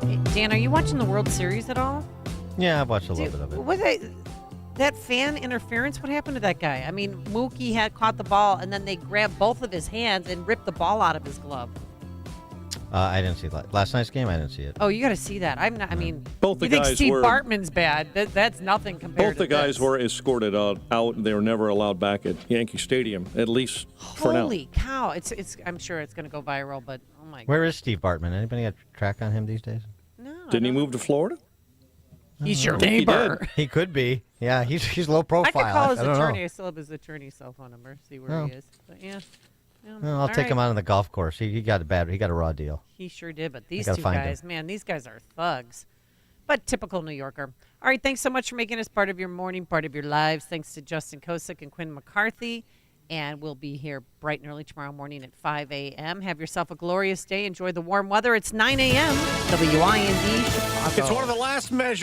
Speaker 12: Hey, Dan, are you watching the World Series at all?
Speaker 9: Yeah, I've watched a little bit of it.
Speaker 12: That fan interference, what happened to that guy? I mean, Mookie had caught the ball, and then they grabbed both of his hands and ripped the ball out of his glove.
Speaker 9: I didn't see last night's game. I didn't see it.
Speaker 12: Oh, you got to see that. I'm not. I mean,
Speaker 7: Both the
Speaker 12: you think
Speaker 7: guys
Speaker 12: Steve
Speaker 7: were-
Speaker 12: Bartman's bad? That's nothing compared.
Speaker 7: Both the
Speaker 12: to
Speaker 7: guys
Speaker 12: this.
Speaker 7: were escorted out. They were never allowed back at Yankee Stadium, at least for now.
Speaker 12: Holy cow! It's. I'm sure it's going to go viral, but oh my.
Speaker 9: Where is Steve Bartman? Anybody got track on him these days?
Speaker 12: No.
Speaker 7: Didn't he move to Florida?
Speaker 12: He's your
Speaker 7: I think he
Speaker 12: neighbor.
Speaker 7: did.
Speaker 9: He could be. Yeah, he's low profile.
Speaker 12: I could call his
Speaker 9: I don't
Speaker 12: attorney.
Speaker 9: know.
Speaker 12: I still have his attorney's cell phone number. See where
Speaker 9: Oh.
Speaker 12: he is. But yeah.
Speaker 9: Well, I'll take him out on the golf course. He got a raw deal.
Speaker 12: He sure did, but these
Speaker 9: gotta
Speaker 12: two
Speaker 9: find
Speaker 12: guys, man, these guys are thugs. But typical New Yorker. All right, thanks so much for making us part of your morning, part of your lives. Thanks to Justin Kosick and Quinn McCarthy. And we'll be here bright and early tomorrow morning at 5 a.m. Have yourself a glorious day. Enjoy the warm weather. It's 9 a.m. WIND Chicago.
Speaker 7: It's one of the last measures.